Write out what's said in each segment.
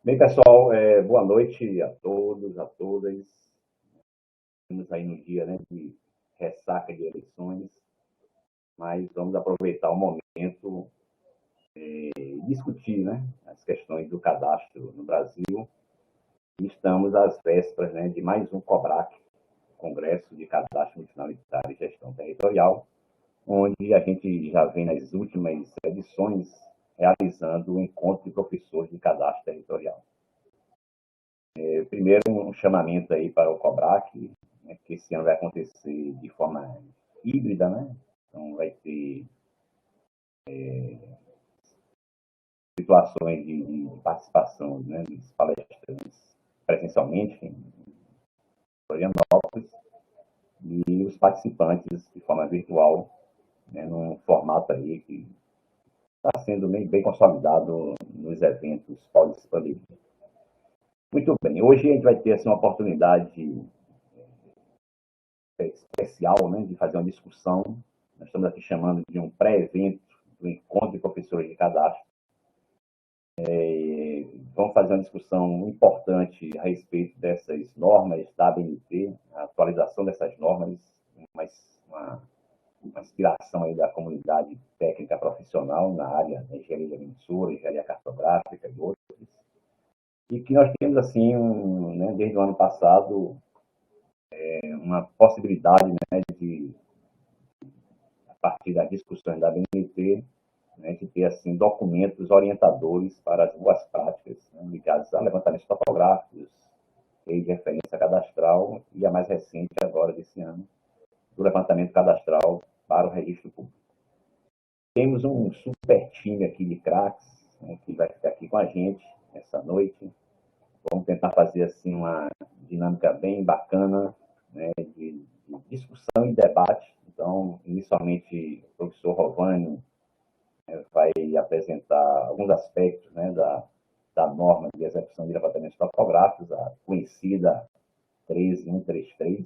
Bem, pessoal, boa noite a todos, a todas. Estamos aí no dia, né, de ressaca de eleições, mas vamos aproveitar o momento e discutir, né, as questões do cadastro no Brasil. Estamos às vésperas, né, de mais um COBRAC, Congresso de Cadastro Multifuncionalidade e Gestão Territorial, onde a gente já vem nas últimas edições realizando o encontro de professores de cadastro territorial. Primeiro, um chamamento aí para o COBRAC, né, que esse ano vai acontecer de forma híbrida, né? Então, vai ter situações de participação, né, dos palestrantes presencialmente em Florianópolis e os participantes de forma virtual, né, num formato aí que está sendo bem consolidado nos eventos pós-pandemia. Muito bem, hoje a gente vai ter assim, uma oportunidade especial, né, de fazer uma discussão. Nós estamos aqui chamando de um pré-evento do encontro de professores de cadastro. Vamos fazer uma discussão importante a respeito dessas normas da ABNT, a atualização dessas normas, uma inspiração aí da comunidade técnica profissional na área da engenharia de emissora, engenharia cartográfica e outros. E que nós temos, assim, né, desde o ano passado, uma possibilidade, né, de, a partir das discussões da ABNT, né, de ter assim, documentos orientadores para as boas práticas, né, ligadas a levantamentos topográficos, lei de referência cadastral e a mais recente, agora desse ano, do levantamento cadastral para o registro público. Temos um super time aqui de craques, né, que vai ficar aqui com a gente essa noite. Vamos tentar fazer assim, uma dinâmica bem bacana, né, de discussão e debate. Então, inicialmente, o professor Rovani vai apresentar alguns aspectos, né, da norma de execução de levantamentos topográficos, a conhecida 13133,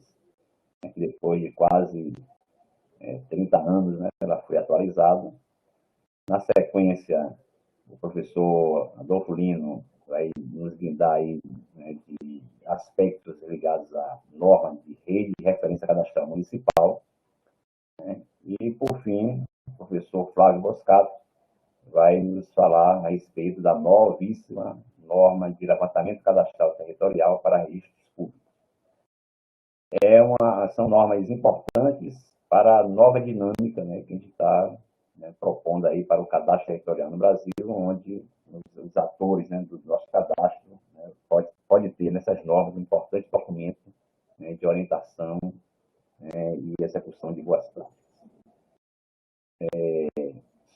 né, que depois de quase 30 anos, né, ela foi atualizada. Na sequência, o professor Adolfo Lino vai nos guindar aí, né, de aspectos ligados à norma de rede de referência cadastral municipal. Né? E, por fim, o professor Flávio Boscato vai nos falar a respeito da novíssima norma de levantamento cadastral territorial para registros públicos. São normas importantes para a nova dinâmica, né, que a gente está, né, propondo aí para o cadastro territorial no Brasil, onde os atores, né, do nosso cadastro, né, pode ter nessas normas um importante documento, né, de orientação, né, e execução de boas práticas.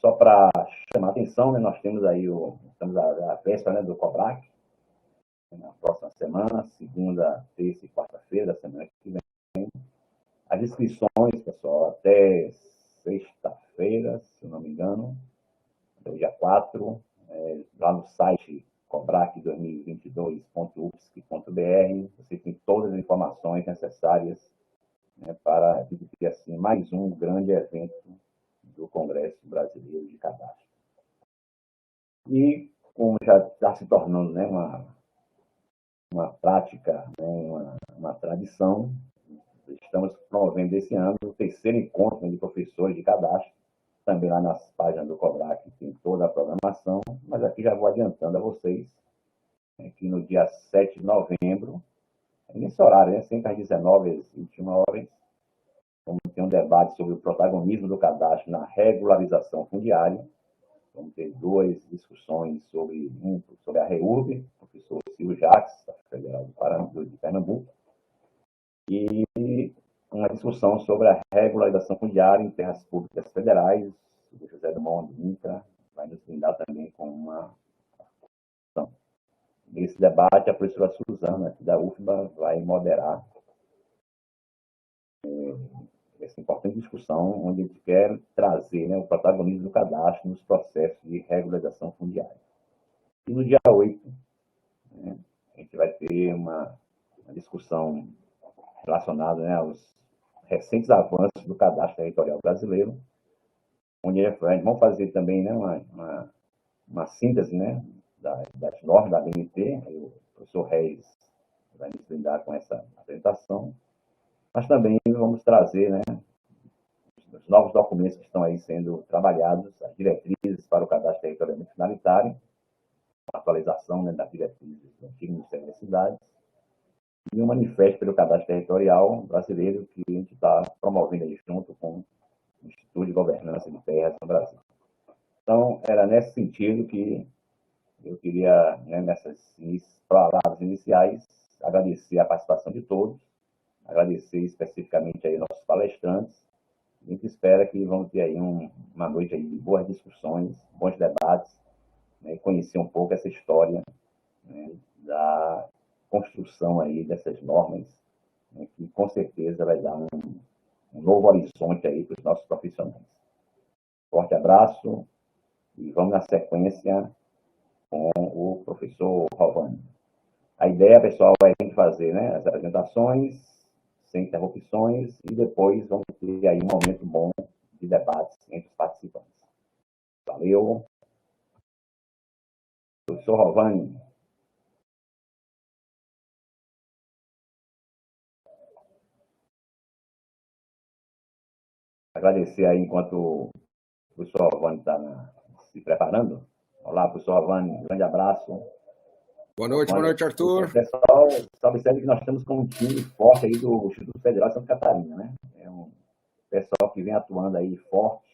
Só para chamar a atenção, né, nós temos aí estamos à véspera, né, do COBRAC, na próxima semana, segunda, terça e quarta-feira da semana que vem. As inscrições, pessoal, até sexta-feira, se não me engano, até o dia 4, lá no site cobrac2022.ufsc.br, você tem todas as informações necessárias, né, para ter assim, mais um grande evento do Congresso Brasileiro de Cadastro. E, como já está se tornando, né, uma prática, né, uma tradição, estamos promovendo esse ano o terceiro encontro de professores de cadastro, também lá nas páginas do COBRAC, tem toda a programação, mas aqui já vou adiantando a vocês, né, que no dia 7 de novembro, nesse horário, né, sempre às 19 às 21 horas, vamos ter um debate sobre o protagonismo do cadastro na regularização fundiária. Vamos ter duas discussões sobre a REURB, professor Silvio Jacques, da Federal de Pernambuco, e uma discussão sobre a regularização fundiária em terras públicas federais. O José Dumont de Intra vai nos brindar também com uma discussão. Nesse debate, a professora Suzana, aqui da UFBA, vai moderar essa importante discussão, onde a gente quer trazer, né, o protagonismo do cadastro nos processos de regularização fundiária. E no dia 8, né, a gente vai ter uma discussão relacionada, né, aos recentes avanços do cadastro territorial brasileiro, onde vamos fazer também, né, uma síntese, né, das normas da ABNT, o professor Reis vai nos brindar com essa apresentação, mas também vamos trazer, né, os novos documentos que estão aí sendo trabalhados, as diretrizes para o cadastro territorialmente finalitário, a atualização, né, das diretrizes do antigo Ministério das Cidades, e um manifesto pelo cadastro territorial brasileiro que a gente está promovendo aí junto com o Instituto de Governança de Terras no Brasil. Então, era nesse sentido que eu queria, né, nessas palavras iniciais, agradecer a participação de todos, agradecer especificamente aí nossos palestrantes. A gente espera que vamos ter aí uma noite aí de boas discussões, bons debates, né, conhecer um pouco essa história, né, da construção aí dessas normas, né, que com certeza vai dar um novo horizonte aí para os nossos profissionais. Forte abraço e vamos na sequência com o professor Rovani. A ideia, pessoal, é a gente fazer, né, as apresentações sem interrupções e depois vamos ter aí um momento bom de debates entre os participantes. Valeu. Professor Rovani. Agradecer aí enquanto o professor Rovani está se preparando. Olá, professor Rovani, um grande abraço. Boa noite, Arthur. Pessoal, observe que nós estamos com um time forte aí do Instituto Federal de Santa Catarina, né? É um pessoal que vem atuando aí forte,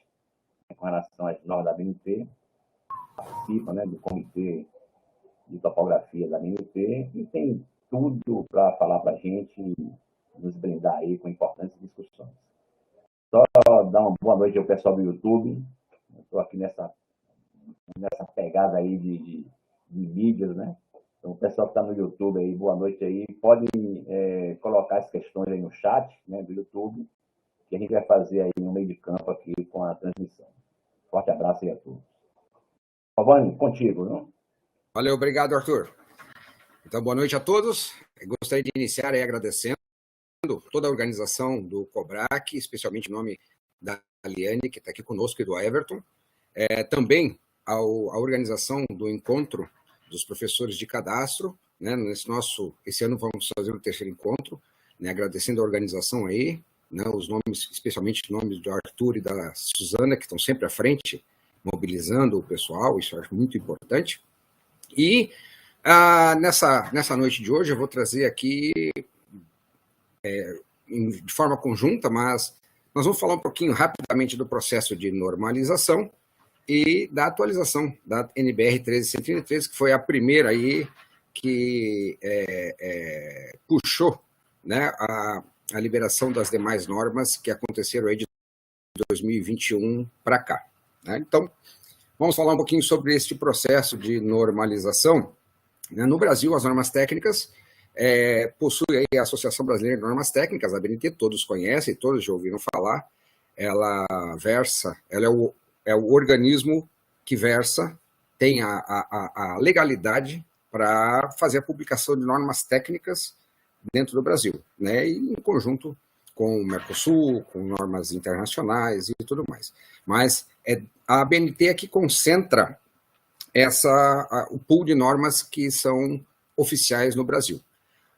né, com relação às normas da BNT, participa, né, do Comitê de Topografia da BNT e tem tudo para falar para a gente e nos brindar aí com importantes discussões. Só dar uma boa noite ao pessoal do YouTube. Estou aqui nessa pegada aí de mídias, né? Então, o pessoal que está no YouTube aí, boa noite aí. Pode colocar as questões aí no chat, né, do YouTube, que a gente vai fazer aí no meio de campo aqui com a transmissão. Forte abraço aí a todos. Rovani, contigo, não? Valeu, obrigado, Arthur. Então, boa noite a todos. Eu gostaria de iniciar aí agradecendo toda a organização do COBRAC, especialmente em nome da Liane, que está aqui conosco, e do Everton. Também a organização do encontro dos professores de cadastro, né? Esse ano vamos fazer o 3º encontro, né? Agradecendo a organização aí, né? Os nomes, especialmente os nomes do Arthur e da Suzana, que estão sempre à frente, mobilizando o pessoal, isso eu acho muito importante. E nessa noite de hoje eu vou trazer aqui, de forma conjunta, mas nós vamos falar um pouquinho rapidamente do processo de normalização e da atualização da NBR 13113, que foi a primeira aí que puxou, né, a liberação das demais normas que aconteceram aí de 2021 para cá, né? Então, vamos falar um pouquinho sobre este processo de normalização. No Brasil, as normas técnicas possui aí a Associação Brasileira de Normas Técnicas, a ABNT, todos conhecem, todos já ouviram falar. Ela é o organismo que tem a legalidade para fazer a publicação de normas técnicas dentro do Brasil, né? E em conjunto com o Mercosul, com normas internacionais e tudo mais. Mas a ABNT é que concentra o pool de normas que são oficiais no Brasil.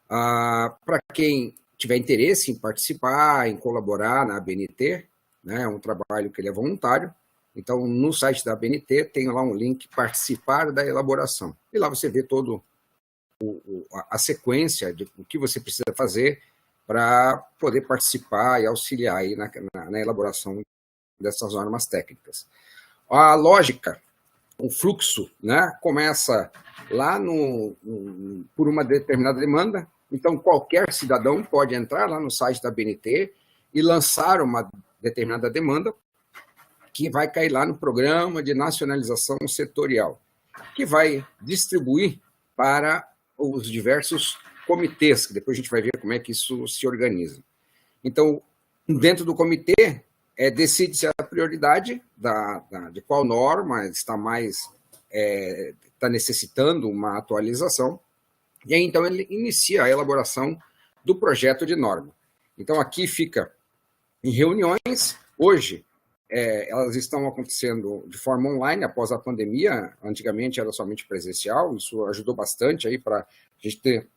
Para quem tiver interesse em participar, em colaborar na ABNT, né, é um trabalho que ele é voluntário. Então, no site da ABNT tem lá um link participar da elaboração. E lá você vê toda a sequência de o que você precisa fazer para poder participar e auxiliar aí na elaboração dessas normas técnicas. A lógica, o fluxo, né, começa lá por uma determinada demanda. Então, qualquer cidadão pode entrar lá no site da ABNT e lançar uma determinada demanda que vai cair lá no Programa de Nacionalização Setorial, que vai distribuir para os diversos comitês, que depois a gente vai ver como é que isso se organiza. Então, dentro do comitê, decide-se a prioridade de qual norma está necessitando uma atualização, e aí, então, ele inicia a elaboração do projeto de norma. Então, aqui fica em reuniões. Hoje, elas estão acontecendo de forma online após a pandemia. Antigamente era somente presencial, isso ajudou bastante para a gente ter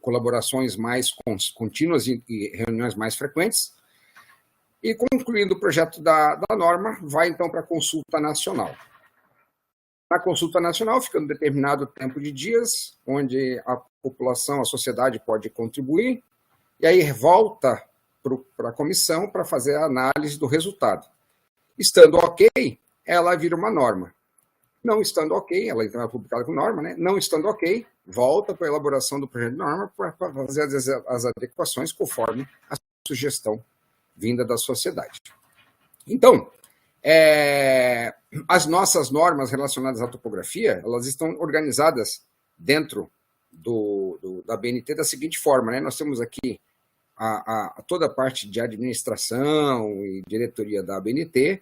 colaborações mais contínuas e reuniões mais frequentes. E concluindo o projeto da norma, vai então para a consulta nacional. Na consulta nacional, fica um determinado tempo de dias, onde a população, a sociedade pode contribuir, e aí volta para a comissão para fazer a análise do resultado. Estando ok, ela vira uma norma. Não estando ok, ela então é publicada como norma, né? Não estando ok, volta para a elaboração do projeto de norma para fazer as adequações conforme a sugestão vinda da sociedade. Então, as nossas normas relacionadas à topografia, elas estão organizadas dentro da BNT da seguinte forma, né? Nós temos aqui toda a parte de administração e diretoria da BNT,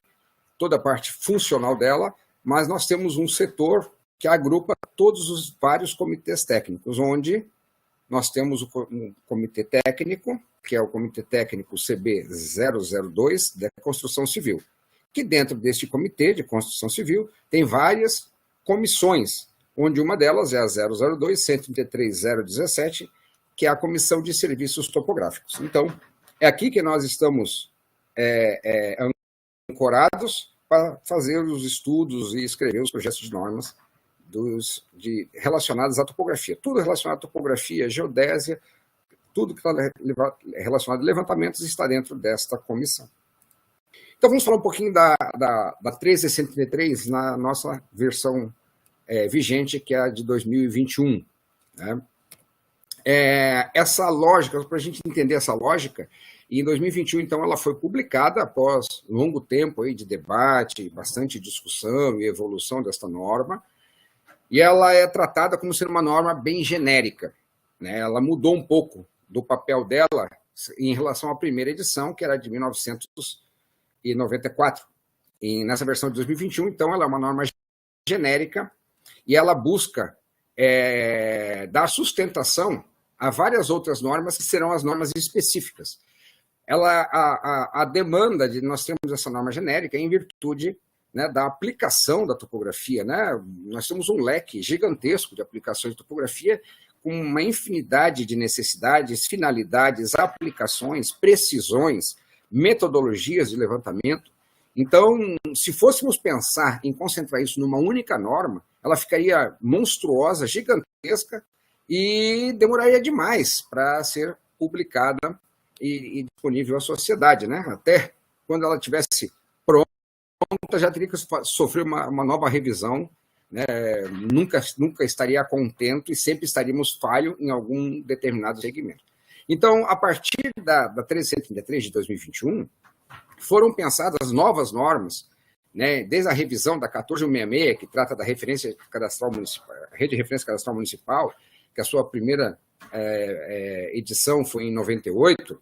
toda a parte funcional dela, mas nós temos um setor que agrupa todos os vários comitês técnicos, onde nós temos um comitê técnico, que é o Comitê Técnico CB002 da Construção Civil, que dentro deste Comitê de Construção Civil tem várias comissões, onde uma delas é a 002-133-017, que é a Comissão de Serviços Topográficos. Então, é aqui que nós estamos ancorados para fazer os estudos e escrever os projetos de normas relacionados à topografia. Tudo relacionado à topografia, geodésia, tudo que está relacionado a levantamentos está dentro desta comissão. Então, vamos falar um pouquinho da 13633 na nossa versão vigente, que é a de 2021. Né? Essa lógica, para a gente entender essa lógica, em 2021, então, ela foi publicada após longo tempo aí de debate, bastante discussão e evolução desta norma, e ela é tratada como sendo uma norma bem genérica. Né? Ela mudou um pouco do papel dela em relação à primeira edição, que era de 1994. E nessa versão de 2021, então, ela é uma norma genérica e ela busca dar sustentação a várias outras normas que serão as normas específicas. A demanda de nós termos essa norma genérica é em virtude, né, da aplicação da topografia. Né? Nós temos um leque gigantesco de aplicações de topografia com uma infinidade de necessidades, finalidades, aplicações, precisões, metodologias de levantamento. Então, se fôssemos pensar em concentrar isso numa única norma, ela ficaria monstruosa, gigantesca, e demoraria demais para ser publicada e disponível à sociedade. Né? Até quando ela tivesse pronta, já teria que sofrer uma nova revisão, né? Nunca estaria contento e sempre estaríamos falho em algum determinado segmento. Então, a partir da 13133 de 2021, foram pensadas novas normas, né? Desde a revisão da 14166, que trata da referência cadastral municipal, rede de referência cadastral municipal, que a sua primeira edição foi em 98,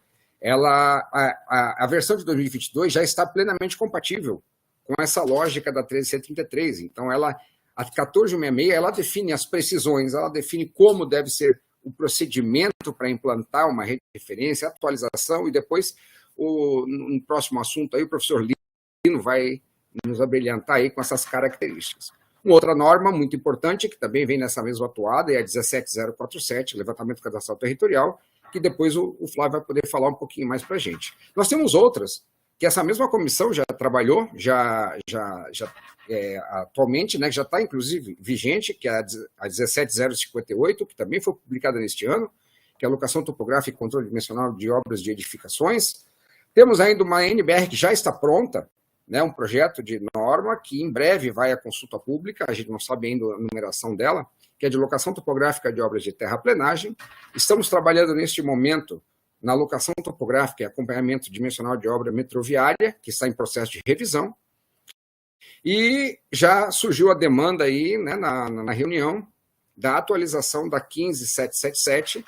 a versão de 2022 já está plenamente compatível com essa lógica da 13133. Então, a 14166, ela define as precisões, ela define como deve ser o procedimento para implantar uma rede de referência, atualização, e depois, no próximo assunto, aí, o professor Lino vai nos abrilhantar aí com essas características. Uma outra norma muito importante, que também vem nessa mesma atuada, é a 17047, levantamento cadastral territorial, que depois o Flávio vai poder falar um pouquinho mais para a gente. Nós temos outras, que essa mesma comissão já trabalhou, atualmente, né, já está, inclusive, vigente, que é a 17058, que também foi publicada neste ano, que é a Alocação Topográfica e Controle Dimensional de Obras de Edificações. Temos ainda uma NBR que já está pronta, né, um projeto de norma que em breve vai à consulta pública, a gente não sabe ainda a numeração dela, que é de locação topográfica de obras de terraplenagem. Estamos trabalhando neste momento na locação topográfica e acompanhamento dimensional de obra metroviária, que está em processo de revisão. E já surgiu a demanda aí, né, na reunião da atualização da 15777,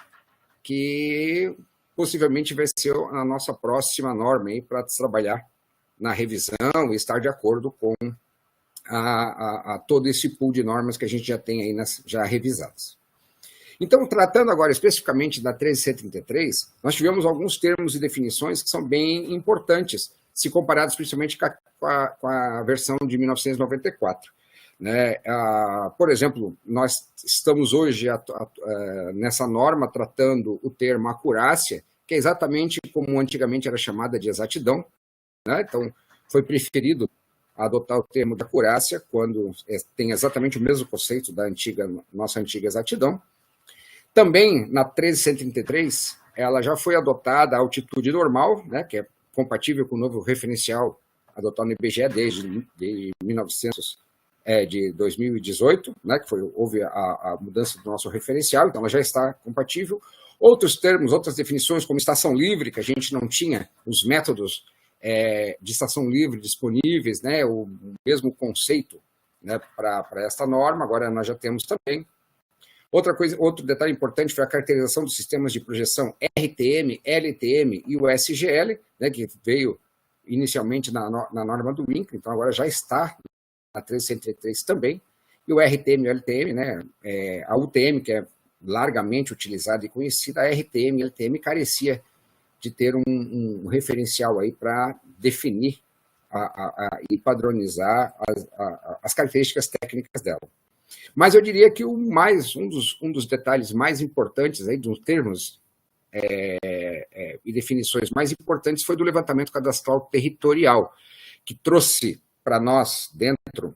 que possivelmente vai ser a nossa próxima norma para trabalhar na revisão e estar de acordo com todo esse pool de normas que a gente já tem aí já revisadas. Então, tratando agora especificamente da 13133, nós tivemos alguns termos e definições que são bem importantes se comparados principalmente com a versão de 1994. Né? Por exemplo, nós estamos hoje nessa norma tratando o termo acurácia, que é exatamente como antigamente era chamada de exatidão, né? Então, foi preferido adotar o termo de acurácia quando tem exatamente o mesmo conceito da nossa antiga exatidão. Também, na 13133, ela já foi adotada a altitude normal, né, que é compatível com o novo referencial adotado no IBGE de 2018, né, que houve a mudança do nosso referencial, então ela já está compatível. Outros termos, outras definições, como estação livre, que a gente não tinha os métodos de estação livre disponíveis, né, o mesmo conceito, né, para esta norma, agora nós já temos também. Outro detalhe importante foi a caracterização dos sistemas de projeção RTM, LTM e o SGL, né, que veio inicialmente na norma do INCRA, então agora já está na 13133 também, e o RTM e o LTM, né, a UTM, que é largamente utilizada e conhecida, a RTM e LTM carecia de ter um referencial aí para definir e padronizar as características técnicas dela. Mas eu diria que um dos detalhes mais importantes, aí, dos termos e definições mais importantes, foi do levantamento cadastral territorial, que trouxe para nós, dentro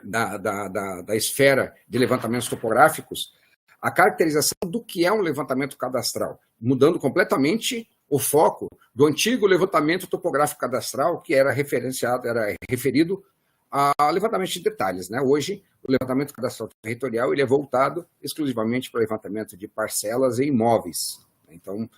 da esfera de levantamentos topográficos, a caracterização do que é um levantamento cadastral, mudando completamente o foco do antigo levantamento topográfico cadastral, que era referido a levantamento de detalhes, né? Hoje, o levantamento cadastral territorial ele é voltado exclusivamente para o levantamento de parcelas e imóveis. Então,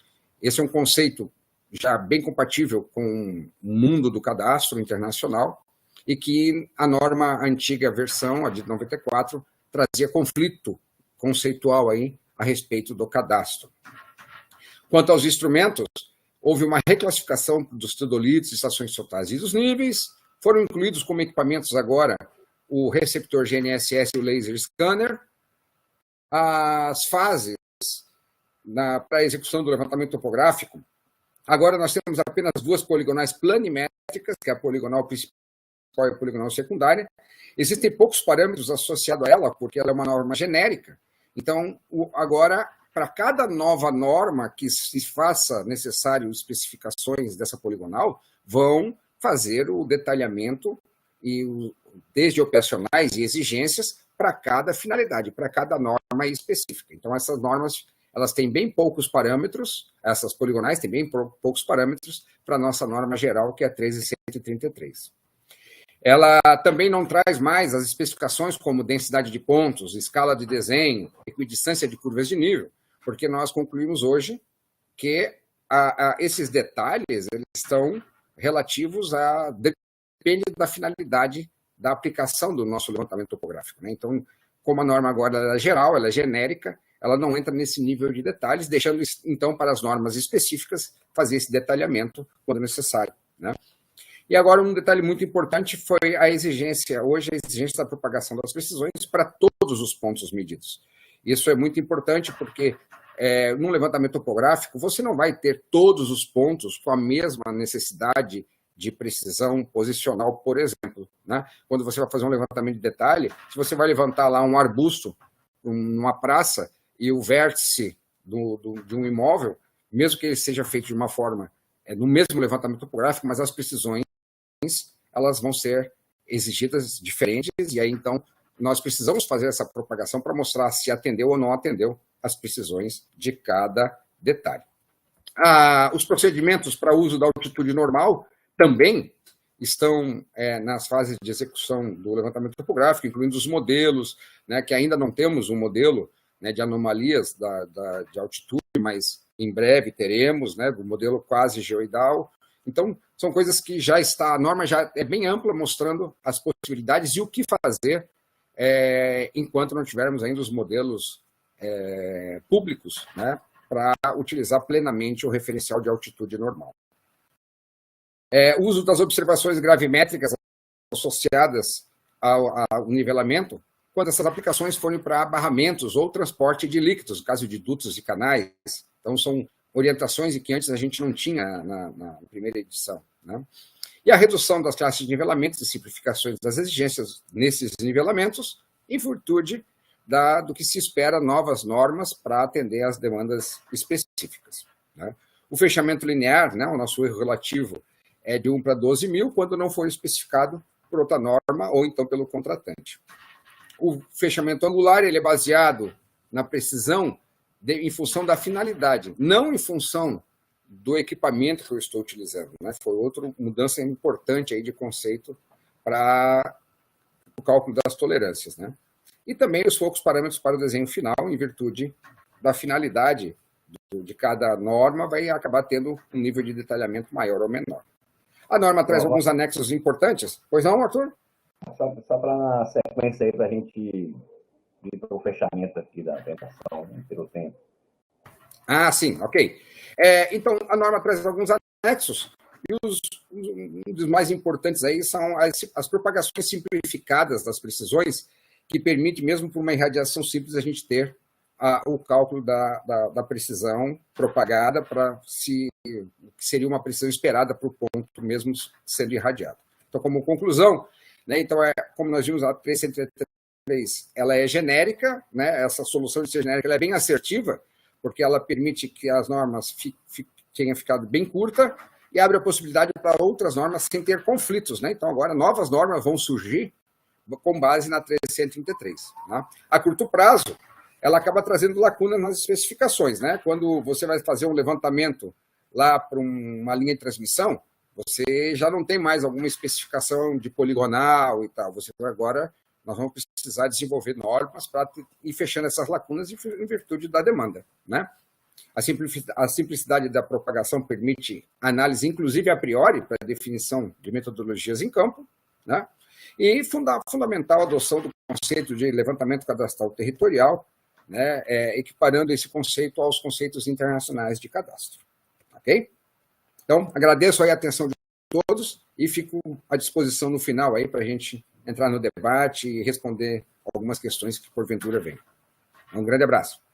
esse é um conceito já bem compatível com o mundo do cadastro internacional e que a norma antiga versão, a de 94, trazia conflito conceitual aí a respeito do cadastro. Quanto aos instrumentos, houve uma reclassificação dos teodolitos, estações totais e dos níveis. Foram incluídos como equipamentos agora o receptor GNSS e o laser scanner. As fases para a execução do levantamento topográfico, agora nós temos apenas duas poligonais planimétricas, que é a poligonal principal e a poligonal secundária. Existem poucos parâmetros associados a ela, porque ela é uma norma genérica. Então, agora, para cada nova norma que se faça necessário especificações dessa poligonal, vão fazer o detalhamento desde operacionais e exigências para cada finalidade, para cada norma específica. Então, essas normas elas têm bem poucos parâmetros, essas poligonais têm bem poucos parâmetros para a nossa norma geral, que é a 13133. Ela também não traz mais as especificações como densidade de pontos, escala de desenho, equidistância de curvas de nível, porque nós concluímos hoje que esses detalhes eles estão relativos depende da finalidade da aplicação do nosso levantamento topográfico, né? Então, como a norma agora ela é geral, ela é genérica, ela não entra nesse nível de detalhes, deixando, então, para as normas específicas fazer esse detalhamento quando necessário, né? E agora um detalhe muito importante foi a exigência da propagação das precisões para todos os pontos medidos. Isso é muito importante porque num levantamento topográfico você não vai ter todos os pontos com a mesma necessidade de precisão posicional, por exemplo, né? Quando você vai fazer um levantamento de detalhe, se você vai levantar lá um arbusto numa praça e o vértice de um imóvel, mesmo que ele seja feito de uma forma, no mesmo levantamento topográfico, mas as precisões elas vão ser exigidas diferentes, e aí, então, nós precisamos fazer essa propagação para mostrar se atendeu ou não atendeu as precisões de cada detalhe. Os procedimentos para uso da altitude normal também estão nas fases de execução do levantamento topográfico, incluindo os modelos, né, que ainda não temos um modelo, né, de anomalias de altitude, mas em breve teremos, né, do modelo quase geoidal. Então, são coisas que a norma já é bem ampla, mostrando as possibilidades e o que fazer enquanto não tivermos ainda os modelos públicos, né, para utilizar plenamente o referencial de altitude normal. O uso das observações gravimétricas associadas ao nivelamento, quando essas aplicações forem para barramentos ou transporte de líquidos, no caso de dutos e canais. Então, são orientações que antes a gente não tinha na primeira edição, né? e a redução das classes de nivelamentos e simplificações das exigências nesses nivelamentos, em virtude do que se espera novas normas para atender às demandas específicas. Né? O fechamento linear, né, o nosso erro relativo, é de 1 para 12 mil, quando não for especificado por outra norma ou então pelo contratante. O fechamento angular ele é baseado na precisão em função da finalidade, não em função do equipamento que eu estou utilizando. Né? Foi outra mudança importante aí de conceito para o cálculo das tolerâncias. Né? E também os poucos parâmetros para o desenho final, em virtude da finalidade de cada norma, vai acabar tendo um nível de detalhamento maior ou menor. A norma traz alguns anexos importantes. Pois não, Arthur? Só para na sequência aí, para a gente ir para o fechamento aqui da apresentação, né, pelo tempo. Ah, sim, ok. Então, a norma traz alguns anexos, e um dos mais importantes aí são as propagações simplificadas das precisões, que permite, mesmo por uma irradiação simples, a gente ter o cálculo da precisão propagada para que seria uma precisão esperada para o ponto mesmo sendo irradiado. Então, como conclusão, né, então, como nós vimos, a 333 ela é genérica, né, essa solução de ser genérica ela é bem assertiva, porque ela permite que as normas tenham ficado bem curta e abre a possibilidade para outras normas sem ter conflitos. Né? Então, agora, novas normas vão surgir com base na 333. Né? A curto prazo, ela acaba trazendo lacunas nas especificações. Né? Quando você vai fazer um levantamento lá para uma linha de transmissão, você já não tem mais alguma especificação de poligonal e tal. Agora, nós vamos precisar desenvolver normas para ir fechando essas lacunas em virtude da demanda. Né? A simplicidade da propagação permite análise, inclusive a priori, para a definição de metodologias em campo, né? E fundamental a adoção do conceito de levantamento cadastral territorial, né? Equiparando esse conceito aos conceitos internacionais de cadastro. Ok? Então, agradeço aí a atenção de todos e fico à disposição no final aí para a gente entrar no debate e responder algumas questões que porventura venham. Um grande abraço.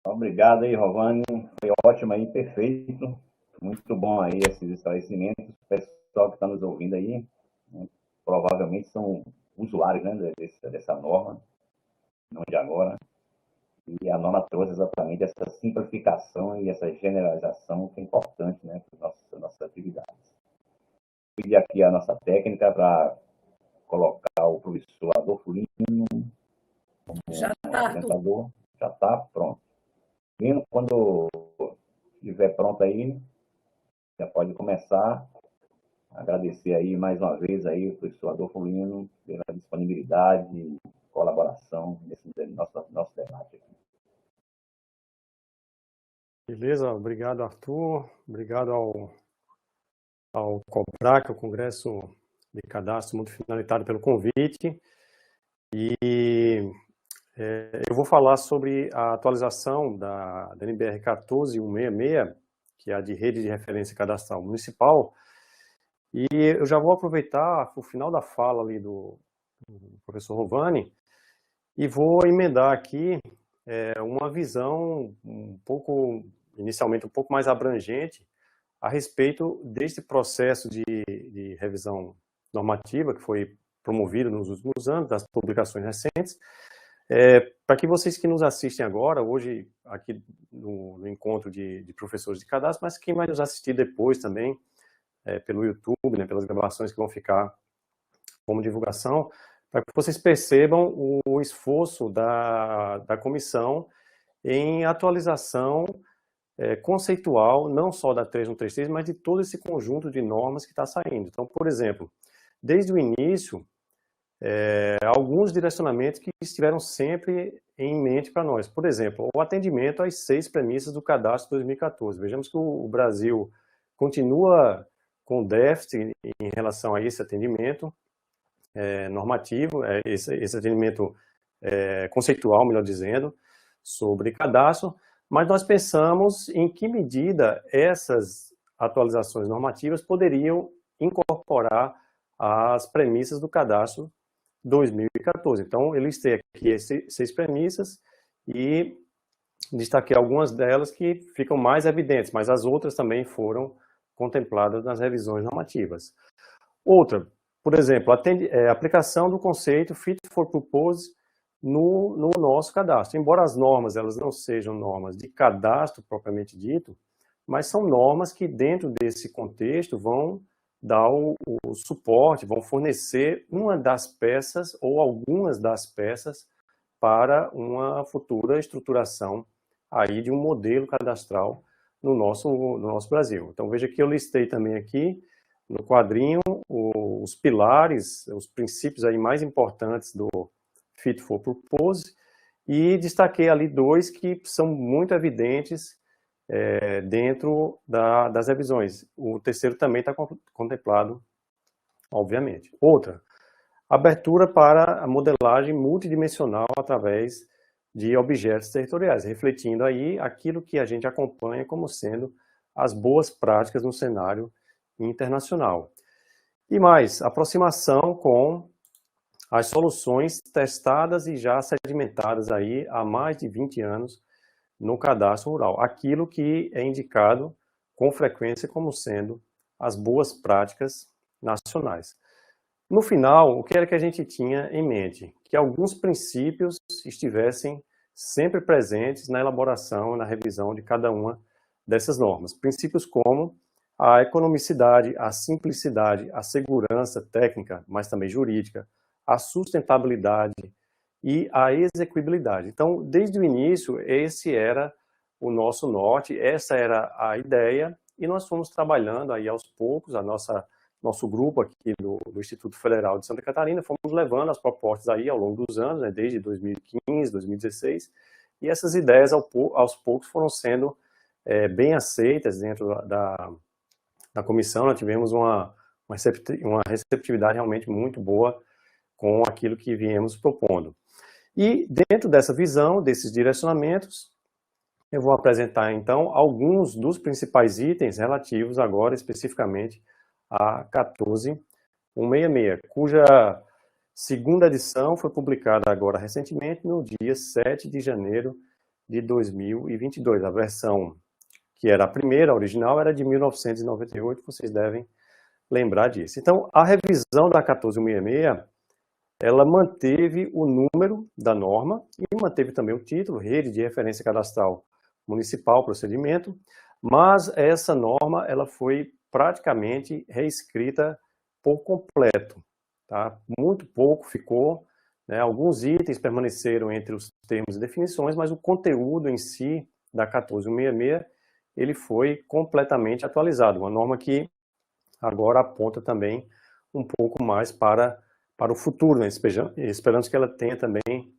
Obrigado aí, Rovani. Foi ótimo aí, perfeito. Muito bom aí esses esclarecimentos. O pessoal que está nos ouvindo aí, né, provavelmente são usuários, né, dessa norma, não de agora. E a norma trouxe exatamente essa simplificação e essa generalização que é importante, né, para as nossas atividades. Vou pedir aqui a nossa técnica para colocar o professor Adolfo Lino como apresentador. Já está pronto. Lino, quando estiver pronto aí, já pode começar. Agradecer aí mais uma vez aí o professor Adolfo Lino pela disponibilidade e colaboração nesse nosso debate aqui. Beleza, obrigado, Arthur. Obrigado ao COPRAC, o Congresso de Cadastro Multifinalitário, pelo convite. E eu vou falar sobre a atualização da NBR 14166, que é a de Rede de Referência Cadastral Municipal. E eu já vou aproveitar o final da fala ali do professor Rovani e vou emendar aqui uma visão inicialmente um pouco mais abrangente a respeito deste processo de revisão normativa que foi promovido nos últimos anos, das publicações recentes, para que vocês que nos assistem agora, hoje aqui no encontro de professores de cadastro, mas quem vai nos assistir depois também, pelo YouTube, né, pelas gravações que vão ficar como divulgação, para que vocês percebam o esforço da comissão em atualização conceitual, não só da 3133, mas de todo esse conjunto de normas que está saindo. Então, por exemplo, desde o início, alguns direcionamentos que estiveram sempre em mente para nós. Por exemplo, o atendimento às 6 premissas do cadastro 2014. Vejamos que o Brasil continua com déficit em relação a esse atendimento normativo, esse atendimento conceitual, melhor dizendo, sobre cadastro, mas nós pensamos em que medida essas atualizações normativas poderiam incorporar as premissas do cadastro 2014. Então, eu listei aqui 6 premissas e destaquei algumas delas que ficam mais evidentes, mas as outras também foram contempladas nas revisões normativas. Outra, por exemplo, a aplicação do conceito Fit for Purpose no nosso cadastro. Embora as normas elas não sejam normas de cadastro propriamente dito, mas são normas que dentro desse contexto vão dar o suporte, vão fornecer uma das peças ou algumas das peças para uma futura estruturação aí de um modelo cadastral no nosso Brasil. Então veja que eu listei também aqui no quadrinho os pilares, os princípios aí mais importantes do Fit for Purpose e destaquei ali 2 que são muito evidentes dentro das revisões. O terceiro também está contemplado, obviamente. Outra, abertura para a modelagem multidimensional através de objetos territoriais, refletindo aí aquilo que a gente acompanha como sendo as boas práticas no cenário internacional. E mais, aproximação com as soluções testadas e já sedimentadas aí há mais de 20 anos no cadastro rural, aquilo que é indicado com frequência como sendo as boas práticas nacionais. No final, o que era que a gente tinha em mente? Que alguns princípios estivessem sempre presentes na elaboração e na revisão de cada uma dessas normas. Princípios como a economicidade, a simplicidade, a segurança técnica, mas também jurídica, a sustentabilidade e a execuibilidade. Então, desde o início, esse era o nosso norte, essa era a ideia, e nós fomos trabalhando aí aos poucos, nosso grupo aqui do Instituto Federal de Santa Catarina, fomos levando as propostas aí ao longo dos anos, né, desde 2015, 2016, e essas ideias aos poucos foram sendo bem aceitas dentro da comissão. Nós tivemos uma receptividade realmente muito boa com aquilo que viemos propondo. E dentro dessa visão, desses direcionamentos, eu vou apresentar então alguns dos principais itens relativos agora especificamente a 14166, cuja segunda edição foi publicada agora recentemente, no dia 7 de janeiro de 2022. A versão que era a primeira, a original, era de 1998, vocês devem lembrar disso. Então, a revisão da 14166, ela manteve o número da norma e manteve também o título, Rede de Referência Cadastral Municipal, Procedimento, mas essa norma ela foi praticamente reescrita por completo. Tá? Muito pouco ficou, né? Alguns itens permaneceram entre os termos e definições, mas o conteúdo em si da 14166 ele foi completamente atualizado. Uma norma que agora aponta também um pouco mais para o futuro, né? Esperamos que ela tenha também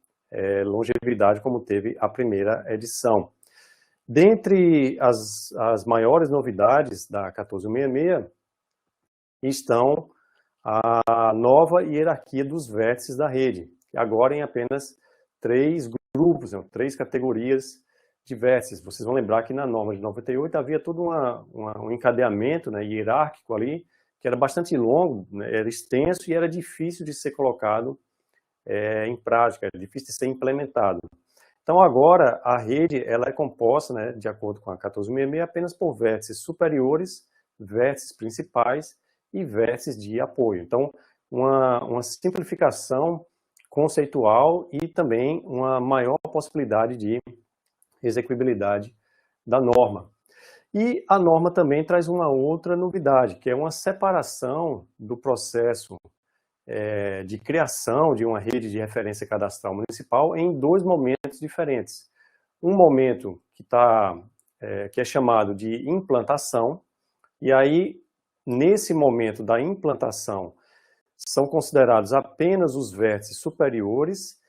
longevidade como teve a primeira edição. Dentre as maiores novidades da 14166 estão a nova hierarquia dos vértices da rede, que agora em apenas 3 grupos, né, 3 categorias de vértices. Vocês vão lembrar que na norma de 98 havia todo um encadeamento, né, hierárquico ali, que era bastante longo, né, era extenso e era difícil de ser colocado em prática, era difícil de ser implementado. Então, agora, a rede ela é composta, né, de acordo com a 14166, apenas por vértices superiores, vértices principais e vértices de apoio. Então, uma simplificação conceitual e também uma maior possibilidade de execuibilidade da norma. E a norma também traz uma outra novidade, que é uma separação do processo de criação de uma rede de referência cadastral municipal em 2 momentos diferentes. Um momento que é chamado de implantação, e aí, nesse momento da implantação, são considerados apenas os vértices superiores,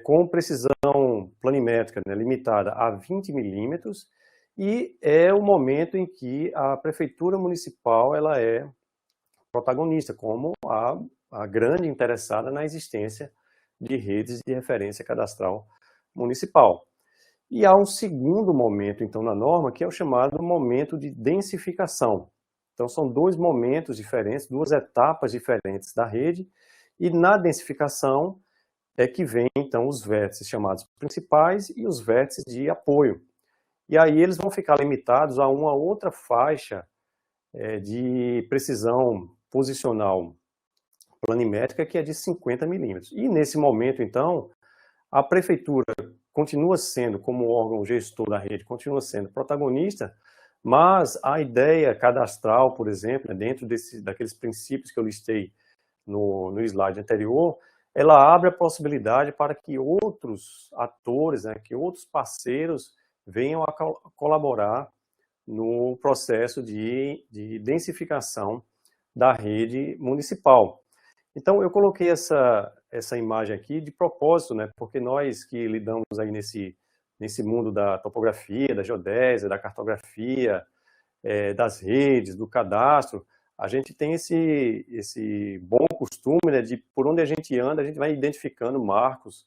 com precisão planimétrica, né, limitada a 20 milímetros, e é o momento em que a prefeitura municipal ela é protagonista, como a grande interessada na existência de redes de referência cadastral municipal. E há um segundo momento, então, na norma, que é o chamado momento de densificação. Então, são 2 momentos diferentes, 2 etapas diferentes da rede, e na densificação é que vem, então, os vértices chamados principais e os vértices de apoio. E aí eles vão ficar limitados a uma outra faixa de precisão posicional planimétrica, que é de 50 milímetros. E nesse momento, então, a prefeitura continua sendo, como órgão gestor da rede, continua sendo protagonista, mas a ideia cadastral, por exemplo, dentro daqueles princípios que eu listei no slide anterior, ela abre a possibilidade para que outros atores, né, que outros parceiros venham a colaborar no processo de densificação da rede municipal. Então, eu coloquei essa imagem aqui de propósito, né, porque nós que lidamos aí nesse mundo da topografia, da geodésia, da cartografia, das redes, do cadastro, a gente tem esse bom costume, né, de por onde a gente anda, a gente vai identificando marcos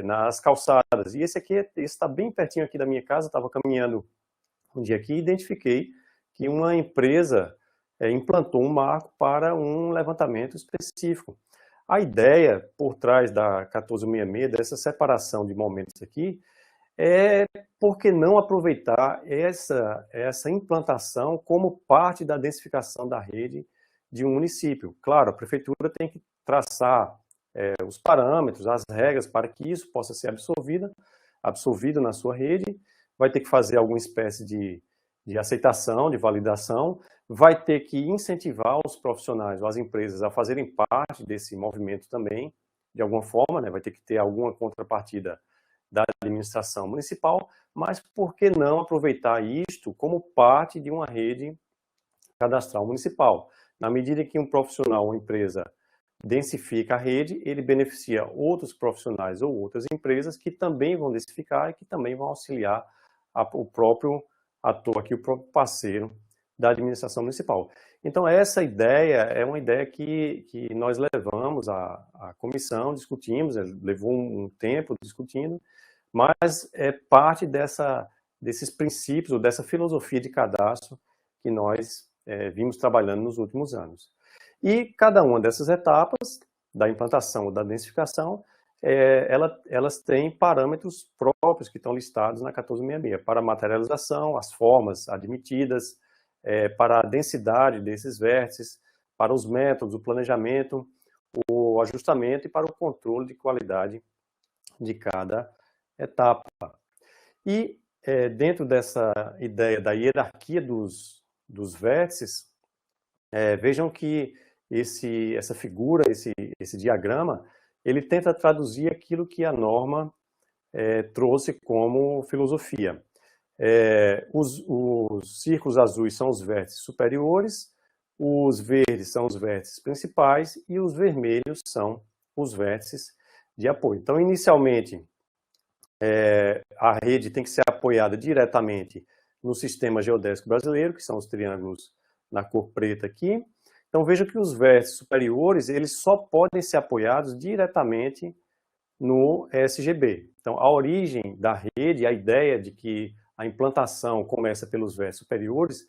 nas calçadas. E esse está bem pertinho aqui da minha casa, estava caminhando um dia aqui e identifiquei que uma empresa implantou um marco para um levantamento específico. A ideia por trás da 1466, dessa separação de momentos aqui, é por que não aproveitar essa implantação como parte da densificação da rede de um município. Claro, a prefeitura tem que traçar os parâmetros, as regras para que isso possa ser absorvido na sua rede, vai ter que fazer alguma espécie de aceitação, de validação, vai ter que incentivar os profissionais ou as empresas a fazerem parte desse movimento também, de alguma forma, né? Vai ter que ter alguma contrapartida da administração municipal, mas por que não aproveitar isto como parte de uma rede cadastral municipal? Na medida que um profissional ou empresa densifica a rede, ele beneficia outros profissionais ou outras empresas que também vão densificar e que também vão auxiliar o próprio ator aqui, o próprio parceiro da administração municipal. Então, essa ideia é uma ideia que nós levamos à comissão, discutimos, levou um tempo discutindo, mas é parte desses princípios, ou dessa filosofia de cadastro que nós vimos trabalhando nos últimos anos. E cada uma dessas etapas, da implantação ou da densificação, elas têm parâmetros próprios que estão listados na 1466, para a materialização, as formas admitidas, para a densidade desses vértices, para os métodos, o planejamento, o ajustamento e para o controle de qualidade de cada etapa. E dentro dessa ideia da hierarquia dos vértices, vejam que essa figura, esse diagrama, ele tenta traduzir aquilo que a norma trouxe como filosofia. Os círculos azuis são os vértices superiores, os verdes são os vértices principais e os vermelhos são os vértices de apoio. Então, inicialmente, a rede tem que ser apoiada diretamente no sistema geodésico brasileiro, que são os triângulos na cor preta aqui. Então, veja que os vértices superiores, eles só podem ser apoiados diretamente no SGB. Então, a origem da rede, a ideia de que a implantação começa pelos vértices superiores,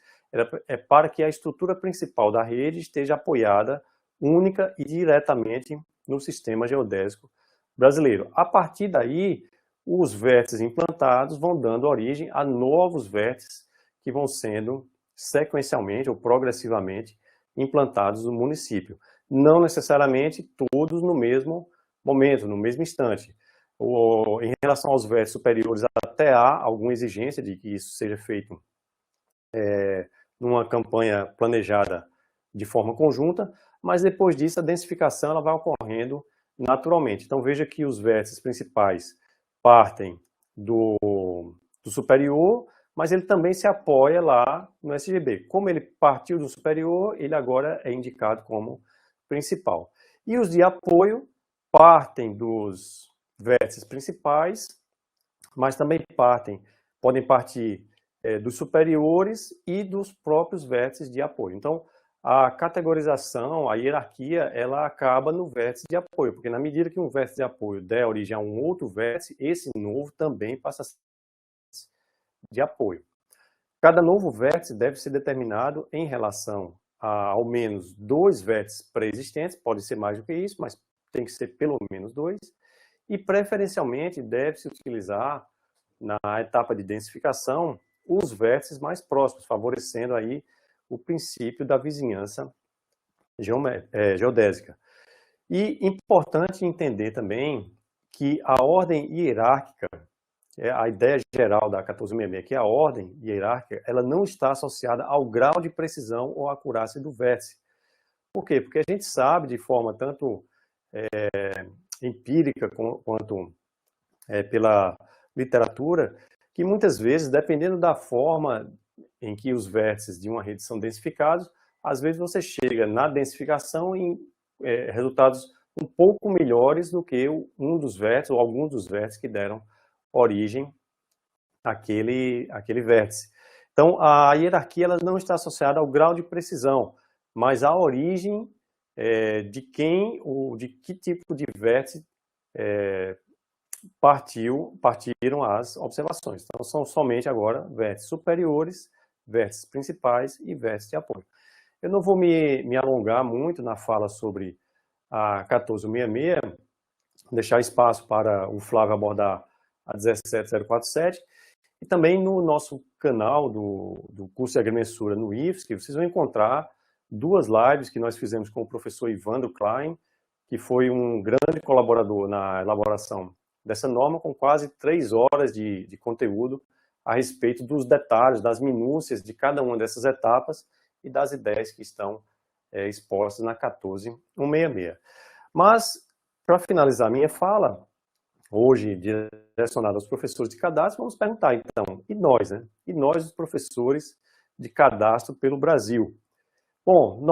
é para que a estrutura principal da rede esteja apoiada única e diretamente no sistema geodésico brasileiro. A partir daí, os vértices implantados vão dando origem a novos vértices que vão sendo sequencialmente ou progressivamente implantados no município. Não necessariamente todos no mesmo momento, no mesmo instante. Em relação aos vértices superiores, até há alguma exigência de que isso seja feito numa campanha planejada de forma conjunta, mas depois disso a densificação ela vai ocorrendo naturalmente. Então veja que os vértices principais partem do superior, mas ele também se apoia lá no SGB. Como ele partiu do superior, ele agora é indicado como principal. E os de apoio partem dos vértices principais, mas também podem partir dos superiores e dos próprios vértices de apoio. Então, a categorização, a hierarquia, ela acaba no vértice de apoio, porque na medida que um vértice de apoio der origem a um outro vértice, esse novo também passa a ser de apoio. Cada novo vértice deve ser determinado em relação a ao menos 2 vértices pré-existentes, pode ser mais do que isso, mas tem que ser pelo menos 2, e preferencialmente deve-se utilizar na etapa de densificação os vértices mais próximos, favorecendo aí o princípio da vizinhança geodésica. E importante entender também que a ordem hierárquica, a ideia geral da 1466, que é a ordem hierárquica, ela não está associada ao grau de precisão ou acurácia do vértice. Por quê? Porque a gente sabe de forma tanto empírica quanto pela literatura, que muitas vezes, dependendo da forma em que os vértices de uma rede são densificados, às vezes você chega na densificação em resultados um pouco melhores do que um dos vértices ou alguns dos vértices que deram origem àquele vértice. Então, a hierarquia ela não está associada ao grau de precisão, mas à origem de quem ou de que tipo de vértice partiram as observações. Então, são somente agora vértices superiores, vértices principais e vértices de apoio. Eu não vou me alongar muito na fala sobre a 1466, deixar espaço para o Flávio abordar a 17047, e também no nosso canal do curso de agrimensura no IFSC, vocês vão encontrar 2 lives que nós fizemos com o professor Ivandro Klein, que foi um grande colaborador na elaboração dessa norma, com quase 3 horas de conteúdo a respeito dos detalhes, das minúcias de cada uma dessas etapas e das ideias que estão expostas na 14166. Mas, para finalizar minha fala, hoje direcionada aos professores de cadastro, vamos perguntar então, e nós, né? E nós, os professores de cadastro pelo Brasil? Bom,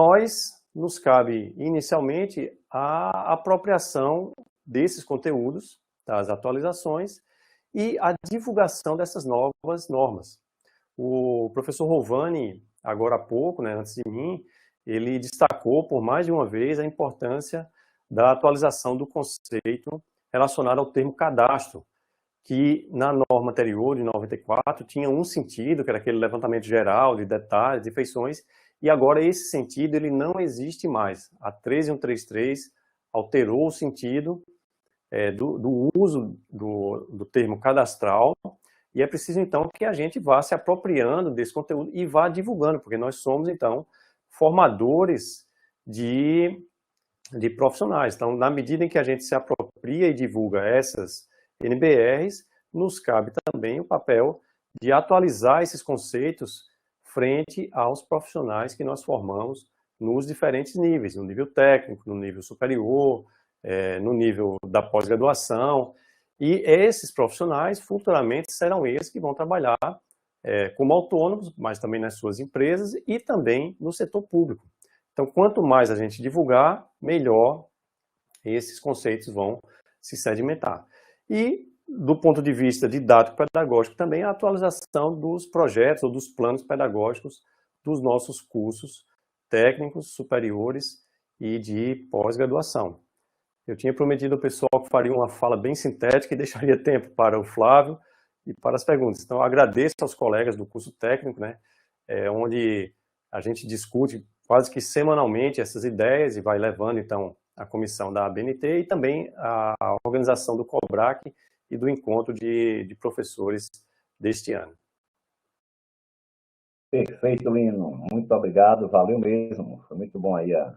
nos cabe inicialmente a apropriação desses conteúdos, das atualizações e a divulgação dessas novas normas. O professor Rovani, agora há pouco, né, antes de mim, ele destacou por mais de uma vez a importância da atualização do conceito relacionado ao termo cadastro, que na norma anterior, de 94, tinha um sentido, que era aquele levantamento geral de detalhes, de feições, e agora esse sentido ele não existe mais. A 13133 alterou o sentido do uso do termo cadastral, e é preciso, então, que a gente vá se apropriando desse conteúdo e vá divulgando, porque nós somos, então, formadores de profissionais. Então, na medida em que a gente se apropria e divulga essas NBRs, nos cabe também o papel de atualizar esses conceitos frente aos profissionais que nós formamos nos diferentes níveis, no nível técnico, no nível superior, no nível da pós-graduação. E esses profissionais, futuramente, serão eles que vão trabalhar como autônomos, mas também nas suas empresas e também no setor público. Então, quanto mais a gente divulgar, melhor esses conceitos vão se sedimentar. E, do ponto de vista didático-pedagógico, também a atualização dos projetos ou dos planos pedagógicos dos nossos cursos técnicos, superiores e de pós-graduação. Eu tinha prometido ao pessoal que faria uma fala bem sintética e deixaria tempo para o Flávio e para as perguntas. Então, eu agradeço aos colegas do curso técnico, né, onde a gente discute quase que semanalmente essas ideias e vai levando, então, a comissão da ABNT e também a organização do COBRAC e do encontro de professores deste ano. Perfeito, Lino. Muito obrigado, valeu mesmo. Foi muito bom aí a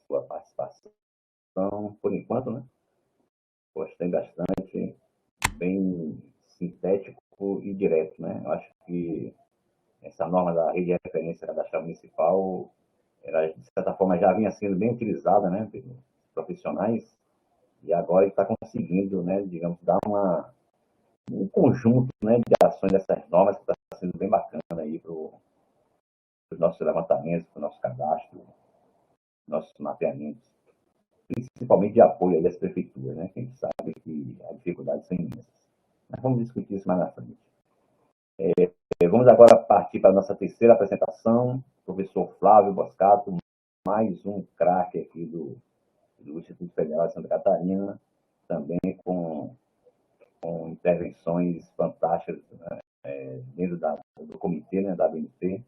sua participação, por enquanto, né? Gostei bastante, bem sintético e direto, né? Eu acho que essa norma da rede de referência cadastral municipal, ela, de certa forma, já vinha sendo bem utilizada, né, pelos profissionais, e agora está conseguindo, né, digamos, dar um conjunto, né, de ações dessas normas que está sendo bem bacana aí para os nossos levantamentos, para o nosso cadastro, nossos mapeamentos, principalmente de apoio aí às prefeituras, né, que a gente sabe que as dificuldades são imensas. Mas vamos discutir isso mais na frente. Vamos agora partir para a nossa terceira apresentação, professor Flávio Boscato, mais um craque aqui do Instituto Federal de Santa Catarina, também com intervenções fantásticas dentro do comitê, né, da ABNT,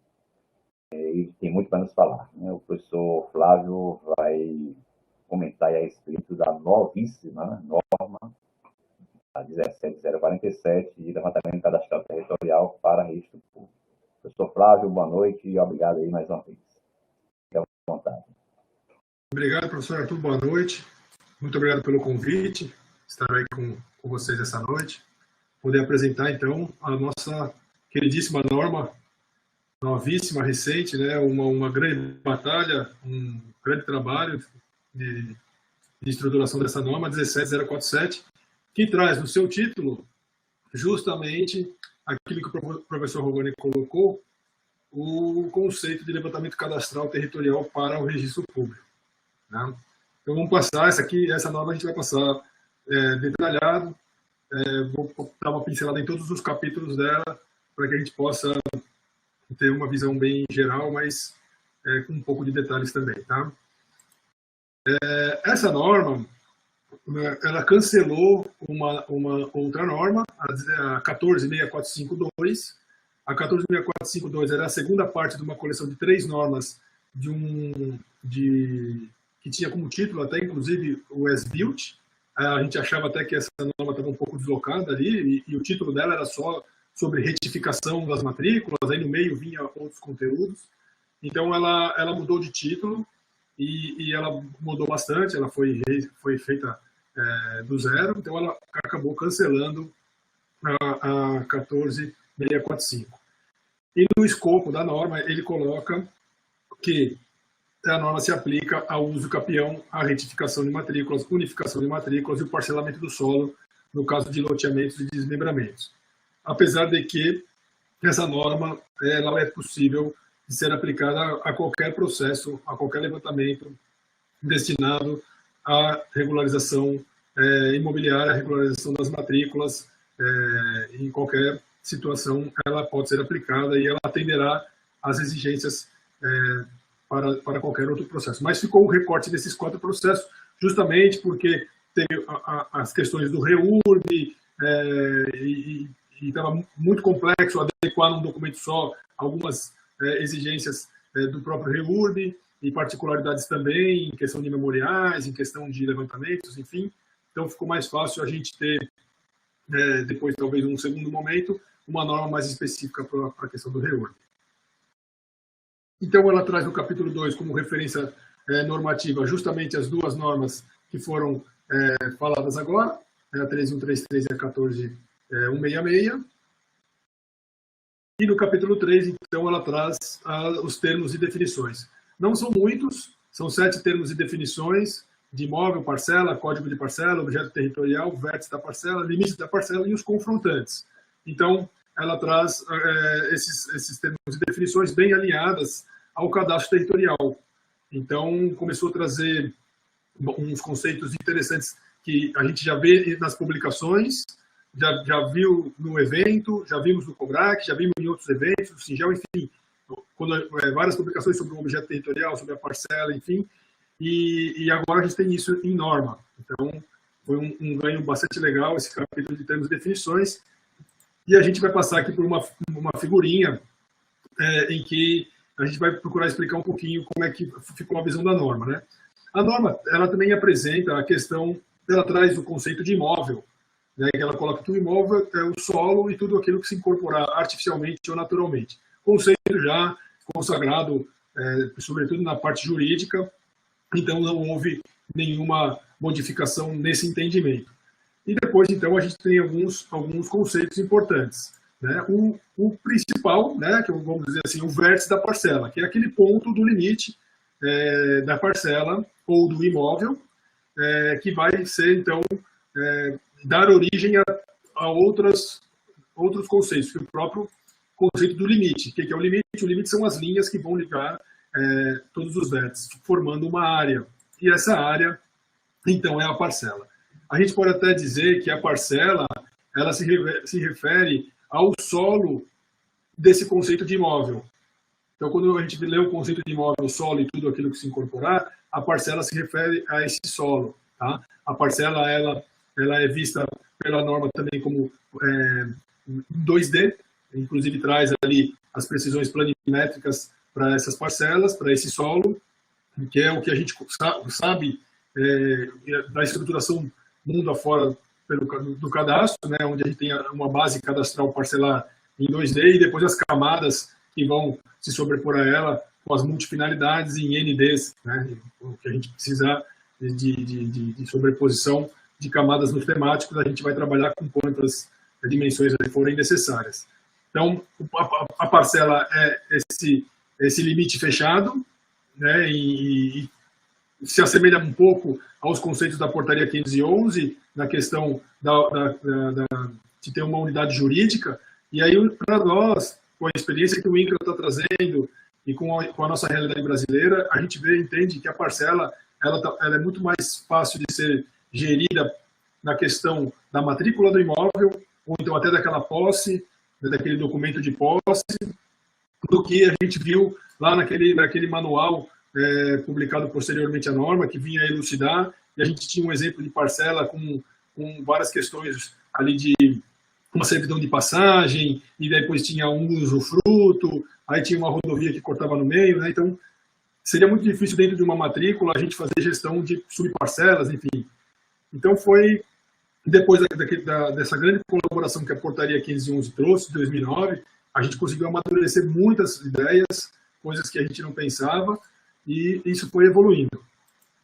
e tem muito para nos falar, né? O professor Flávio vai comentar a respeito da novíssima norma, a 17047, de levantamento cadastral territorial para registro público. Professor Flávio, boa noite e obrigado aí mais uma vez. Fique à vontade. Obrigado, professor Arthur, boa noite. Muito obrigado pelo convite, estar aí com vocês essa noite. Poder apresentar, então, a nossa queridíssima norma, novíssima, recente, né? Uma grande batalha, um grande trabalho de estruturação dessa norma, 17047, que traz no seu título justamente aquilo que o professor Rogani colocou, o conceito de levantamento cadastral territorial para o registro público. Né? Então vamos passar, essa norma a gente vai passar detalhado, vou dar uma pincelada em todos os capítulos dela, para que a gente possa ter uma visão bem geral, mas com um pouco de detalhes também. Tá? Essa norma, ela cancelou uma outra norma, a 14652. A 14652 era a segunda parte de uma coleção de 3 normas que tinha como título até inclusive o as-built. A gente achava até que essa norma estava um pouco deslocada ali, e o título dela era só sobre retificação das matrículas, aí no meio vinha outros conteúdos. Então ela mudou de título, e ela mudou bastante, ela foi feita do zero, então ela acabou cancelando a 14645. E no escopo da norma, ele coloca que a norma se aplica ao uso capião, à retificação de matrículas, unificação de matrículas e o parcelamento do solo, no caso de loteamentos e desmembramentos. Apesar de que essa norma ela é possível de ser aplicada a qualquer processo, a qualquer levantamento destinado à regularização imobiliária, à regularização das matrículas, em qualquer situação ela pode ser aplicada e ela atenderá às exigências para qualquer outro processo. Mas ficou um recorte desses 4 processos, justamente porque teve as questões do REURB, e estava muito complexo adequar num documento só algumas exigências do próprio REURB, e particularidades também em questão de memoriais, em questão de levantamentos, enfim. Então ficou mais fácil a gente ter, depois talvez num segundo momento, uma norma mais específica para a questão do REURB. Então ela traz no capítulo 2 como referência normativa justamente as 2 normas que foram faladas agora, a 13133 e a 14166. E no capítulo 3, então, ela traz os termos e definições. Não são muitos, são 7 termos e definições de imóvel, parcela, código de parcela, objeto territorial, vértice da parcela, limite da parcela e os confrontantes. Então, ela traz esses termos e definições bem alinhadas ao cadastro territorial. Então, começou a trazer uns conceitos interessantes que a gente já vê nas publicações, já viu no evento, já vimos no COBRAC, já vimos em outros eventos, no Singel, enfim, várias publicações sobre o objeto territorial, sobre a parcela, enfim, e agora a gente tem isso em norma. Então, foi um ganho bastante legal esse capítulo de termos e definições, e a gente vai passar aqui por uma figurinha em que a gente vai procurar explicar um pouquinho como é que ficou a visão da norma, né? A norma, ela também apresenta a questão, ela traz o conceito de imóvel, né, que ela coloca que o imóvel é o solo e tudo aquilo que se incorporar artificialmente ou naturalmente. Conceito já consagrado, sobretudo na parte jurídica, então não houve nenhuma modificação nesse entendimento. E depois, então, a gente tem alguns conceitos importantes. Né? O principal, né, que vamos dizer assim, o vértice da parcela, que é aquele ponto do limite da parcela ou do imóvel, que vai ser, então, dar origem a outros conceitos, que é o próprio conceito do limite. O que é o limite? O limite são as linhas que vão ligar todos os vértices, formando uma área. E essa área, então, é a parcela. A gente pode até dizer que a parcela ela se refere ao solo desse conceito de imóvel. Então, quando a gente lê o conceito de imóvel, solo e tudo aquilo que se incorporar, a parcela se refere a esse solo. Tá? A parcela ela é vista pela norma também como 2D, inclusive traz ali as precisões planimétricas para essas parcelas, para esse solo, que é o que a gente sabe da estruturação mundo afora do cadastro, né, onde a gente tem uma base cadastral parcelar em 2D e depois as camadas que vão se sobrepor a ela com as multifinalidades em NDs, né? O que a gente precisa de sobreposição de camadas nos temáticos, a gente vai trabalhar com quantas dimensões forem necessárias. Então, a parcela é esse limite fechado, né? E se assemelha um pouco aos conceitos da portaria 511, na questão de ter uma unidade jurídica. E aí, para nós, com a experiência que o INCRA está trazendo e com a nossa realidade brasileira, a gente entende que a parcela ela é muito mais fácil de ser gerida na questão da matrícula do imóvel, ou então até daquela posse, daquele documento de posse, do que a gente viu lá naquele manual publicado posteriormente à norma, que vinha elucidar, e a gente tinha um exemplo de parcela com várias questões ali de uma servidão de passagem, e depois tinha um usufruto, aí tinha uma rodovia que cortava no meio, né? Então, seria muito difícil dentro de uma matrícula a gente fazer gestão de subparcelas, enfim. Então, foi depois dessa grande colaboração que a portaria 511 trouxe, de 2009, a gente conseguiu amadurecer muitas ideias, coisas que a gente não pensava, e isso foi evoluindo.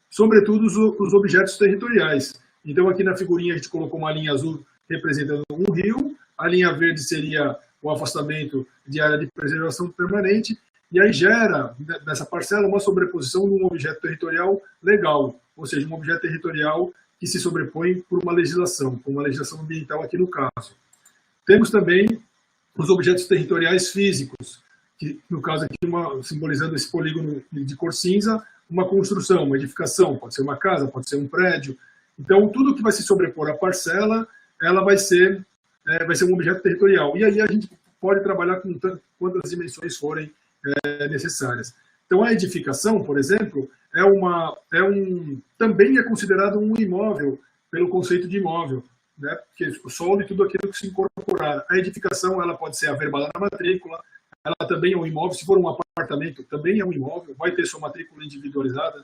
Sobretudo os objetos territoriais. Então, aqui na figurinha a gente colocou uma linha azul representando um rio, a linha verde seria o afastamento de área de preservação permanente, e aí gera, nessa parcela, uma sobreposição de um objeto territorial legal, ou seja, um objeto territorial que se sobrepõe por uma legislação ambiental aqui no caso. Temos também os objetos territoriais físicos, que no caso aqui, simbolizando esse polígono de cor cinza, uma construção, uma edificação, pode ser uma casa, pode ser um prédio. Então, tudo que vai se sobrepor à parcela, ela vai ser um objeto territorial. E aí a gente pode trabalhar com quantas dimensões forem necessárias. Então, a edificação, por exemplo, também é considerado um imóvel pelo conceito de imóvel, né? Porque o solo e tudo aquilo que se incorporar. A edificação, ela pode ser averbada na matrícula, ela também é um imóvel, se for um apartamento, também é um imóvel, vai ter sua matrícula individualizada,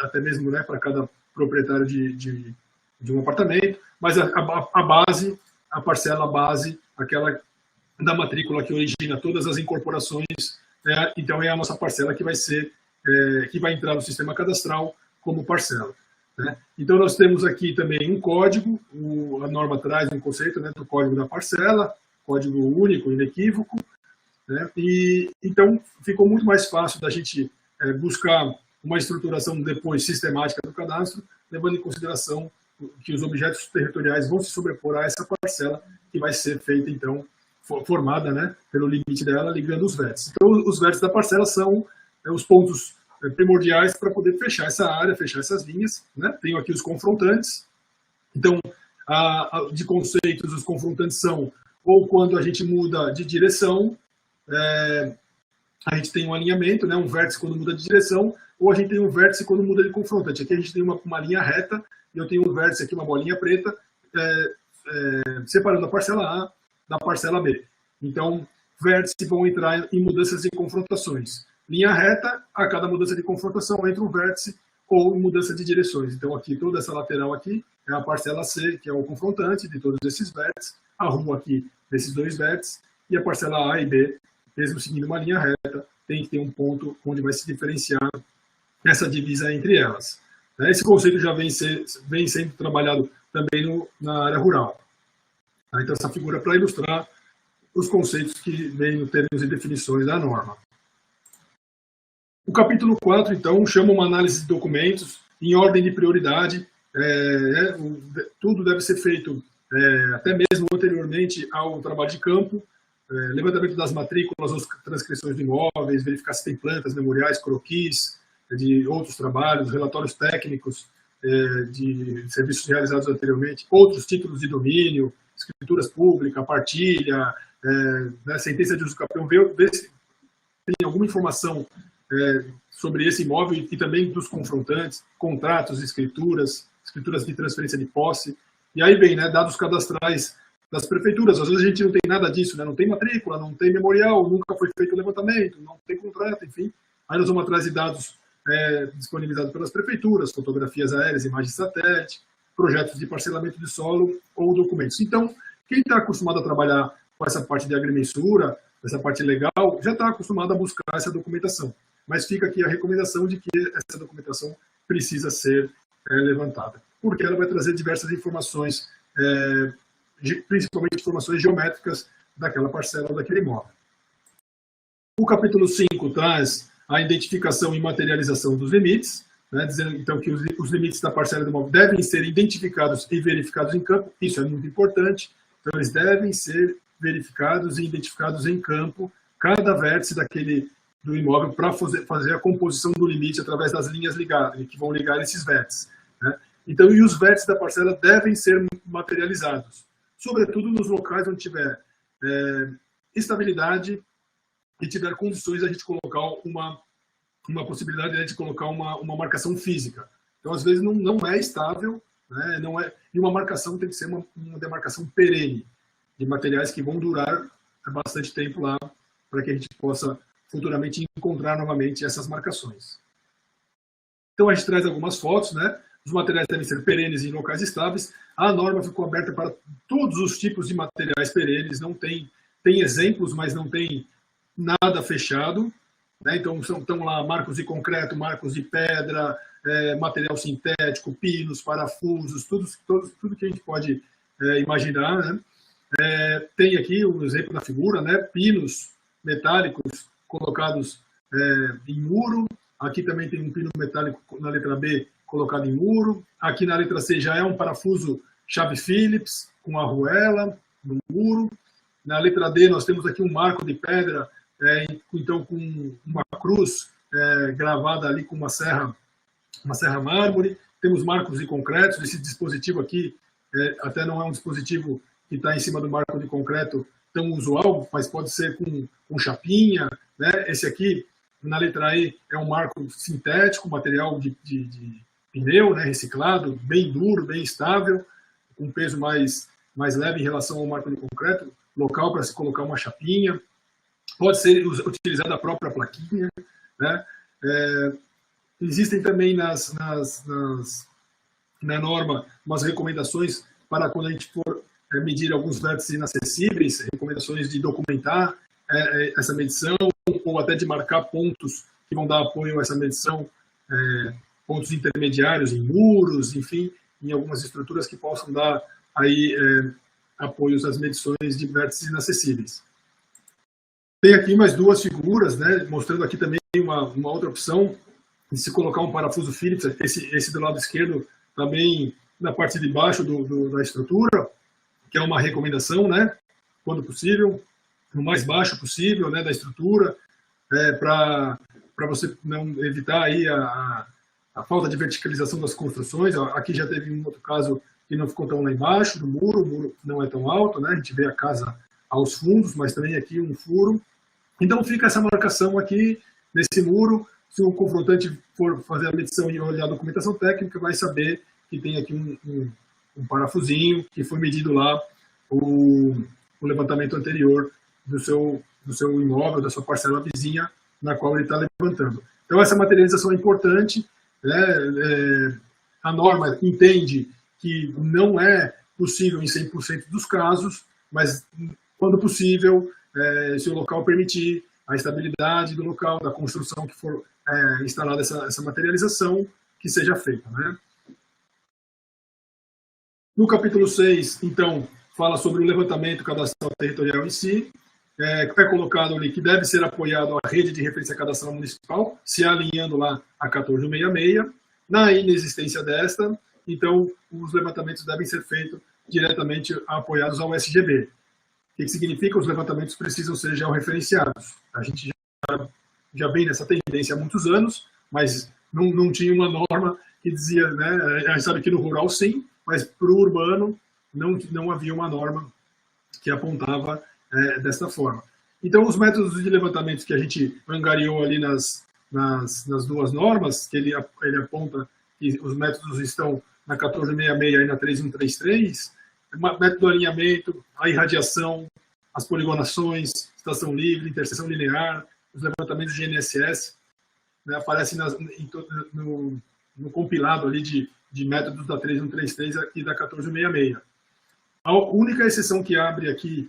até mesmo, né, para cada proprietário de um apartamento, mas a base, a parcela base, aquela da matrícula que origina todas as incorporações, então é a nossa parcela que vai entrar no sistema cadastral como parcela, né? Então nós temos aqui também um código, a norma traz um conceito, né, do código da parcela, código único, inequívoco, né? E então ficou muito mais fácil da gente buscar uma estruturação depois sistemática do cadastro, levando em consideração que os objetos territoriais vão se sobrepor a essa parcela que vai ser feita, então, formada, né, pelo limite dela, ligando os vértices. Então, os vértices da parcela são os pontos primordiais para poder fechar essa área, fechar essas linhas, né? Tenho aqui os confrontantes. Então, de conceitos, os confrontantes são ou quando a gente muda de direção, a gente tem um alinhamento, né, um vértice quando muda de direção, ou a gente tem um vértice quando muda de confrontante. Aqui a gente tem uma linha reta, e eu tenho um vértice aqui, uma bolinha preta, separando a parcela A da parcela B. Então, vértices vão entrar em mudanças e confrontações. Linha reta, a cada mudança de confrontação entra um vértice ou mudança de direções. Então, aqui, toda essa lateral aqui é a parcela C, que é o confrontante de todos esses vértices, a rua aqui desses dois vértices, e a parcela A e B, mesmo seguindo uma linha reta, tem que ter um ponto onde vai se diferenciar essa divisa entre elas. Esse conceito já vem sendo trabalhado também na área rural. Então, essa figura é para ilustrar os conceitos que vêm no termos e definições da norma. O capítulo 4, então, chama uma análise de documentos em ordem de prioridade. Tudo deve ser feito até mesmo anteriormente ao trabalho de campo, levantamento das matrículas, as transcrições de imóveis, verificar se tem plantas, memoriais, croquis, de outros trabalhos, relatórios técnicos de serviços realizados anteriormente, outros títulos de domínio, escrituras públicas, partilha, sentença de uso campeão, ver se tem alguma informação sobre esse imóvel e também dos confrontantes, contratos, escrituras de transferência de posse. E aí vem, né, dados cadastrais das prefeituras. Às vezes a gente não tem nada disso, né? Não tem matrícula, não tem memorial, nunca foi feito o levantamento, não tem contrato, enfim. Aí nós vamos atrás de dados disponibilizados pelas prefeituras, fotografias aéreas, imagens de satélite, projetos de parcelamento de solo ou documentos. Então, quem está acostumado a trabalhar com essa parte de agrimensura, dessa parte legal, já está acostumado a buscar essa documentação. Mas fica aqui a recomendação de que essa documentação precisa ser levantada, porque ela vai trazer diversas informações, principalmente informações geométricas daquela parcela ou daquele imóvel. O capítulo 5 traz a identificação e materialização dos limites, né, dizendo então que os limites da parcela do imóvel devem ser identificados e verificados em campo. Isso é muito importante. Então, eles devem ser verificados e identificados em campo, cada vértice do imóvel, para fazer a composição do limite através das linhas ligadas, que vão ligar esses vértices, né? Então, e os vértices da parcela devem ser materializados, sobretudo nos locais onde tiver estabilidade e tiver condições de a gente colocar uma possibilidade de colocar uma marcação física. Então, às vezes, não é estável, né? E uma marcação tem que ser uma demarcação perene, de materiais que vão durar bastante tempo lá, para que a gente possa futuramente encontrar novamente essas marcações. Então, a gente traz algumas fotos, né? Os materiais devem ser perenes em locais estáveis. A norma ficou aberta para todos os tipos de materiais perenes, não tem exemplos, mas não tem nada fechado, né? Então, estão lá marcos de concreto, marcos de pedra, material sintético, pinos, parafusos, tudo que a gente pode imaginar, né? Tem aqui um exemplo na figura, né? Pinos metálicos colocados em muro. Aqui também tem um pino metálico na letra B colocado em muro. Aqui na letra C já é um parafuso chave Phillips com arruela no muro. Na letra D nós temos aqui um marco de pedra, então com uma cruz gravada ali com uma serra mármore. Temos marcos de concreto. Esse dispositivo aqui até não é um dispositivo que está em cima do marco de concreto tão usual, mas pode ser com chapinha, né? Esse aqui, na letra E, é um marco sintético, material de pneu, né? Reciclado, bem duro, bem estável, com peso mais leve em relação ao marco de concreto, local para se colocar uma chapinha. Pode ser utilizada a própria plaquinha, né? Existem também na norma umas recomendações para quando a gente for medir alguns vértices inacessíveis, recomendações de documentar essa medição, ou até de marcar pontos que vão dar apoio a essa medição, pontos intermediários em muros, enfim, em algumas estruturas que possam dar aí apoios às medições de vértices inacessíveis. Tem aqui mais duas figuras, né, mostrando aqui também uma outra opção de se colocar um parafuso Phillips, esse do lado esquerdo também na parte de baixo da estrutura, que é uma recomendação, né, quando possível, o mais baixo possível, né, da estrutura, para você não evitar aí a falta de verticalização das construções. Aqui já teve um outro caso que não ficou tão lá embaixo do muro, o muro não é tão alto, né, a gente vê a casa aos fundos, mas também aqui um furo. Então fica essa marcação aqui nesse muro. Se o confrontante for fazer a medição e olhar a documentação técnica, vai saber que tem aqui um parafusinho que foi medido lá o levantamento anterior do seu imóvel, da sua parcela vizinha, na qual ele está levantando. Então, essa materialização é importante, né? A norma entende que não é possível em 100% dos casos, mas, quando possível, se o local permitir, a estabilidade do local, da construção que for instalada essa materialização, que seja feita, né? No capítulo 6, então, fala sobre o levantamento cadastral territorial em si. É colocado ali que deve ser apoiado a rede de referência cadastral municipal, se alinhando lá a 14166. Na inexistência desta, então, os levantamentos devem ser feitos diretamente apoiados ao SGB. O que significa? Os levantamentos precisam ser georreferenciados. A gente já vem nessa tendência há muitos anos, mas não tinha uma norma que dizia, né? A gente sabe que no rural sim, mas para o urbano não havia uma norma que apontava desta forma. Então, os métodos de levantamento que a gente angariou ali nas duas normas, que ele aponta que os métodos estão na 1466 e na 3133, método do alinhamento, a irradiação, as poligonações, estação livre, interseção linear, os levantamentos de GNSS, né, aparecem no compilado ali de métodos da 3133 e da 1466. A única exceção que abre aqui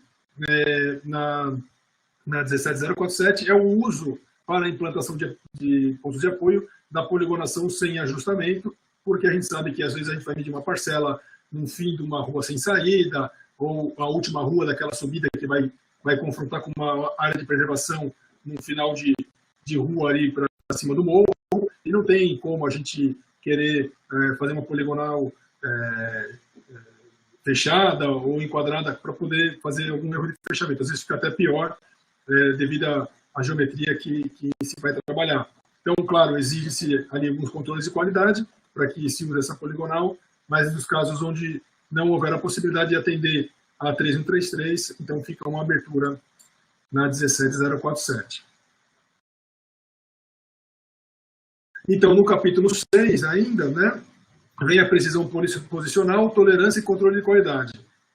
na 17047, é o uso para a implantação de pontos de apoio da poligonação sem ajustamento, porque a gente sabe que às vezes a gente vai medir uma parcela no fim de uma rua sem saída, ou a última rua daquela subida que vai confrontar com uma área de preservação no final de rua ali para cima do morro, e não tem como a gente querer fazer uma poligonal fechada ou enquadrada para poder fazer algum erro de fechamento. Às vezes fica até pior devido à geometria que se vai trabalhar. Então, claro, exige-se ali alguns controles de qualidade para que se use essa poligonal, mas nos casos onde não houver a possibilidade de atender a 3133, então fica uma abertura na 17047. Então, no capítulo 6 ainda, né, vem a precisão posicional, tolerância e controle de qualidade.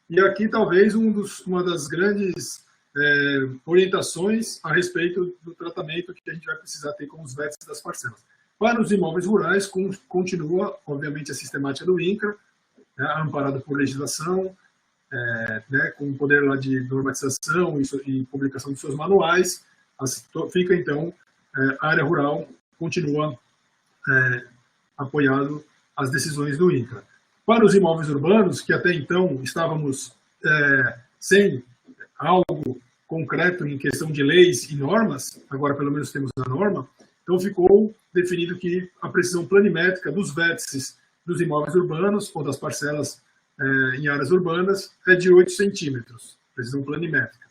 E aqui talvez uma das grandes orientações a respeito do tratamento que a gente vai precisar ter com os vértices das parcelas. Para os imóveis rurais, continua, obviamente, a sistemática do INCRA, né, amparado por legislação, né, com o poder lá de normatização e publicação de seus manuais. Fica, então, a área rural continua apoiado as decisões do INCRA. Para os imóveis urbanos, que até então estávamos sem algo concreto em questão de leis e normas, agora pelo menos temos a norma, então ficou definido que a precisão planimétrica dos vértices dos imóveis urbanos ou das parcelas em áreas urbanas é de 8 centímetros, precisão planimétrica.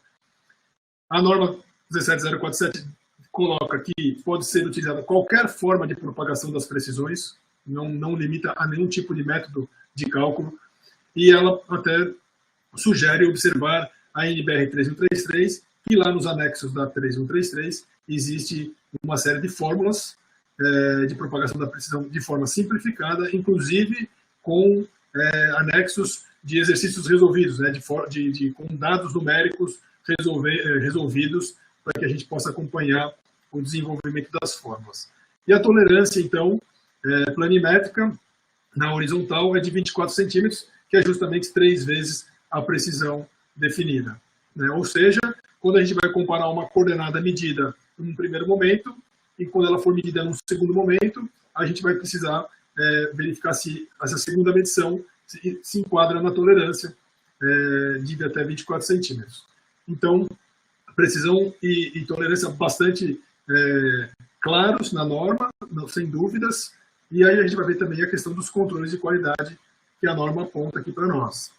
A norma 17047 coloca que pode ser utilizada qualquer forma de propagação das precisões, não limita a nenhum tipo de método de cálculo, e ela até sugere observar a NBR 3133, que lá nos anexos da 3133 existe uma série de fórmulas de propagação da precisão de forma simplificada, inclusive com anexos de exercícios resolvidos, né, com dados numéricos resolvidos, para que a gente possa acompanhar o desenvolvimento das fórmulas. E a tolerância, então, planimétrica, na horizontal, é de 24 centímetros, que é justamente 3 vezes a precisão definida, né? Ou seja, quando a gente vai comparar uma coordenada medida num primeiro momento, e quando ela for medida num segundo momento, a gente vai precisar verificar se essa segunda medição se enquadra na tolerância de até 24 centímetros. Então, precisão e tolerância bastante claros na norma, sem dúvidas, e aí a gente vai ver também a questão dos controles de qualidade que a norma aponta aqui para nós.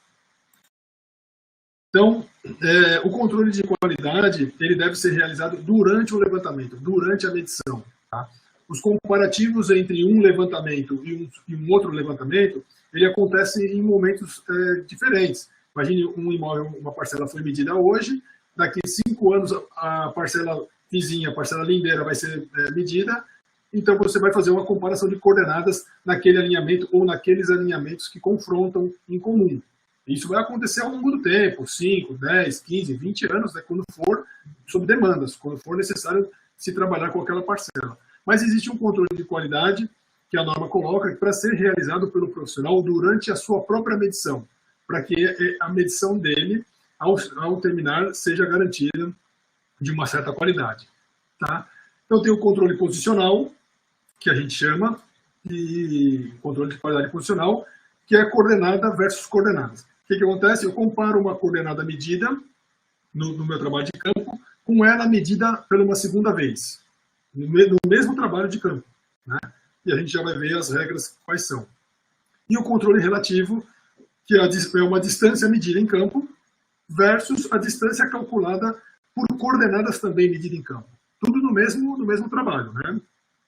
Então, o controle de qualidade ele deve ser realizado durante o levantamento, durante a medição. Tá? Os comparativos entre um levantamento e um outro levantamento, ele acontece em momentos diferentes. Imagine um imóvel, uma parcela foi medida hoje, daqui a 5 anos a parcela vizinha, a parcela lindeira vai ser medida, então você vai fazer uma comparação de coordenadas naquele alinhamento ou naqueles alinhamentos que confrontam em comum. Isso vai acontecer ao longo do tempo, 5, 10, 15, 20 anos, né, quando for sob demandas, quando for necessário se trabalhar com aquela parcela. Mas existe um controle de qualidade que a norma coloca para ser realizado pelo profissional durante a sua própria medição, para que a medição dele, ao terminar, seja garantida de uma certa qualidade. Tá? Então tem o controle posicional, que a gente chama, e controle de qualidade posicional, que é coordenada versus coordenadas. O que acontece? Eu comparo uma coordenada medida no meu trabalho de campo com ela medida pela uma segunda vez, no mesmo trabalho de campo. Né? E a gente já vai ver as regras quais são. E o controle relativo, que é uma distância medida em campo versus a distância calculada por coordenadas também medida em campo. Tudo no mesmo trabalho. Né?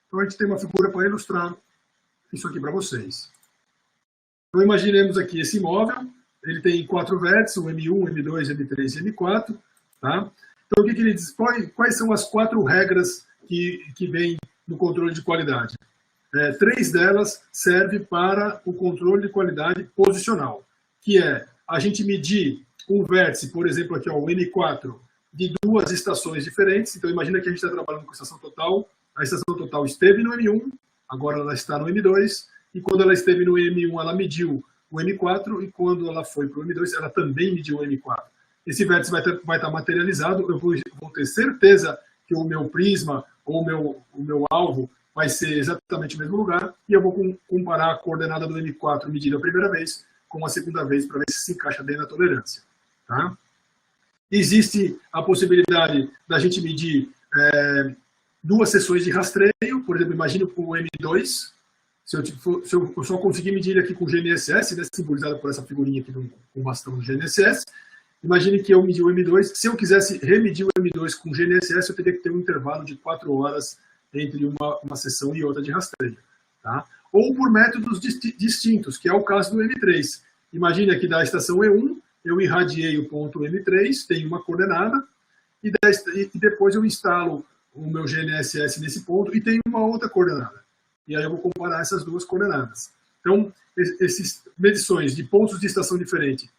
Então a gente tem uma figura para ilustrar isso aqui para vocês. Então imaginemos aqui esse imóvel, ele tem 4 vértices, o M1, M2, M3 e M4. Tá? Então o que ele diz? Quais são as 4 regras que vêm no controle de qualidade? 3 delas servem para o controle de qualidade posicional, que é a gente medir um vértice, por exemplo, aqui, ó, o M4, de 2 estações diferentes. Então imagina que a gente está trabalhando com a estação total, a estação total esteve no M1, agora ela está no M2, e quando ela esteve no M1, ela mediu o M4, e quando ela foi para o M2, ela também mediu o M4. esse vértice vai estar materializado, eu vou ter certeza que o meu prisma ou o meu alvo vai ser exatamente o mesmo lugar, e eu vou comparar a coordenada do M4 medida a primeira vez com a segunda vez para ver se encaixa bem na tolerância. Tá? Existe a possibilidade da gente medir duas sessões de rastreio, por exemplo, imagine o M2, se eu só conseguir medir ele aqui com GNSS, né, simbolizado por essa figurinha aqui com bastão do GNSS, imagine que eu medi o M2, se eu quisesse remedir o M2 com GNSS, eu teria que ter um intervalo de 4 horas entre uma sessão e outra de rastreio. Tá? Ou por métodos distintos, que é o caso do M3. Imagine aqui da estação E1, eu irradiei o ponto M3, tem uma coordenada, e depois eu instalo o meu GNSS nesse ponto e tem uma outra coordenada. E aí eu vou comparar essas duas coordenadas. Então, essas medições de pontos de estação diferente,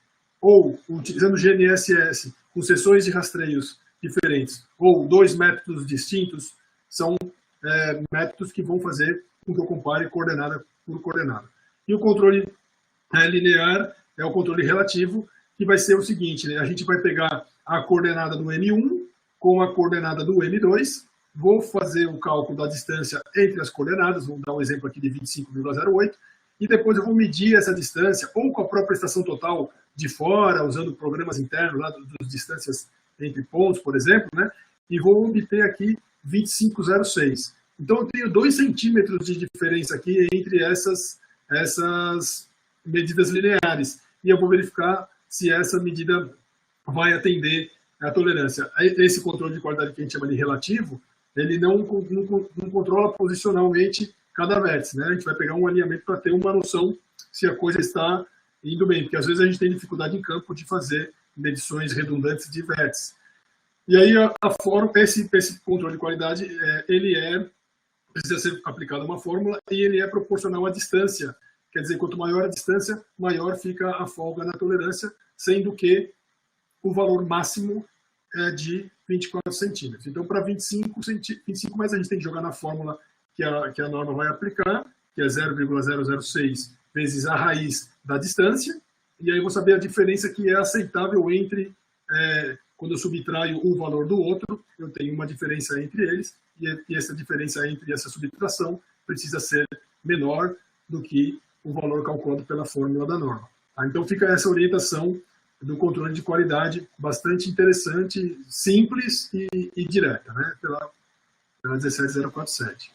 ou utilizando GNSS com sessões de rastreios diferentes, ou dois métodos distintos, são métodos que vão fazer com que eu compare coordenada por coordenada. E o controle linear é o controle relativo, que vai ser o seguinte, né? A gente vai pegar a coordenada do M1 com a coordenada do M2, vou fazer o cálculo da distância entre as coordenadas, vou dar um exemplo aqui de 25,08, e depois eu vou medir essa distância, ou com a própria estação total de fora, usando programas internos lá das distâncias entre pontos, por exemplo, né? E vou obter aqui 25,06. Então eu tenho 2 centímetros de diferença aqui entre essas medidas lineares, e eu vou verificar se essa medida vai atender a tolerância. Esse controle de qualidade que a gente chama de relativo, ele não controla posicionalmente cada vértice, né? A gente vai pegar um alinhamento para ter uma noção se a coisa está indo bem, porque às vezes a gente tem dificuldade em campo de fazer medições redundantes de vértices. E aí esse controle de qualidade, precisa ser aplicado uma fórmula e ele é proporcional à distância. Quer dizer, quanto maior a distância, maior fica a folga na tolerância, sendo que o valor máximo é de 24 centímetros. Então, para 25 mais a gente tem que jogar na fórmula que a norma vai aplicar, que é 0,006 vezes a raiz da distância, e aí eu vou saber a diferença que é aceitável entre, quando eu subtraio um valor do outro, eu tenho uma diferença entre eles, e essa diferença entre essa subtração precisa ser menor do que o valor calculado pela fórmula da norma. Tá? Então fica essa orientação do controle de qualidade bastante interessante, simples e direta, né? pela 17047.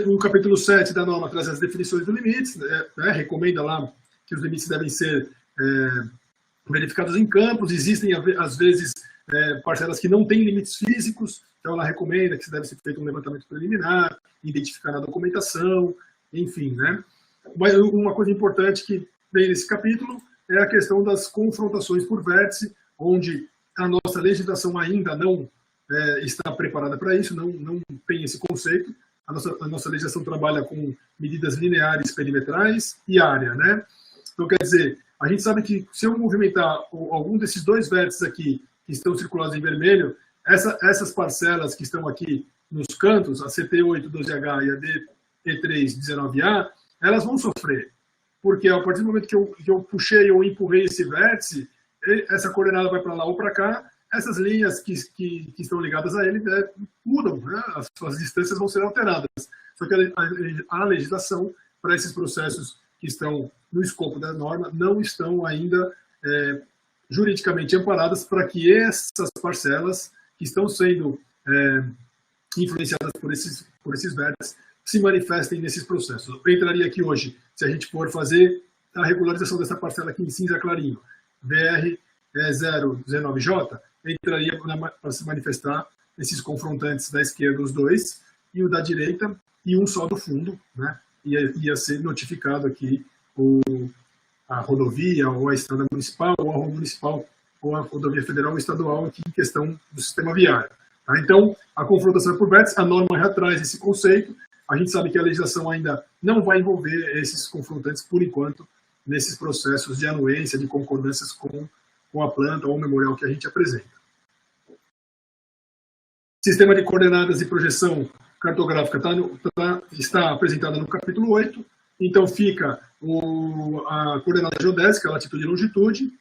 O capítulo 7 da norma traz as definições dos limites, né? Recomenda lá que os limites devem ser verificados em campos, existem às vezes parcelas que não têm limites físicos, então ela recomenda que deve ser feito um levantamento preliminar, identificar na documentação, enfim, né? Mas uma coisa importante que vem nesse capítulo é a questão das confrontações por vértice, onde a nossa legislação ainda não está preparada para isso, não tem esse conceito. A nossa legislação trabalha com medidas lineares perimetrais e área, né? Então, quer dizer, a gente sabe que se eu movimentar algum desses dois vértices aqui, que estão circulados em vermelho, essas parcelas que estão aqui nos cantos, a CT8, 12H e a DE3, 19A, elas vão sofrer. Porque a partir do momento que eu puxei ou empurrei esse vértice, essa coordenada vai para lá ou para cá, essas linhas que estão ligadas a ele mudam, né? As distâncias vão ser alteradas. Só que a legislação para esses processos que estão no escopo da norma não estão ainda juridicamente amparadas para que essas parcelas que estão sendo influenciadas por esses vértices se manifestem nesses processos. Eu entraria aqui hoje, se a gente for fazer a regularização dessa parcela aqui em cinza clarinho, VR019J, entraria para se manifestar esses confrontantes da esquerda, os dois, e o da direita, e um só do fundo, né? Ia ser notificado aqui a rodovia, ou a estrada municipal, ou a rua municipal, ou a rodovia federal ou estadual, aqui em questão do sistema viário. Tá? Então, a confrontação por vértice, a norma já traz esse conceito. A gente sabe que a legislação ainda não vai envolver esses confrontantes, por enquanto, nesses processos de anuência, de concordâncias com a planta ou o memorial que a gente apresenta. Sistema de coordenadas e projeção cartográfica está apresentada no capítulo 8. Então, fica a coordenada geodésica, latitude e longitude,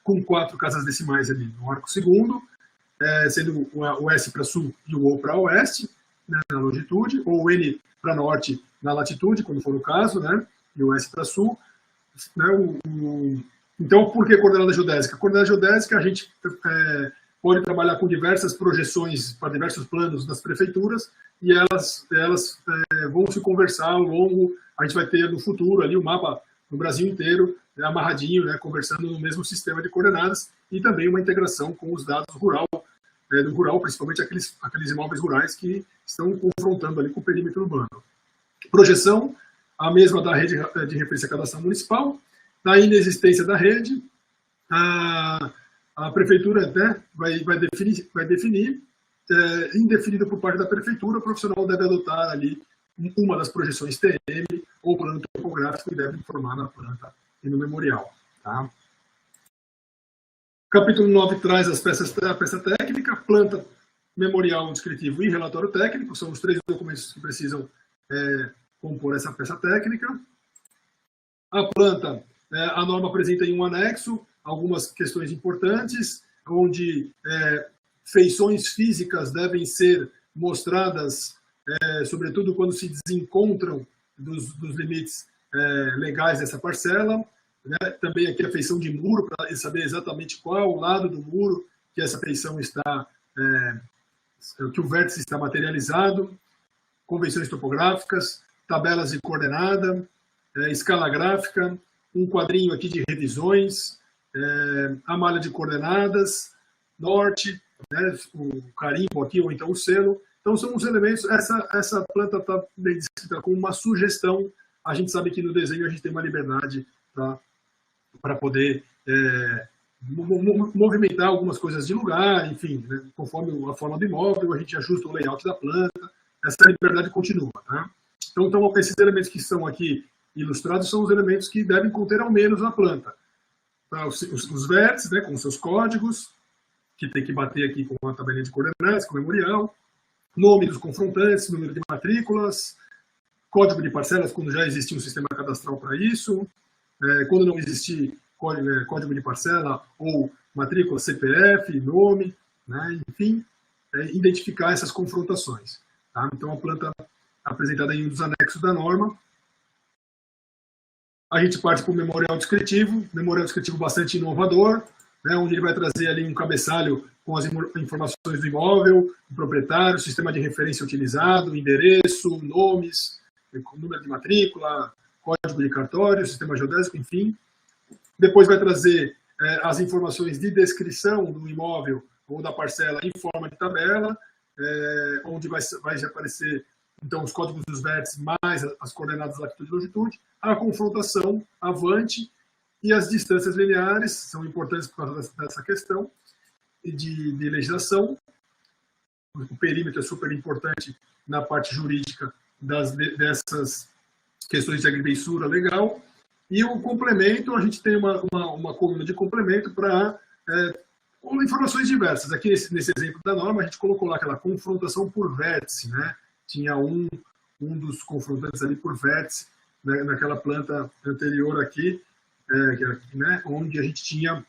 com 4 casas decimais ali no arco segundo, sendo o S para sul e o O para oeste, né, na longitude, ou o N para norte na latitude, quando for o caso, né, e o S para sul. Né, então, por que coordenada geodésica? Coordenada geodésica, a gente pode trabalhar com diversas projeções para diversos planos das prefeituras, e elas vão se conversar ao longo, a gente vai ter no futuro ali o mapa no Brasil inteiro, amarradinho, né, conversando no mesmo sistema de coordenadas, e também uma integração com os dados do rural, principalmente aqueles imóveis rurais que estão confrontando ali com o perímetro urbano. Projeção, a mesma da rede de referência cadastral municipal. Na inexistência da rede, a prefeitura, né, vai definir, indefinido por parte da prefeitura, o profissional deve adotar ali uma das projeções TM ou plano topográfico e deve informar na planta e no memorial. Tá? Capítulo 9 traz a peça técnica, planta, memorial descritivo e relatório técnico, são os 3 documentos que precisam compor essa peça técnica. A planta, a norma apresenta em um anexo algumas questões importantes, onde feições físicas devem ser mostradas, sobretudo quando se desencontram dos limites legais dessa parcela. Né? Também aqui a feição de muro, para saber exatamente qual o lado do muro que essa feição está, que o vértice está materializado, convenções topográficas, tabelas de coordenada, escala gráfica, um quadrinho aqui de revisões, a malha de coordenadas, norte, né, o carimbo aqui, ou então o selo. Então, são os elementos, essa planta está bem descrita como uma sugestão. A gente sabe que no desenho a gente tem uma liberdade para poder movimentar algumas coisas de lugar, enfim, né, conforme a forma do imóvel, a gente ajusta o layout da planta, essa liberdade continua. Tá? Então, esses elementos que estão aqui ilustrados são os elementos que devem conter ao menos na planta. Tá? Os vértices, né, com seus códigos, que tem que bater aqui com a tabelinha de coordenadas, com o memorial, nome dos confrontantes, número de matrículas, código de parcelas, quando já existia um sistema cadastral para isso, quando não existir código de parcela ou matrícula, CPF, nome, né, enfim, identificar essas confrontações. Tá? Então, a planta apresentada em um dos anexos da norma. A gente parte para o memorial descritivo bastante inovador, né, onde ele vai trazer ali um cabeçalho com as informações do imóvel, do proprietário, sistema de referência utilizado, endereço, nomes, número de matrícula, código de cartório, sistema geodésico, enfim. Depois vai trazer as informações de descrição do imóvel ou da parcela em forma de tabela, onde vai aparecer então os códigos dos vértices mais as coordenadas latitude e longitude, a confrontação, avante, e as distâncias lineares são importantes por causa dessa questão de legislação. O perímetro é super importante na parte jurídica dessas questões de agrimensura legal. E o complemento, a gente tem uma coluna de complemento para informações diversas. Aqui nesse exemplo da norma, a gente colocou lá aquela confrontação por vértice, né? Tinha um dos confrontantes ali por vértice, né, naquela planta anterior aqui, né, onde a gente tinha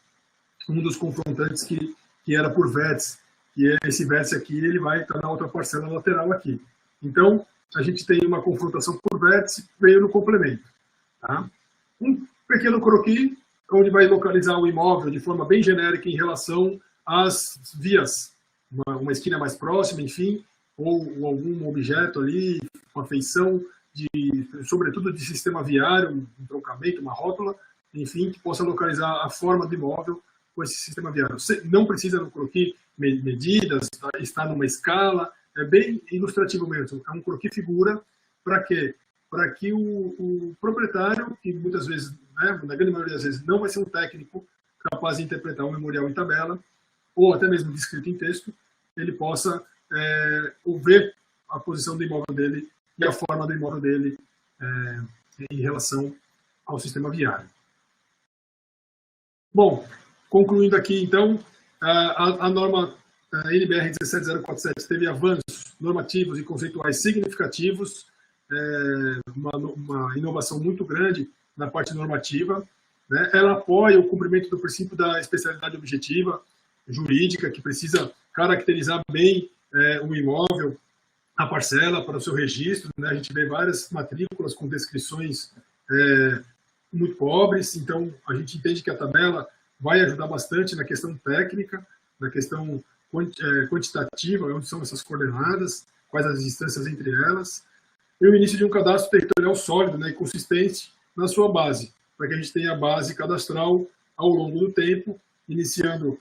um dos confrontantes que era por vértice, e esse vértice aqui ele vai estar na outra parcela lateral aqui. Então, a gente tem uma confrontação por vértice, veio no complemento. Tá? Um pequeno croquis, onde vai localizar o imóvel de forma bem genérica em relação às vias, uma esquina mais próxima, enfim, ou algum objeto ali, uma feição, sobretudo de sistema viário, um troncamento, uma rótula, enfim, que possa localizar a forma do imóvel com esse sistema viário. Não precisa no croquis medidas, está numa escala, é bem ilustrativo mesmo. É um croquis figura para quê? Para que o proprietário, que muitas vezes, né, na grande maioria das vezes, não vai ser um técnico capaz de interpretar um memorial em tabela, ou até mesmo descrito em texto, ele possa ver a posição do imóvel dele e a forma do imóvel dele em relação ao sistema viário. Bom, concluindo aqui, então, a norma NBR 17047 teve avanços normativos e conceituais significativos, uma inovação muito grande na parte normativa. né? Ela apoia o cumprimento do princípio da especialidade objetiva jurídica, que precisa caracterizar bem o imóvel, a parcela para o seu registro, né? A gente vê várias matrículas com descrições muito pobres, então a gente entende que a tabela vai ajudar bastante na questão técnica, na questão quantitativa, onde são essas coordenadas, quais as distâncias entre elas, e o início de um cadastro territorial sólido, né, e consistente na sua base, para que a gente tenha a base cadastral ao longo do tempo, iniciando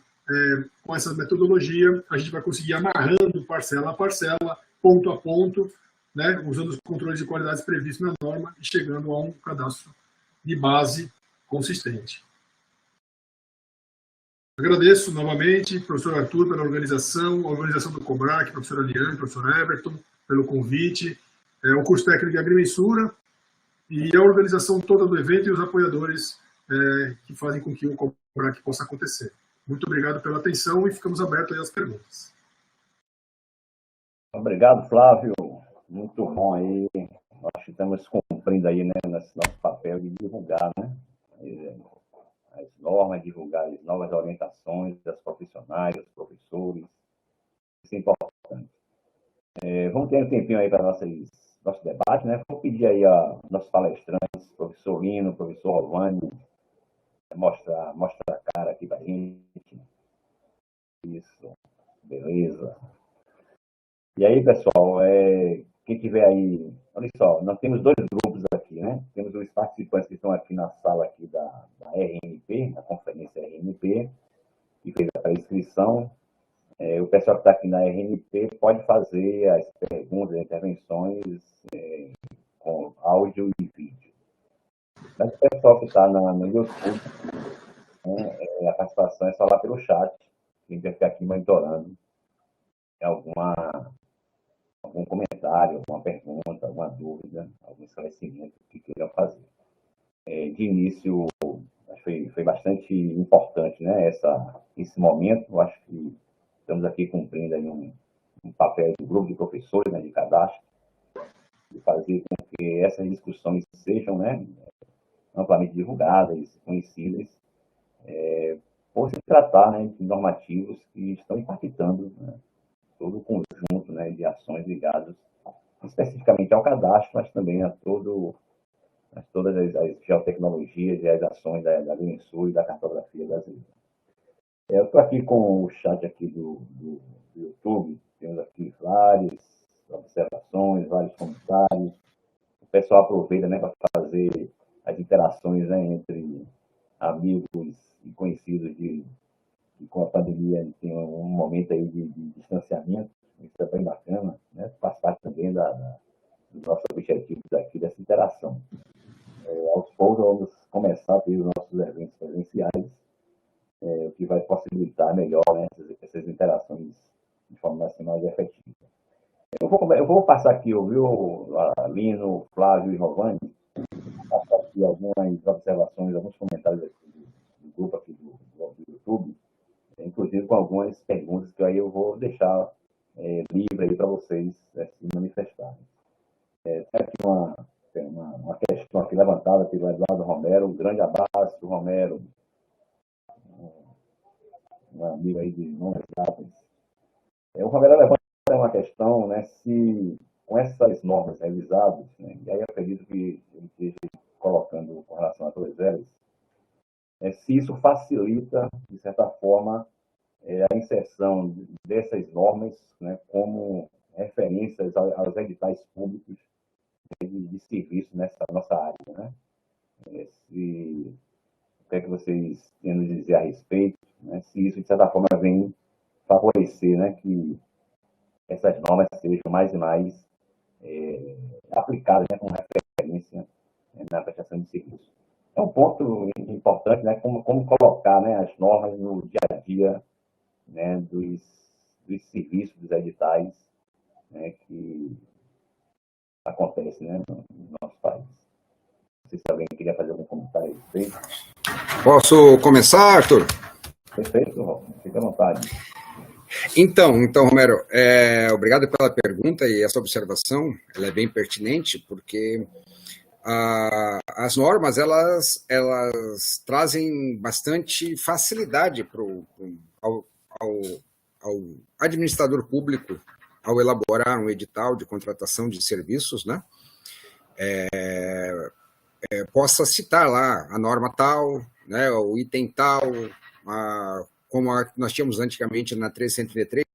com essa metodologia, a gente vai conseguir amarrando parcela a parcela, ponto a ponto, né, usando os controles de qualidade previstos na norma e chegando a um cadastro de base consistente. Agradeço novamente, professor Arthur, pela organização, a organização do COBRAC, professor Aliane, professor Everton, pelo convite, o curso técnico de agrimensura e a organização toda do evento e os apoiadores que fazem com que o COBRAC possa acontecer. Muito obrigado pela atenção e ficamos abertos aí às perguntas. Obrigado, Flávio. Muito bom aí. Nós estamos cumprindo aí, né, nosso papel de divulgar, né, as normas, divulgar as novas orientações das profissionais, dos professores. Isso é importante. Vamos ter um tempinho aí para nosso debate, né? Vou pedir aí a nossos palestrantes, professor Lino, professor Rovani, mostra a cara aqui para a gente. Isso, beleza. E aí, pessoal, quem tiver aí, olha só, nós temos 2 grupos aqui, né? Temos os participantes que estão aqui na sala aqui da RNP, na conferência RNP, que fez a pré-inscrição. O pessoal que está aqui na RNP pode fazer as perguntas, as intervenções com áudio e vídeo. Mas o pessoal que está no YouTube, a participação é só lá pelo chat, a gente vai ficar aqui monitorando algum comentário, alguma pergunta, alguma dúvida, algum esclarecimento que queiram fazer. De início, acho que foi bastante importante, né, esse momento. Eu acho que estamos aqui cumprindo aí um papel do grupo de professores, né, de cadastro, de fazer com que essas discussões sejam, né, amplamente divulgadas, conhecidas, por se tratar, né, de normativos que estão impactando, né, todo o conjunto, né, de ações ligadas especificamente ao cadastro, mas também a todas as geotecnologias e as ações da agrimensura e da cartografia brasileira. Eu estou aqui com o chat aqui do YouTube, temos aqui várias observações, vários comentários. O pessoal aproveita, né, para fazer as interações, né, entre amigos e conhecidos com a pandemia, tem um momento aí de distanciamento, isso é bem bacana, né? Faz parte também do nosso objetivo daqui, dessa interação. Aos poucos vamos começar a ter os nossos eventos presenciais, o que vai possibilitar melhor, né, essas interações de forma mais efetiva. Eu vou passar aqui, viu, Lino, Flávio e Rovani, passar aqui algumas observações, alguns comentários aqui do grupo aqui do YouTube, inclusive com algumas perguntas que aí eu vou deixar livre aí para vocês se manifestarem. Tem aqui uma questão aqui levantada pelo Eduardo Romero. Um grande abraço, Romero, um amigo aí de nomes datas. O Romero levanta uma questão, né, se com essas normas revisadas, né, e aí eu acredito que ele esteja colocando com relação a todas elas, se isso facilita, de certa forma, a inserção dessas normas, né, como referências aos editais públicos de serviço nessa nossa área, né? O que é que vocês têm a nos dizer a respeito, né? Se isso, de certa forma, vem favorecer, né, que essas normas sejam mais e mais aplicadas, né, como referência na prestação de serviço. É um ponto importante, né, como colocar, né, as normas no dia a dia, né, dos serviços, dos editais, né, que acontecem, né, no nosso país. Não sei se alguém queria fazer algum comentário a respeito. Posso começar, Arthur? Perfeito, Rob. Fique à vontade. Então, Romero, obrigado pela pergunta e essa observação, ela é bem pertinente, porque as normas, elas trazem bastante facilidade ao administrador público ao elaborar um edital de contratação de serviços, né? Possa citar lá a norma tal, né, o item tal, como nós tínhamos antigamente na 333,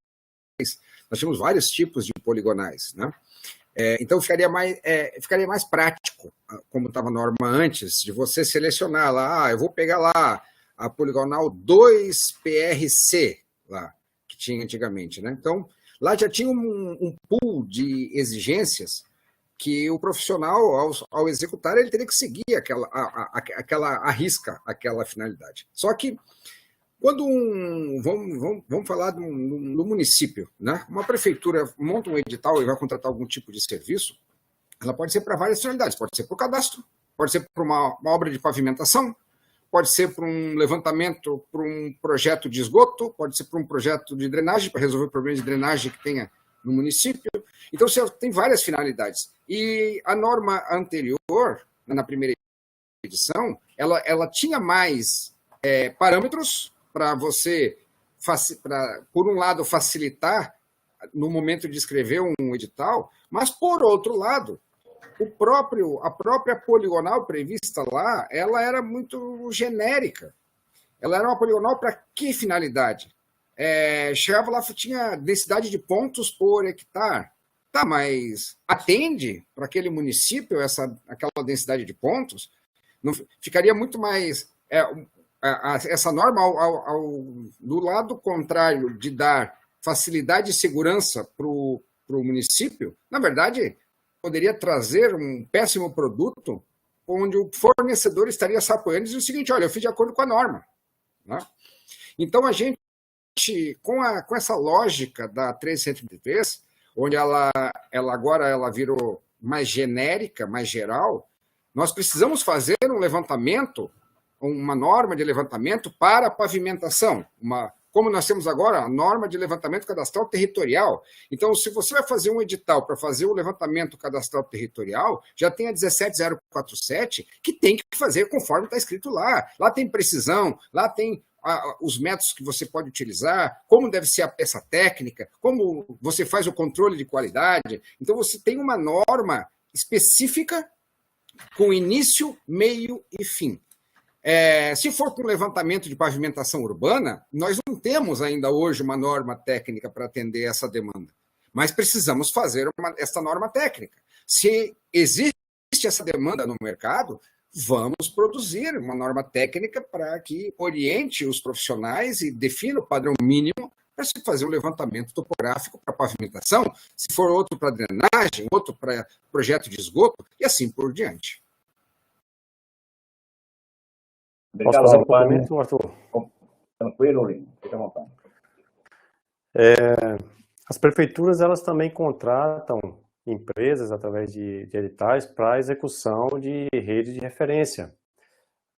nós tínhamos vários tipos de poligonais, né? Então, ficaria mais prático, como estava a norma antes, de você selecionar lá, eu vou pegar lá a poligonal 2PRC, lá, que tinha antigamente, né? Então, lá já tinha um pool de exigências que o profissional, ao executar, ele teria que seguir aquela aquela finalidade. Só que, quando vamos falar do município, né? Uma prefeitura monta um edital e vai contratar algum tipo de serviço, ela pode ser para várias finalidades, pode ser para o cadastro, pode ser para uma obra de pavimentação, pode ser para um levantamento, para um projeto de esgoto, pode ser para um projeto de drenagem, para resolver problemas de drenagem que tenha no município. Então, você tem várias finalidades. E a norma anterior, na primeira edição, ela tinha mais parâmetros para você, por um lado, facilitar no momento de escrever um edital, mas, por outro lado, a própria poligonal prevista lá, ela era muito genérica. Ela era uma poligonal para que finalidade? Chegava lá, tinha densidade de pontos por hectare. Tá, mas atende para aquele município aquela densidade de pontos? Não ficaria muito mais... essa norma, do lado contrário de dar facilidade e segurança para o município, na verdade, poderia trazer um péssimo produto onde o fornecedor estaria se apoiando e dizer o seguinte, olha, eu fiz de acordo com a norma. Né? Então, a gente, com essa lógica da 333, onde ela agora virou mais genérica, mais geral, nós precisamos fazer um levantamento, uma norma de levantamento para a pavimentação, como nós temos agora, a norma de levantamento cadastral territorial. Então, se você vai fazer um edital para fazer o levantamento cadastral territorial, já tem a 17047, que tem que fazer conforme está escrito lá. Lá tem precisão, lá tem os métodos que você pode utilizar, como deve ser a peça técnica, como você faz o controle de qualidade. Então, você tem uma norma específica com início, meio e fim. Se for para um levantamento de pavimentação urbana, nós não temos ainda hoje uma norma técnica para atender essa demanda, mas precisamos fazer essa norma técnica. Se existe essa demanda no mercado, vamos produzir uma norma técnica para que oriente os profissionais e defina o padrão mínimo para se fazer um levantamento topográfico para pavimentação, se for outro para drenagem, outro para projeto de esgoto, e assim por diante. Obrigado, posso fazer um complemento, Arthur? Tranquilo, Lino? Fique à vontade. As prefeituras, elas também contratam empresas através de editais para execução de rede de referência.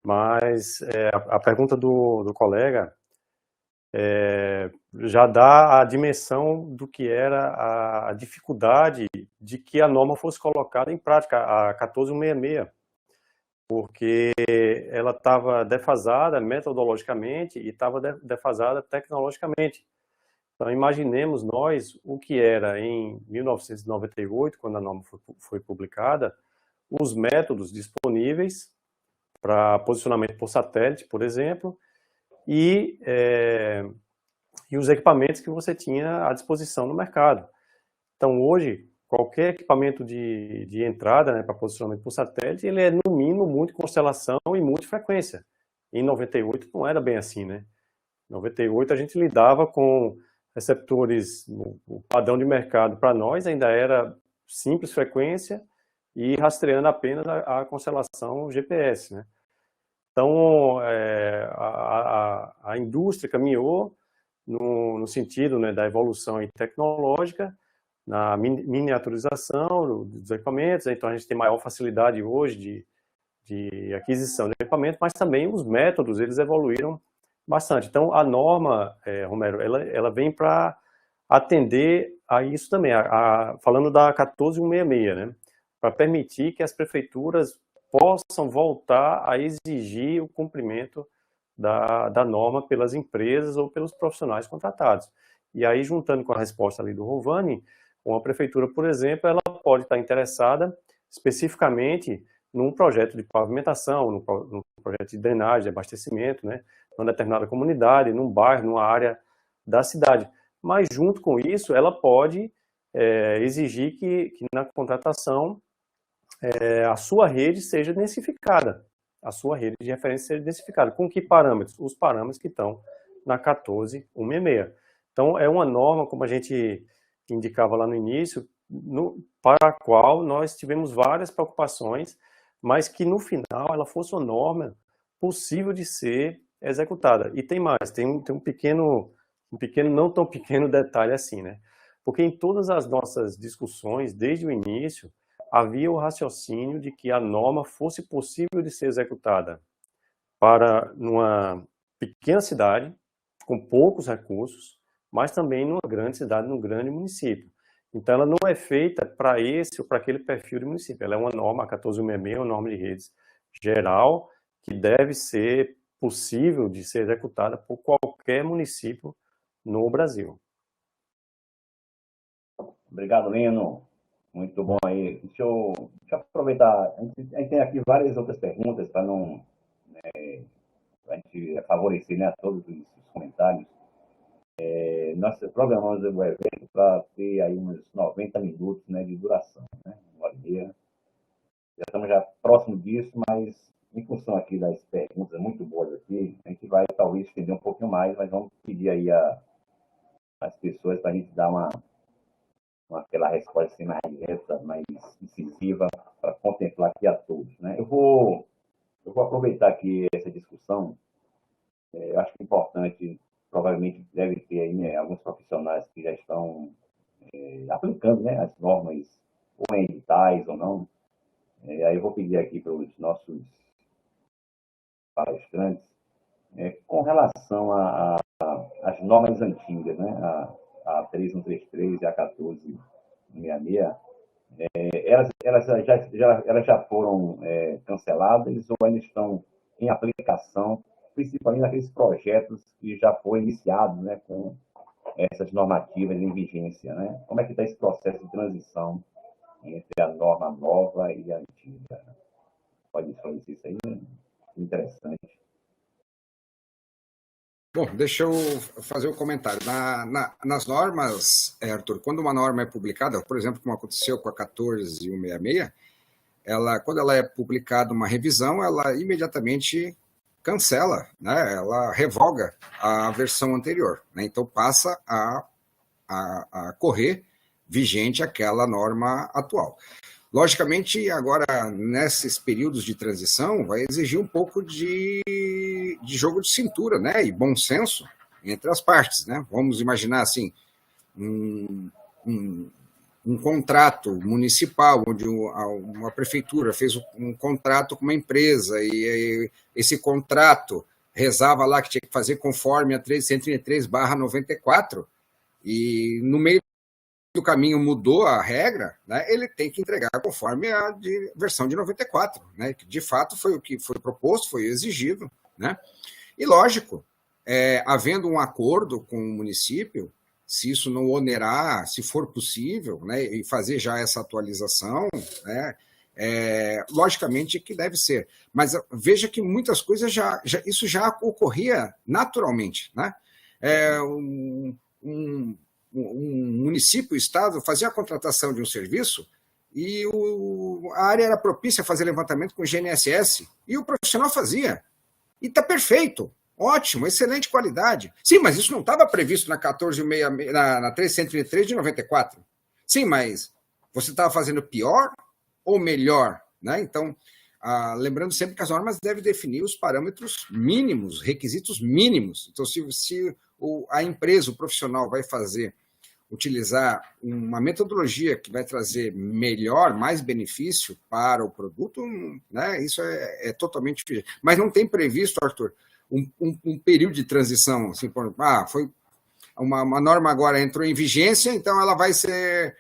Mas a pergunta do colega já dá a dimensão do que era a dificuldade de que a norma fosse colocada em prática, a 14166. Porque ela estava defasada metodologicamente e estava defasada tecnologicamente. Então, imaginemos nós o que era em 1998, quando a norma foi publicada, os métodos disponíveis para posicionamento por satélite, por exemplo, e os equipamentos que você tinha à disposição no mercado. Então, hoje, qualquer equipamento de entrada, né, para posicionamento por satélite, ele é, no mínimo, multiconstelação e multifrequência. Em 98 não era bem assim, né? Em 98 a gente lidava com receptores, o padrão de mercado para nós ainda era simples frequência e rastreando apenas a constelação GPS, né? Então, a indústria caminhou no sentido, né, da evolução tecnológica, na miniaturização dos equipamentos, então a gente tem maior facilidade hoje de aquisição de equipamento, mas também os métodos, eles evoluíram bastante. Então, a norma, Romero, ela vem para atender a isso também, falando da 14166, né? para permitir que as prefeituras possam voltar a exigir o cumprimento da norma pelas empresas ou pelos profissionais contratados. E aí, juntando com a resposta ali do Rovani, uma prefeitura, por exemplo, ela pode estar interessada especificamente num projeto de pavimentação, num projeto de drenagem, de abastecimento, né, numa determinada comunidade, num bairro, numa área da cidade. Mas, junto com isso, ela pode exigir que na contratação a sua rede seja densificada, a sua rede de referência seja densificada. Com que parâmetros? Os parâmetros que estão na 14166. Então, é uma norma, como a gente indicava lá no início, para a qual nós tivemos várias preocupações, mas que no final ela fosse uma norma possível de ser executada. E tem mais, tem um pequeno, não tão pequeno detalhe assim, né? Porque em todas as nossas discussões, desde o início, havia o raciocínio de que a norma fosse possível de ser executada para numa pequena cidade, com poucos recursos, mas também numa grande cidade, num grande município. Então, ela não é feita para esse ou para aquele perfil de município. Ela é uma norma, a 14166, uma norma de redes geral, que deve ser possível de ser executada por qualquer município no Brasil. Obrigado, Lino. Muito bom aí. Deixa eu aproveitar. A gente tem aqui várias outras perguntas para não... a gente favorecer, né, a todos os comentários. Nós programamos o evento para ter aí uns 90 minutos, né, de duração, né, 1h30. Já estamos já próximo disso, mas em função aqui das perguntas muito boas aqui, a gente vai talvez estender um pouquinho mais, mas vamos pedir aí às pessoas para a gente dar aquela resposta assim, mais direta, mais incisiva, para contemplar aqui a todos, né? Eu vou aproveitar aqui essa discussão. Eu acho que é importante, provavelmente deve ter aí, né, alguns profissionais que já estão aplicando, né, as normas, ou em editais ou não. Aí eu vou pedir aqui para os nossos palestrantes, com relação às normas antigas, né, a 3133 e a 1466, elas já foram canceladas ou ainda estão em aplicação, principalmente naqueles projetos que já foram iniciados, né, com essas normativas em vigência, né? Como é que está esse processo de transição entre a norma nova e a antiga? Pode esclarecer isso aí? Interessante. Bom, deixa eu fazer um comentário. Nas normas, Arthur, quando uma norma é publicada, por exemplo, como aconteceu com a 14166, quando ela é publicada uma revisão, ela imediatamente cancela, né? Ela revoga a versão anterior, né? Então passa a correr vigente aquela norma atual. Logicamente, agora, nesses períodos de transição, vai exigir um pouco de jogo de cintura, né, e bom senso entre as partes, né? Vamos imaginar assim, um contrato municipal, onde uma prefeitura fez um contrato com uma empresa, e esse contrato rezava lá que tinha que fazer conforme a 133/94, e no meio do caminho mudou a regra, né, ele tem que entregar conforme a versão de 94, né, que de fato foi o que foi proposto, foi exigido, né? E lógico, havendo um acordo com o município, se isso não onerar, se for possível, né, e fazer já essa atualização, né, logicamente que deve ser. Mas veja que muitas coisas isso já ocorria naturalmente, né? Um município, o Estado, fazia a contratação de um serviço e a área era propícia a fazer levantamento com o GNSS e o profissional fazia. E está perfeito, ótimo, excelente qualidade. Sim, mas isso não estava previsto na 303 de 94. Sim, mas você estava fazendo pior ou melhor, né? Então, lembrando sempre que as normas devem definir os parâmetros mínimos, requisitos mínimos. Então, se a empresa, o profissional vai utilizar uma metodologia que vai trazer mais benefício para o produto, né, isso é totalmente diferente. Mas não tem previsto, Arthur, um período de transição, assim, foi uma norma agora entrou em vigência, então ela vai ser,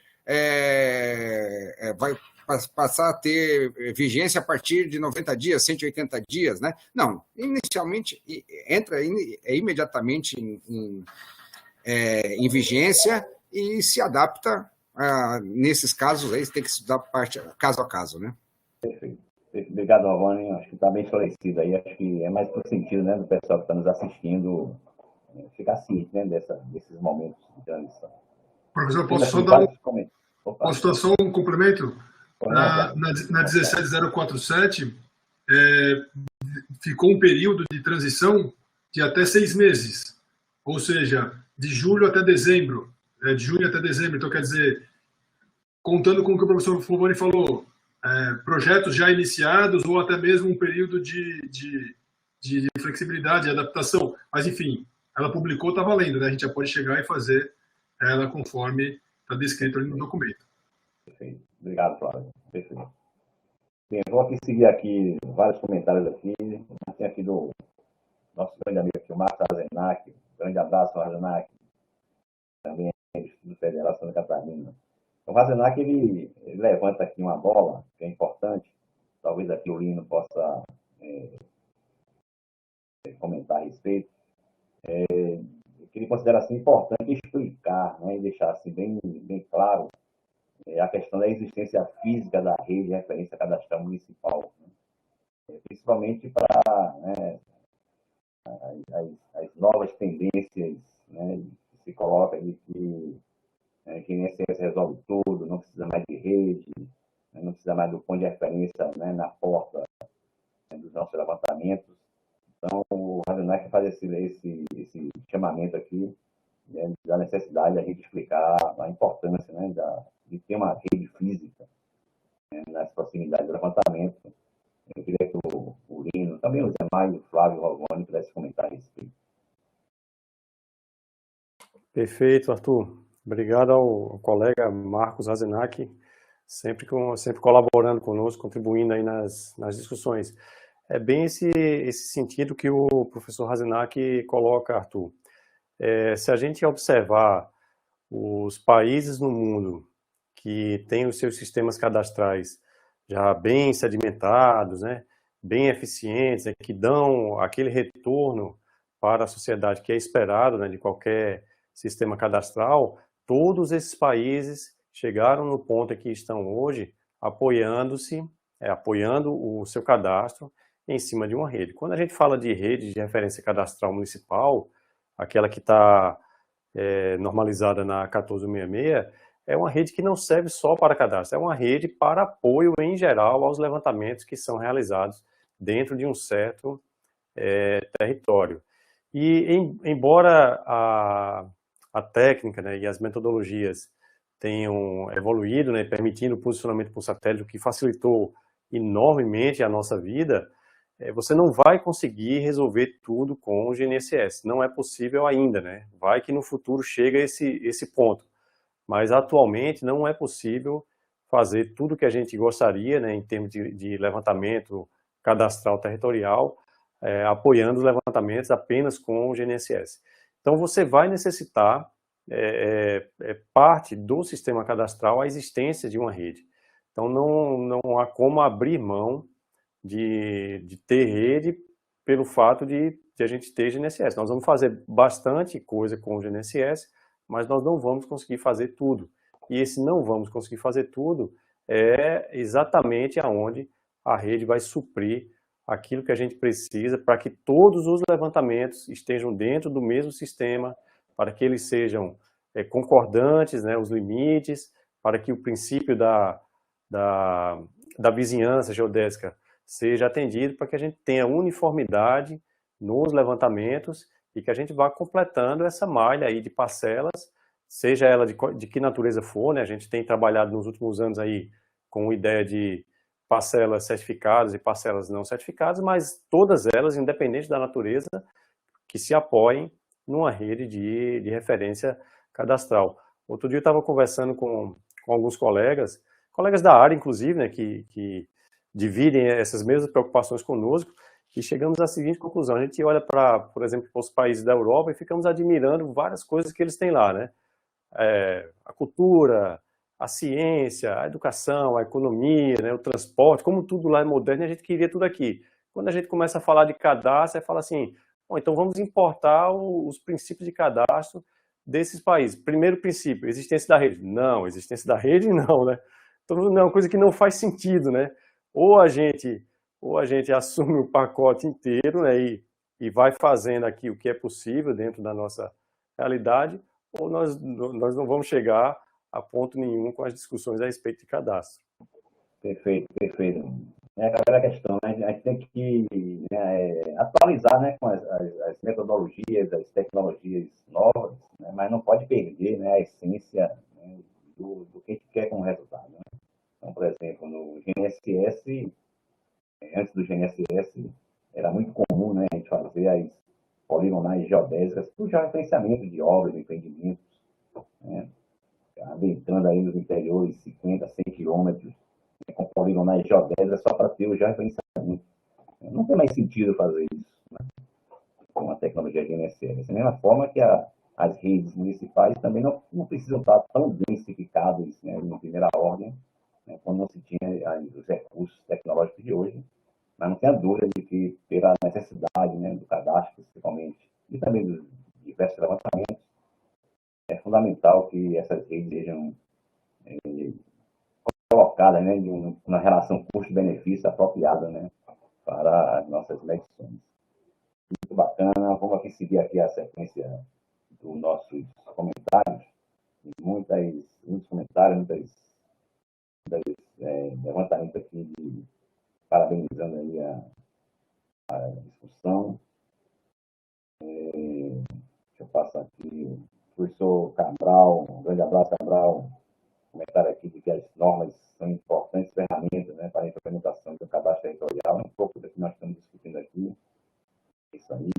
passar a ter vigência a partir de 90 dias, 180 dias, né? Não, inicialmente entra imediatamente em vigência e se adapta, nesses casos aí, tem que estudar caso a caso, né? Perfeito. Obrigado, Rovani. Acho que está bem esclarecido aí. Acho que é mais para o sentido, né, do pessoal que está nos assistindo ficar ciente, né, desses momentos de transição. Professor, posso só um complemento? Na 17047, ficou um período de transição de até 6 meses, ou seja, de julho até dezembro, de junho até dezembro. Então, quer dizer, contando com o que o professor Fulvani falou, projetos já iniciados ou até mesmo um período de flexibilidade, de adaptação. Mas, enfim, ela publicou, está valendo, né? A gente já pode chegar e fazer ela conforme está descrito ali no documento. Perfeito. Obrigado, Flávio. Perfeito. Bem, vou aqui seguir aqui vários comentários aqui. Tem aqui do nosso grande amigo aqui, o Marcos Azenac. Grande abraço, Azenac. Também é do Instituto Federal Santa Catarina. O Azenac, ele levanta aqui uma bola, que é importante. Talvez aqui o Lino possa comentar a respeito. Que ele considera assim, importante explicar, né, e deixar assim, bem claro a questão da existência física da rede de referência cadastral municipal, né? Principalmente para, né, as novas tendências, né, que se coloca de que o INSS resolve tudo, não precisa mais de rede, né, não precisa mais do ponto de referência, né, na porta, né, dos nossos levantamentos. Então, o Razenac faz esse chamamento aqui, né, da necessidade de a gente explicar a importância, né, de ter uma rede física, né, nas proximidades do levantamento. Eu queria que o Lino, também o Zé Maio, o Flávio, o Rovani pudesse comentar a respeito. Perfeito, Arthur. Obrigado ao colega Marcos Razenac, sempre colaborando conosco, contribuindo aí nas discussões. É bem esse sentido que o professor Razenac coloca, Arthur. Se a gente observar os países no mundo que têm os seus sistemas cadastrais já bem sedimentados, né, bem eficientes, que dão aquele retorno para a sociedade que é esperado, né, de qualquer sistema cadastral, todos esses países chegaram no ponto em que estão hoje, apoiando o seu cadastro em cima de uma rede. Quando a gente fala de rede de referência cadastral municipal, aquela que está normalizada na 1466, é uma rede que não serve só para cadastro, é uma rede para apoio em geral aos levantamentos que são realizados dentro de um certo território. E embora a técnica, né, e as metodologias tenham evoluído, né, permitindo o posicionamento por satélite, o que facilitou enormemente a nossa vida, você não vai conseguir resolver tudo com o GNSS. Não é possível ainda, né? Vai que no futuro chega esse ponto. Mas atualmente não é possível fazer tudo que a gente gostaria, né, em termos de levantamento cadastral territorial, apoiando os levantamentos apenas com o GNSS. Então você vai necessitar parte do sistema cadastral a existência de uma rede. Então não há como abrir mão de ter rede pelo fato de a gente ter GNSS. Nós vamos fazer bastante coisa com o GNSS, mas nós não vamos conseguir fazer tudo. E esse não vamos conseguir fazer tudo é exatamente aonde a rede vai suprir aquilo que a gente precisa para que todos os levantamentos estejam dentro do mesmo sistema, para que eles sejam concordantes, né, os limites, para que o princípio da vizinhança geodésica seja atendido, para que a gente tenha uniformidade nos levantamentos e que a gente vá completando essa malha aí de parcelas, seja ela de que natureza for, né? A gente tem trabalhado nos últimos anos aí com a ideia de parcelas certificadas e parcelas não certificadas, mas todas elas, independente da natureza, que se apoiem numa rede de referência cadastral. Outro dia eu estava conversando com alguns colegas da área, inclusive, né, que dividem essas mesmas preocupações conosco, e chegamos à seguinte conclusão: a gente olha para, por exemplo, os países da Europa e ficamos admirando várias coisas que eles têm lá, né? A cultura, a ciência, a educação, a economia, né, o transporte, como tudo lá é moderno, a gente queria tudo aqui. Quando a gente começa a falar de cadastro, fala assim, bom, então vamos importar os princípios de cadastro desses países. Primeiro princípio, existência da rede. Não, existência da rede não, né? Então, não é uma coisa que não faz sentido, né? Ou a gente assume o pacote inteiro, né, e vai fazendo aqui o que é possível dentro da nossa realidade, ou nós não vamos chegar a ponto nenhum com as discussões a respeito de cadastro. Perfeito, perfeito. É aquela questão, né? A gente tem que, né, atualizar, né, com as metodologias, as tecnologias novas, né, mas não pode perder, né, a essência, né, do que a gente quer como resultado. Né? Então, por exemplo, no GNSS, antes do GNSS, era muito comum, né, a gente fazer as poligonais geodésicas para o georreferenciamento de obras, de empreendimentos, né, adentrando aí nos interiores 50, 100 quilômetros, com poligonais geodésicas só para ter o georreferenciamento. Não tem mais sentido fazer isso, né, com a tecnologia GNSS. Da mesma forma que as redes municipais também não precisam estar tão densificadas, né, em primeira ordem, né, quando não se tinha os recursos tecnológicos de hoje. Mas não tenha dúvida de que, pela necessidade, né, do cadastro, principalmente, e também dos diversos levantamentos, é fundamental que essas redes sejam colocadas, né, uma relação custo-benefício apropriada, né, para as nossas medições. Muito bacana. Vamos aqui seguir aqui a sequência dos nossos comentários. Muitos comentários, muitos levantamentos aqui parabenizando aí a discussão. Deixa eu passar aqui. Professor Cabral, um grande abraço, Cabral. Comentário aqui de que as normas são importantes ferramentas, né, para a implementação do cadastro territorial. Um pouco do que nós estamos discutindo aqui. Isso aí.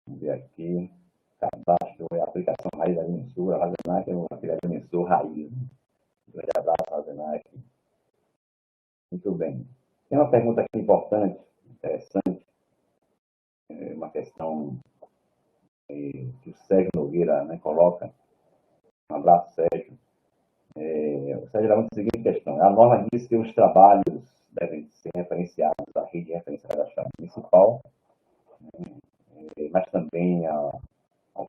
Vamos ver aqui. Cadastro é a aplicação raiz da Dimensura. A Razenac é uma aplicação Dimensura raiz. Um grande abraço, Razenac. Muito bem. Tem uma pergunta aqui importante, interessante. Uma questão que o Sérgio Nogueira, né, coloca. Um abraço, Sérgio. O Sérgio levanta a seguinte questão. A norma diz que os trabalhos devem ser referenciados à rede de referência cadastral municipal, mas também ao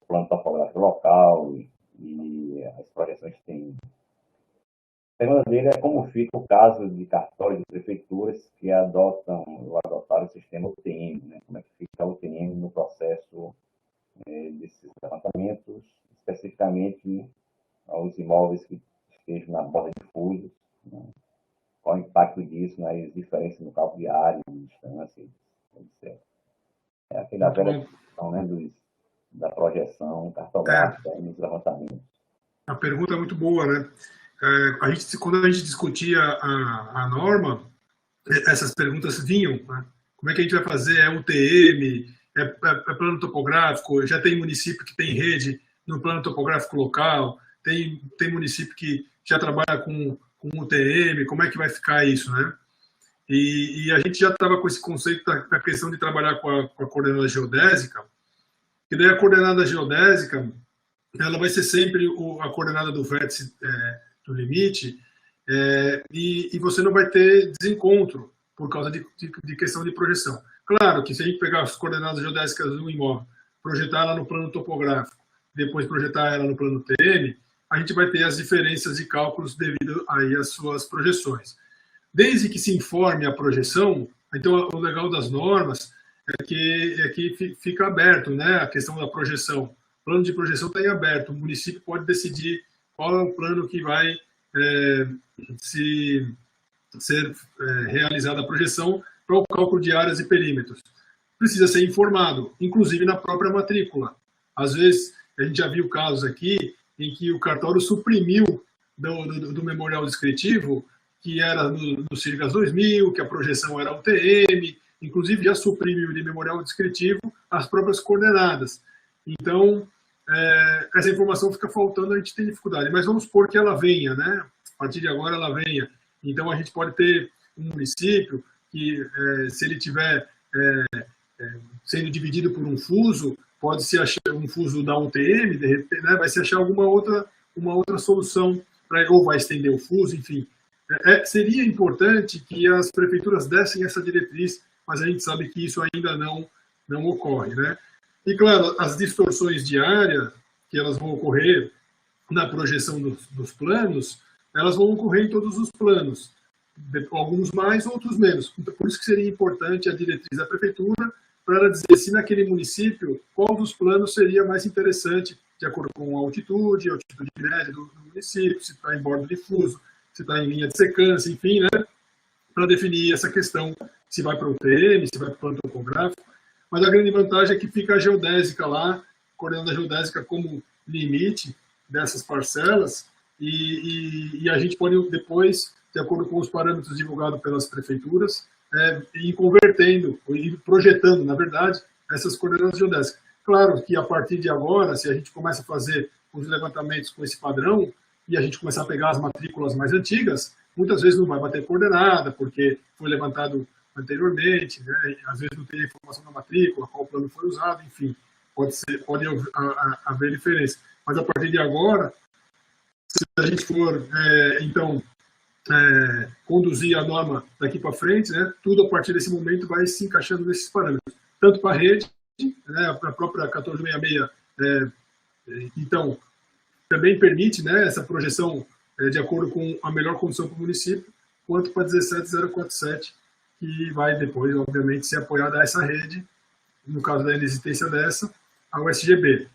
plano topográfico local e as projeções que tem. A pergunta dele é como fica o caso de cartórios de prefeituras que adotaram o sistema UTM, né? Como é que fica a UTM no processo desses levantamentos, especificamente aos imóveis que estejam na borda de furos, né? Qual o impacto disso nas diferenças no cálculo de área, de distância, etc. É aquela velha questão, né, da projeção cartográfica nos levantamentos. A pergunta é muito boa, né? Quando a gente discutia a norma, essas perguntas vinham, né? Como é que a gente vai fazer? É UTM? É plano topográfico? Já tem município que tem rede no plano topográfico local? Tem município que já trabalha com UTM? Como é que vai ficar isso, né? E a gente já estava com esse conceito da questão de trabalhar com a coordenada geodésica, que daí a coordenada geodésica ela vai ser sempre a coordenada do vértice do limite, e você não vai ter desencontro por causa de questão de projeção. Claro que se a gente pegar as coordenadas geodésicas do imóvel, projetar ela no plano topográfico, depois projetar ela no plano TM, a gente vai ter as diferenças de cálculos devido aí às suas projeções. Desde que se informe a projeção, então o legal das normas é que fica aberto, né, a questão da projeção. O plano de projeção está em aberto, o município pode decidir qual é o plano que vai ser realizada a projeção para o cálculo de áreas e perímetros. Precisa ser informado, inclusive na própria matrícula. Às vezes, a gente já viu casos aqui em que o cartório suprimiu do memorial descritivo, que era no CIRGAS 2000, que a projeção era UTM, inclusive já suprimiu de memorial descritivo as próprias coordenadas. Então, essa informação fica faltando, a gente tem dificuldade. Mas vamos supor que ela venha, né? A partir de agora ela venha. Então, a gente pode ter um município que, se ele tiver sendo dividido por um fuso, pode se achar um fuso da UTM, de repente, né, vai se achar uma outra solução, ou vai estender o fuso, enfim. Seria importante que as prefeituras dessem essa diretriz, mas a gente sabe que isso ainda não ocorre, né? E, claro, as distorções de área, que elas vão ocorrer na projeção dos planos, elas vão ocorrer em todos os planos, alguns mais, outros menos. Então, por isso que seria importante a diretriz da prefeitura, para ela dizer se naquele município, qual dos planos seria mais interessante, de acordo com a altitude média do município, se está em bordo difuso, se está em linha de secância, enfim, né? Para definir essa questão, se vai para o UTM, se vai para o plano topográfico. Mas a grande vantagem é que fica a geodésica lá, coordenando a geodésica como limite dessas parcelas, e a gente pode depois, de acordo com os parâmetros divulgados pelas prefeituras, ir convertendo, ir projetando, na verdade, essas coordenadas geodésicas. Claro que a partir de agora, se a gente começa a fazer os levantamentos com esse padrão, e a gente começar a pegar as matrículas mais antigas, muitas vezes não vai bater coordenada, porque foi levantado anteriormente, né? Às vezes não tem a informação da matrícula, qual plano foi usado, enfim, pode haver diferença. Mas a partir de agora, se a gente for, então, conduzir a norma daqui para frente, né, tudo a partir desse momento vai se encaixando nesses parâmetros, tanto para a rede, né, a própria 1466, então, também permite, né, essa projeção de acordo com a melhor condição para o município, quanto para 17047, que vai depois, obviamente, ser apoiada a essa rede, no caso da inexistência dessa, a USGB.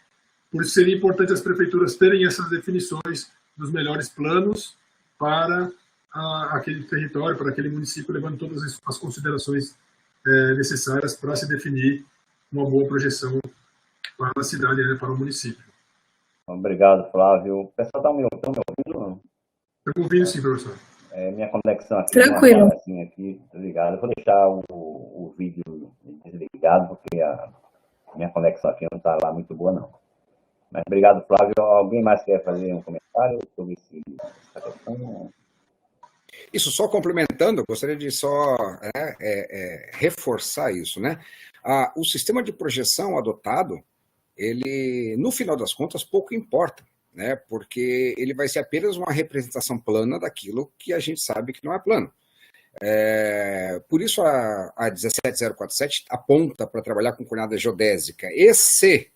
Por isso seria importante as prefeituras terem essas definições dos melhores planos para aquele território, para aquele município, levando todas as considerações necessárias para se definir uma boa projeção para a cidade, né, para o município. Obrigado, Flávio. O pessoal está me ouvindo? Não? Estou ouvindo, sim, professor. Minha conexão aqui. Tranquilo. Aqui, ligado. Eu vou deixar o vídeo desligado, porque a minha conexão aqui não está lá muito boa, não. Mas obrigado, Flávio. Alguém mais quer fazer um comentário sobre essa questão? Isso, só complementando, gostaria de só reforçar isso, né? O sistema de projeção adotado, ele, no final das contas, pouco importa, né? Porque ele vai ser apenas uma representação plana daquilo que a gente sabe que não é plano. Por isso a 17047 aponta para trabalhar com coordenada geodésica. E se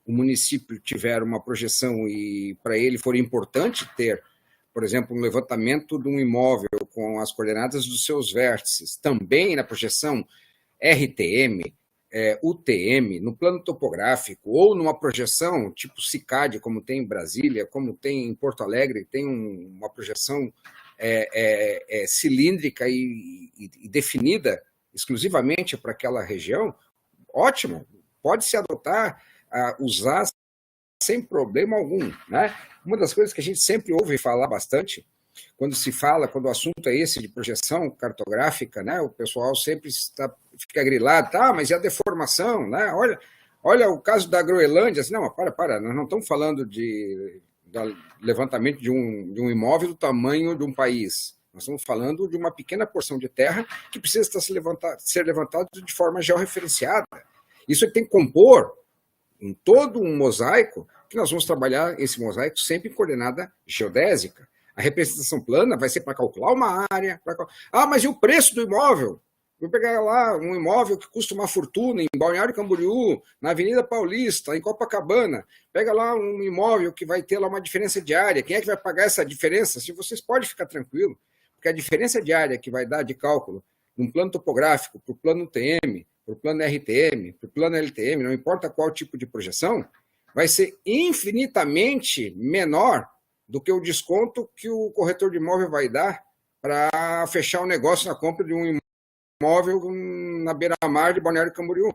o município tiver uma projeção e para ele for importante ter, por exemplo, um levantamento de um imóvel com as coordenadas dos seus vértices, também na projeção RTM, UTM, no plano topográfico, ou numa projeção tipo CICAD, como tem em Brasília, como tem em Porto Alegre, tem uma projeção cilíndrica e definida exclusivamente para aquela região, ótimo, pode-se adotar, usar sem problema algum, né? Uma das coisas que a gente sempre ouve falar bastante, quando o assunto é esse de projeção cartográfica, né? O pessoal sempre fica grilado, mas e a deformação, né? Olha o caso da Groenlândia, assim, não, para, nós não estamos falando do levantamento de um imóvel do tamanho de um país, nós estamos falando de uma pequena porção de terra que precisa ser levantado de forma georreferenciada. Isso tem que compor em todo um mosaico, que nós vamos trabalhar esse mosaico sempre em coordenada geodésica. A representação plana vai ser para calcular uma área. Mas e o preço do imóvel? Vou pegar lá um imóvel que custa uma fortuna em Balneário Camboriú, na Avenida Paulista, em Copacabana. Pega lá um imóvel que vai ter lá uma diferença de área. Quem é que vai pagar essa diferença? Se vocês podem ficar tranquilos, porque a diferença de área que vai dar de cálculo num plano topográfico para o plano UTM, para o plano RTM, para o plano LTM, não importa qual tipo de projeção, vai ser infinitamente menor do que o desconto que o corretor de imóvel vai dar para fechar o negócio na compra de um imóvel na beira-mar de Balneário Camboriú.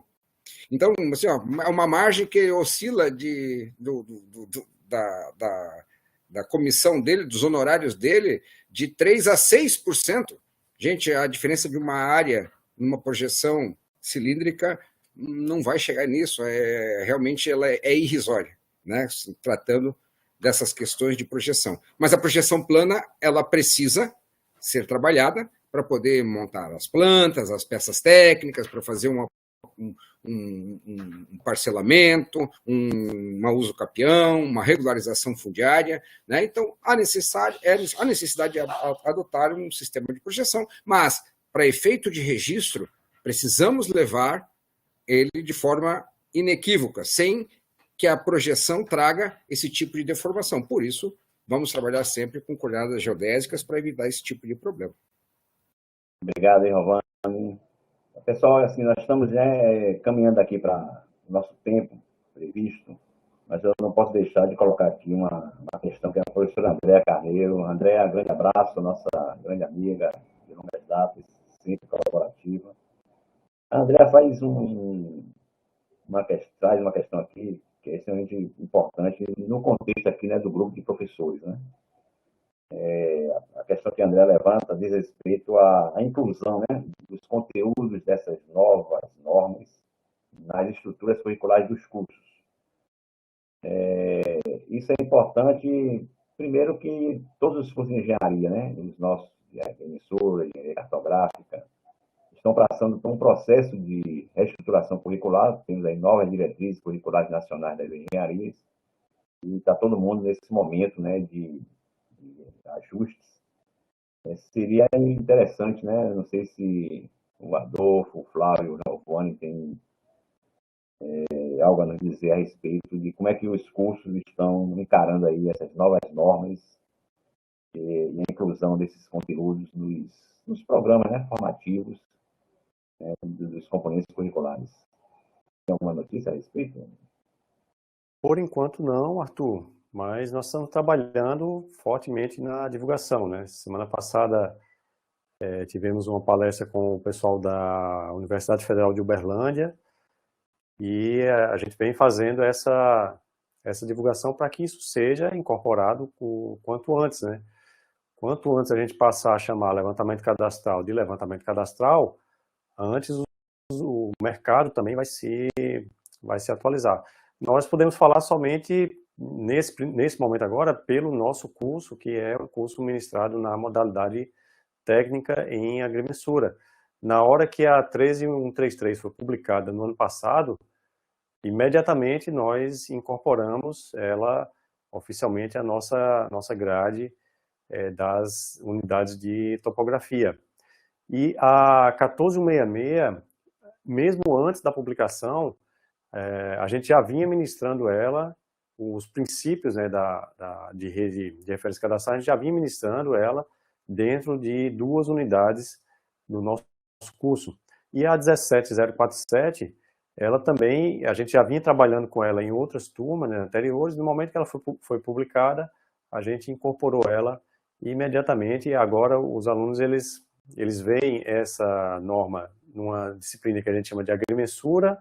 Então, assim, é uma margem que oscila da comissão dele, dos honorários dele, de 3% a 6%. Gente, a diferença de uma área numa projeção cilíndrica não vai chegar nisso, realmente ela é irrisória, né? Tratando dessas questões de projeção. Mas a projeção plana, ela precisa ser trabalhada para poder montar as plantas, as peças técnicas, para fazer uma um parcelamento, uma uso capião, uma regularização fundiária, né? Então, há necessidade de adotar um sistema de projeção, mas, para efeito de registro, precisamos levar ele de forma inequívoca, sem que a projeção traga esse tipo de deformação. Por isso, vamos trabalhar sempre com coordenadas geodésicas para evitar esse tipo de problema. Obrigado, Giovanni. Pessoal, assim, nós estamos caminhando aqui para o nosso tempo previsto, mas eu não posso deixar de colocar aqui uma questão que é a professora Andréa Carneiro. Andréa, grande abraço, nossa grande amiga de longas datas, sempre colaborativa. A Andréa faz uma questão aqui que é extremamente importante no contexto aqui, né, do grupo de professores, né? A questão que a André levanta diz respeito à inclusão, né, dos conteúdos dessas novas normas nas estruturas curriculares dos cursos. Isso é importante, primeiro, que todos os cursos de engenharia, né, os nossos de emissora, engenharia cartográfica, estão passando por um processo de reestruturação curricular. Temos aí novas diretrizes curriculares nacionais das engenharias, e está todo mundo nesse momento, né, de ajustes. Seria interessante, né? Não sei se o Adolfo, o Flávio, o Giovanni tem algo a nos dizer a respeito de como é que os cursos estão encarando aí essas novas normas e a inclusão desses conteúdos nos programas, né, formativos, dos componentes curriculares. Tem alguma notícia a respeito? Por enquanto não, Arthur, mas nós estamos trabalhando fortemente na divulgação, né? Semana passada tivemos uma palestra com o pessoal da Universidade Federal de Uberlândia e a gente vem fazendo essa divulgação para que isso seja incorporado o quanto antes, né? Quanto antes a gente passar a chamar levantamento cadastral de levantamento cadastral, antes o mercado também vai se atualizar. Nós podemos falar somente, nesse momento agora, pelo nosso curso, que é um curso ministrado na modalidade técnica em agrimensura. Na hora que a 13133 foi publicada no ano passado, imediatamente nós incorporamos ela oficialmente à nossa grade das unidades de topografia. E a 14166, mesmo antes da publicação, a gente já vinha ministrando ela, os princípios, né, de rede de referência cadastral, a gente já vinha ministrando ela dentro de 2 unidades do nosso curso. E a 17047, ela também, a gente já vinha trabalhando com ela em outras turmas, né, anteriores. No momento que ela foi publicada, a gente incorporou ela imediatamente, e agora os alunos eles veem essa norma numa disciplina que a gente chama de agrimensura,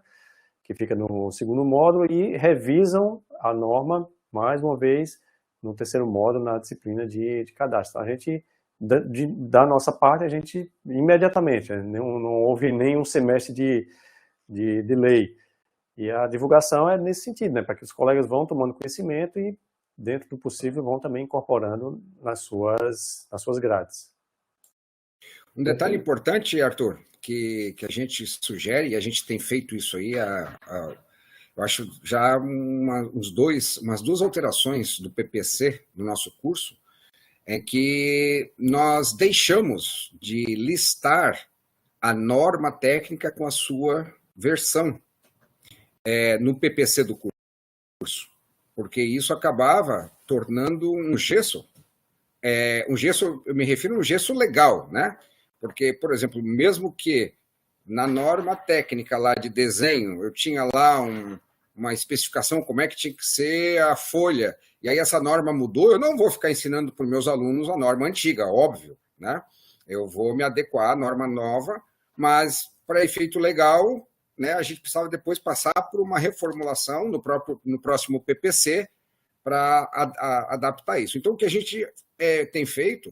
que fica no 2º módulo, e revisam a norma, mais uma vez, no 3º módulo, na disciplina de cadastro. A gente, da nossa parte, a gente imediatamente, não houve nenhum semestre de delay. E a divulgação é nesse sentido, né, para que os colegas vão tomando conhecimento e, dentro do possível, vão também incorporando nas suas grades. Um detalhe importante, Arthur, que a gente sugere, e a gente tem feito isso aí, eu acho já umas 2 alterações do PPC do nosso curso, é que nós deixamos de listar a norma técnica com a sua versão no PPC do curso, porque isso acabava tornando um gesso, eu me refiro a um gesso legal, né? Porque, por exemplo, mesmo que na norma técnica lá de desenho, eu tinha lá uma especificação como é que tinha que ser a folha, e aí essa norma mudou, eu não vou ficar ensinando para os meus alunos a norma antiga, óbvio, né? Eu vou me adequar à norma nova, mas para efeito legal, né, a gente precisava depois passar por uma reformulação no próximo PPC para adaptar isso. Então, o que a gente tem feito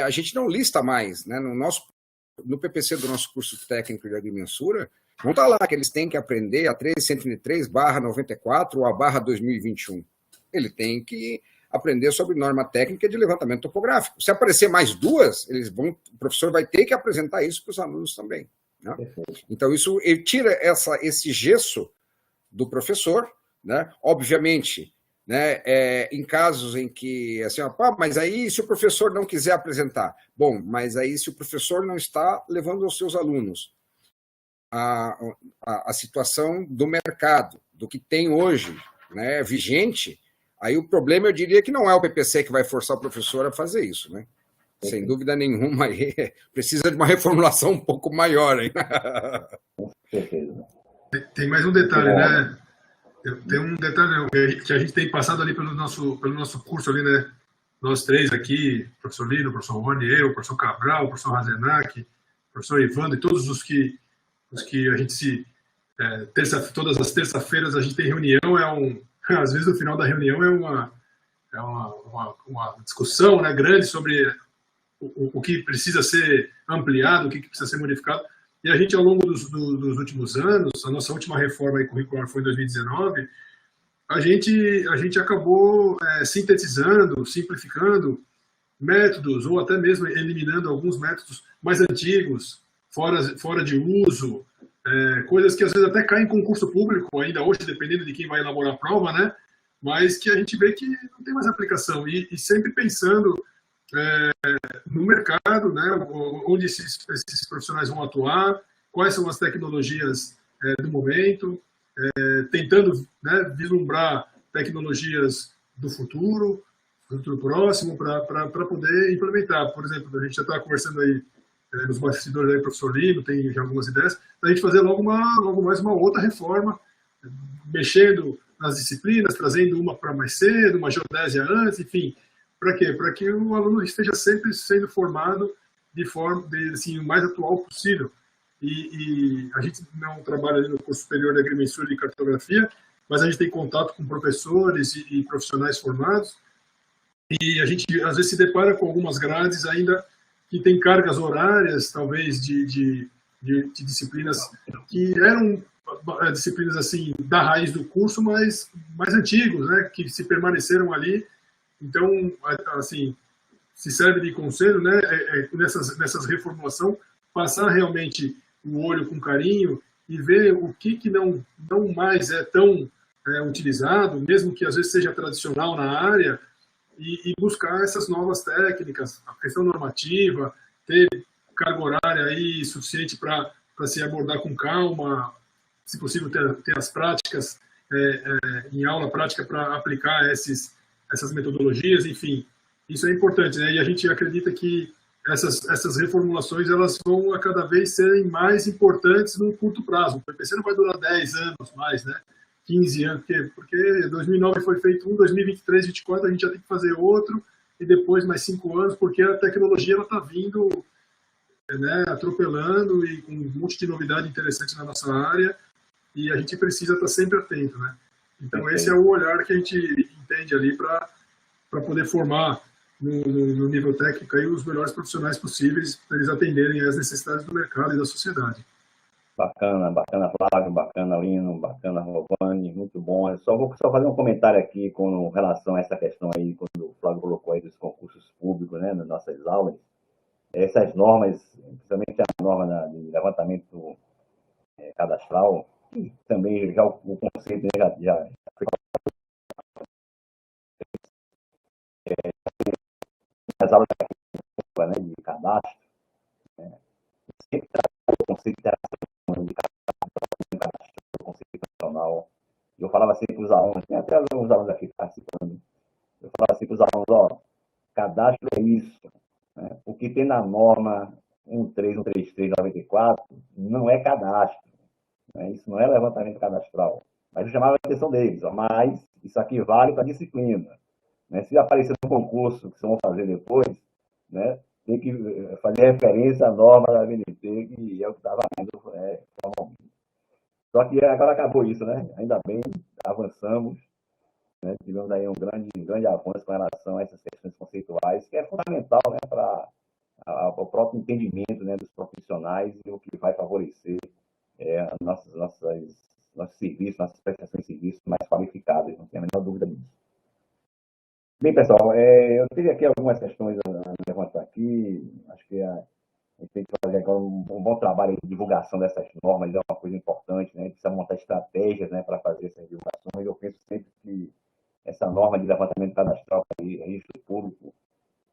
a gente não lista mais, né, no PPC do nosso curso técnico de agrimensura, não está lá que eles têm que aprender a 13103/94 ou a /2021. Ele tem que aprender sobre norma técnica de levantamento topográfico. Se aparecer mais 2, o professor vai ter que apresentar isso para os alunos também, Né? Então, isso ele tira esse gesso do professor, né? Obviamente, né, em casos em que, assim, mas aí se o professor não quiser apresentar, bom, mas aí se o professor não está levando aos seus alunos a situação do mercado, do que tem hoje, né, vigente, aí o problema, eu diria que não é o PPC que vai forçar o professor a fazer isso, né? Sem dúvida nenhuma, aí precisa de uma reformulação um pouco maior. Hein? Tem mais um detalhe, né? Tem um detalhe que a gente tem passado ali pelo nosso curso ali, né? Nós três aqui, professor Lino, professor Rony, eu, professor Cabral, professor Razenac, professor Evandro e todos os que a gente se... todas as terças-feiras a gente tem reunião, às vezes no final da reunião é uma discussão, né, grande sobre o que precisa ser ampliado, o que precisa ser modificado. E a gente, ao longo dos últimos anos, a nossa última reforma curricular foi em 2019, a gente acabou sintetizando, simplificando métodos, ou até mesmo eliminando alguns métodos mais antigos, fora de uso, coisas que às vezes até caem em concurso público, ainda hoje, dependendo de quem vai elaborar a prova, né? Mas que a gente vê que não tem mais aplicação. E sempre pensando no mercado, né, onde esses profissionais vão atuar, quais são as tecnologias do momento, tentando, né, vislumbrar tecnologias do futuro próximo, para poder implementar. Por exemplo, a gente já está conversando aí nos bastidores aí, professor Lino, tem já algumas ideias, para a gente fazer logo mais uma outra reforma, mexendo nas disciplinas, trazendo uma para mais cedo, uma geodésia antes, enfim. Para quê? Para que o aluno esteja sempre sendo formado de forma assim, o mais atual possível. E a gente não trabalha ali no curso superior de agrimensura e cartografia, mas a gente tem contato com professores e profissionais formados, e a gente às vezes se depara com algumas grades ainda que tem cargas horárias, talvez de disciplinas que eram disciplinas assim da raiz do curso, mas mais antigos, né, que se permaneceram ali. Então, assim, se serve de conselho, né, nessas reformulação, passar realmente o olho com carinho e ver o que não mais é tão utilizado, mesmo que às vezes seja tradicional na área, e buscar essas novas técnicas, a questão normativa, ter carga horária aí suficiente para se abordar com calma, se possível ter as práticas em aula prática para aplicar essas metodologias, enfim, isso é importante, né? E a gente acredita que essas reformulações elas vão a cada vez serem mais importantes no curto prazo. O PPC não vai durar 10 anos mais, né? 15 anos, porque 2009 foi feito 2023, 2024 a gente já tem que fazer outro, e depois mais 5 anos, porque a tecnologia está vindo, né, atropelando e com um monte de novidade interessante na nossa área, e a gente precisa estar sempre atento, né? Então, esse é o olhar que a gente entende ali para poder formar no nível técnico aí os melhores profissionais possíveis para eles atenderem às necessidades do mercado e da sociedade. Bacana, bacana, Flávio, bacana, Lino, bacana, Rovani, muito bom. Eu vou fazer um comentário aqui com relação a essa questão aí, quando o Flávio colocou aí dos concursos públicos, né, nas nossas aulas. Essas normas, principalmente a norma de levantamento cadastral, e também já o conceito, né, já foi nas aulas de cadastro, né, sempre traz o conceito de cadastro, o conceito nacional. Eu falava assim para os alunos, tem até alguns alunos aqui participando, eu falava assim para os alunos, cadastro é isso, né? O que tem na norma 13133/94 não é cadastro, né? Isso não é levantamento cadastral. Mas eu chamava a atenção deles, mas isso aqui vale para a disciplina, né? Se aparecer no concurso que vocês vão fazer depois, né, tem que fazer referência à norma da ABNT, que é o que estava vendo formalmente. Só que agora acabou isso, né? Ainda bem, avançamos, né? Tivemos aí um grande avanço com relação a essas questões conceituais, que é fundamental, né, para o próprio entendimento, né, dos profissionais e o que vai favorecer nossos serviços, nossas prestações de serviços mais qualificadas, não tem a menor dúvida disso. Bem, pessoal, eu tive aqui algumas questões a levantar aqui, acho que a gente tem que fazer agora um bom trabalho de divulgação dessas normas, é uma coisa importante, né? A gente precisa montar estratégias, né, para fazer essas divulgações. Eu penso sempre que essa norma de levantamento cadastral para registro público,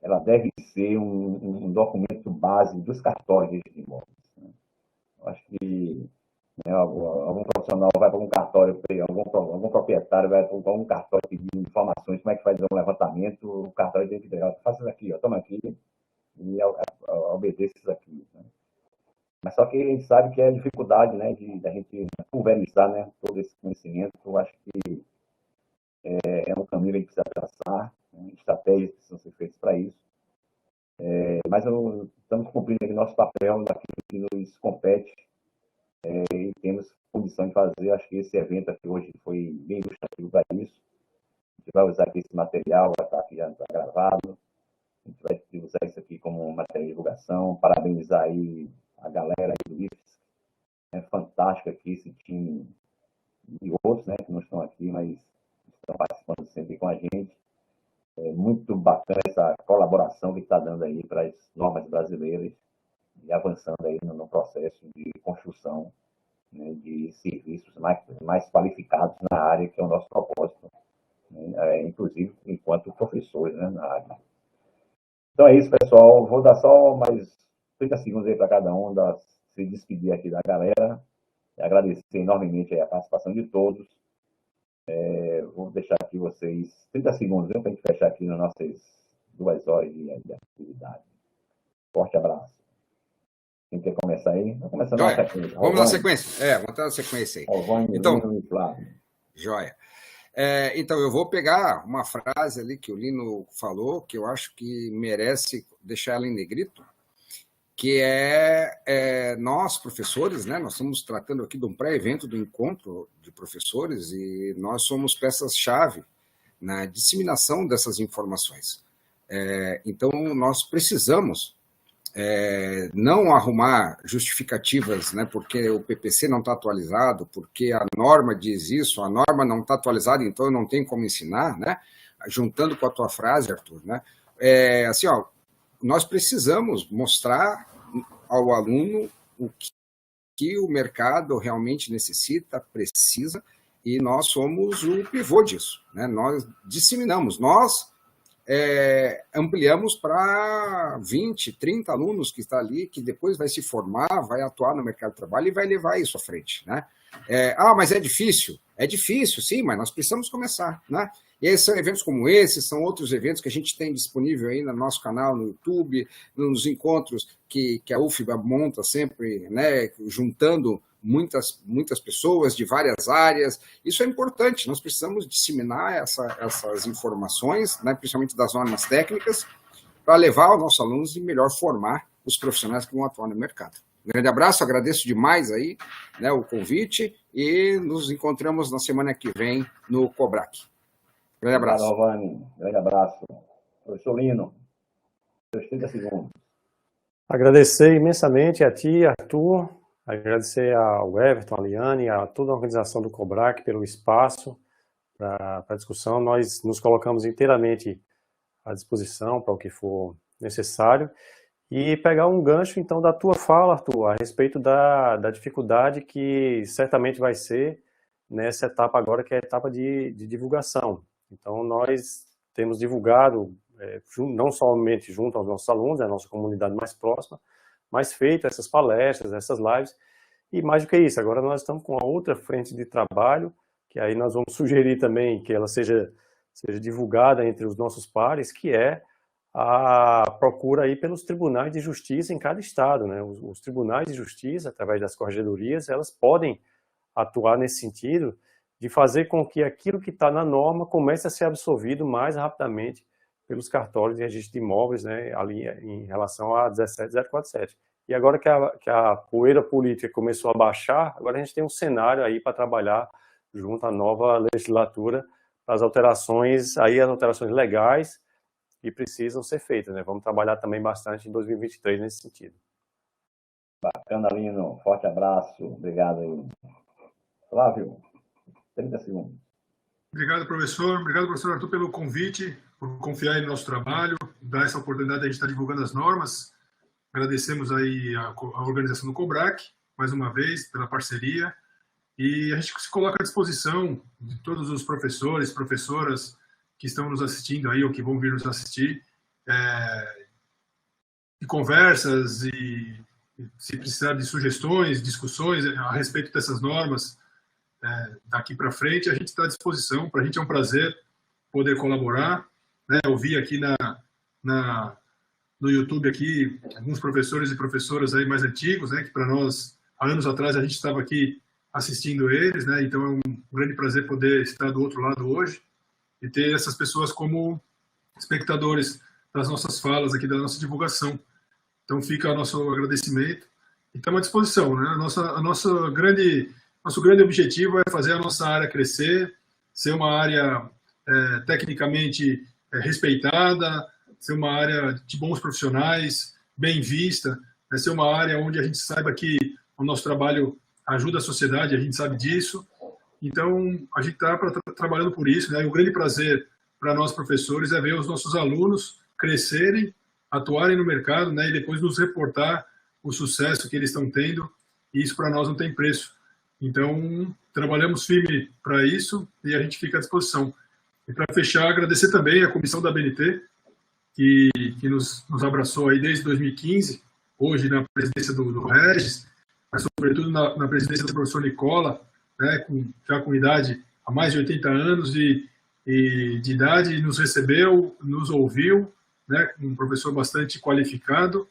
ela deve ser um documento base dos cartórios de imóveis. Né? Eu acho que, né, algum profissional vai para um cartório, algum proprietário vai para um cartório pedir informações, como é que faz um levantamento, o cartório tem que entregar, faça isso aqui, ó, toma aqui, e obedeça isso aqui. Né? Mas só que a gente sabe que é a dificuldade, né, da gente pulverizar, né, todo esse conhecimento. Eu acho que é um caminho que a gente precisa traçar, né, estratégias que precisam ser feitas para isso. Mas estamos cumprindo aqui nosso papel naquilo que nos compete e temos condição de fazer. Acho que esse evento aqui hoje foi bem ilustrativo para isso. A gente vai usar aqui esse material, vai estar aqui, já está gravado. A gente vai usar isso aqui como matéria de divulgação. Parabenizar aí a galera aí do IFES. É fantástico aqui esse time e outros, né, que não estão aqui, mas estão participando sempre com a gente. É muito bacana essa colaboração que está dando aí para as normas brasileiras e avançando aí no processo de construção, né, de serviços mais qualificados na área, que é o nosso propósito, né, inclusive enquanto professores, né, na área. Então é isso, pessoal. Vou dar só mais 30 segundos aí para cada um se despedir aqui da galera. Agradecer enormemente a participação de todos. Vou deixar aqui vocês 30 segundos, para a gente fechar aqui nas nossas 2 horas de atividade. Forte abraço. Quem quer começar aí? Vamos começar na sequência. Vamos na sequência. Vamos estar na sequência aí. Então, joia. Então, eu vou pegar uma frase ali que o Lino falou, que eu acho que merece deixar ela em negrito, que nós, professores, né, nós estamos tratando aqui de um pré-evento do encontro de professores e nós somos peças-chave na disseminação dessas informações. Então, nós precisamos não arrumar justificativas, né, porque o PPC não está atualizado, porque a norma diz isso, a norma não está atualizada, então eu não tenho como ensinar, né? Juntando com a tua frase, Arthur, né? Assim, ó, nós precisamos mostrar ao aluno o que o mercado realmente necessita, precisa, e nós somos o pivô disso, né? Nós disseminamos, nós ampliamos para 20, 30 alunos que está ali, que depois vai se formar, vai atuar no mercado de trabalho e vai levar isso à frente, né? Mas é difícil. É difícil, sim, mas nós precisamos começar, né? E aí são eventos como esse, são outros eventos que a gente tem disponível aí no nosso canal, no YouTube, nos encontros que a UFBA monta sempre, né, juntando muitas pessoas de várias áreas. Isso é importante, nós precisamos disseminar essas informações, né, principalmente das normas técnicas, para levar os nossos alunos e melhor formar os profissionais que vão atuar no mercado. Um grande abraço, agradeço demais aí, né, o convite e nos encontramos na semana que vem no COBRAC. Grande abraço. Obrigado, Alvani. Grande abraço. Professor Lino, seus 30 segundos. Agradecer imensamente a ti, Arthur, agradecer ao Everton, a Liane, a toda a organização do COBRAC pelo espaço para a discussão. Nós nos colocamos inteiramente à disposição para o que for necessário. E pegar um gancho, então, da tua fala, Arthur, a respeito da dificuldade que certamente vai ser nessa etapa agora, que é a etapa de divulgação. Então, nós temos divulgado, não somente junto aos nossos alunos, a nossa comunidade mais próxima, mas feito essas palestras, essas lives, e mais do que isso, agora nós estamos com a outra frente de trabalho, que aí nós vamos sugerir também que ela seja divulgada entre os nossos pares, que é a procura aí pelos tribunais de justiça em cada estado, né? Os tribunais de justiça, através das corregedorias, elas podem atuar nesse sentido de fazer com que aquilo que está na norma comece a ser absorvido mais rapidamente pelos cartórios de registro de imóveis, né, ali em relação a 17047. E agora que a poeira política começou a baixar, agora a gente tem um cenário aí para trabalhar junto à nova legislatura, as alterações legais que precisam ser feitas, né? Vamos trabalhar também bastante em 2023 nesse sentido. Bacana, Lino. Forte abraço. Obrigado aí. Flávio, 30 segundos. Obrigado, professor. Obrigado, professor Arthur, pelo convite, por confiar no nosso trabalho, dar essa oportunidade de a gente estar divulgando as normas. Agradecemos aí a organização do COBRAC, mais uma vez, pela parceria, e a gente se coloca à disposição de todos os professores, professoras que estão nos assistindo aí, ou que vão vir nos assistir, de conversas e se precisar de sugestões, discussões a respeito dessas normas daqui para frente, a gente está à disposição. Para a gente é um prazer poder colaborar. Eu vi aqui no YouTube aqui alguns professores e professoras aí mais antigos, que para nós, há anos atrás, a gente estava aqui assistindo eles, então é um grande prazer poder estar do outro lado hoje e ter essas pessoas como espectadores das nossas falas aqui, da nossa divulgação. Então fica o nosso agradecimento e estamos à disposição. Nosso grande objetivo é fazer a nossa área crescer, ser uma área tecnicamente respeitada, ser uma área de bons profissionais, bem vista, ser uma área onde a gente saiba que o nosso trabalho ajuda a sociedade, a gente sabe disso. Então, a gente está trabalhando por isso. O grande prazer para nós, professores, é ver os nossos alunos crescerem, atuarem no mercado, e depois nos reportar o sucesso que eles estão tendo, e isso para nós não tem preço. Então, trabalhamos firme para isso e a gente fica à disposição. E para fechar, agradecer também a comissão da BNT, que nos abraçou aí desde 2015, hoje na presidência do Regis, mas sobretudo na presidência do professor Nicola, já com idade há mais de 80 anos de idade, nos recebeu, nos ouviu, um professor bastante qualificado,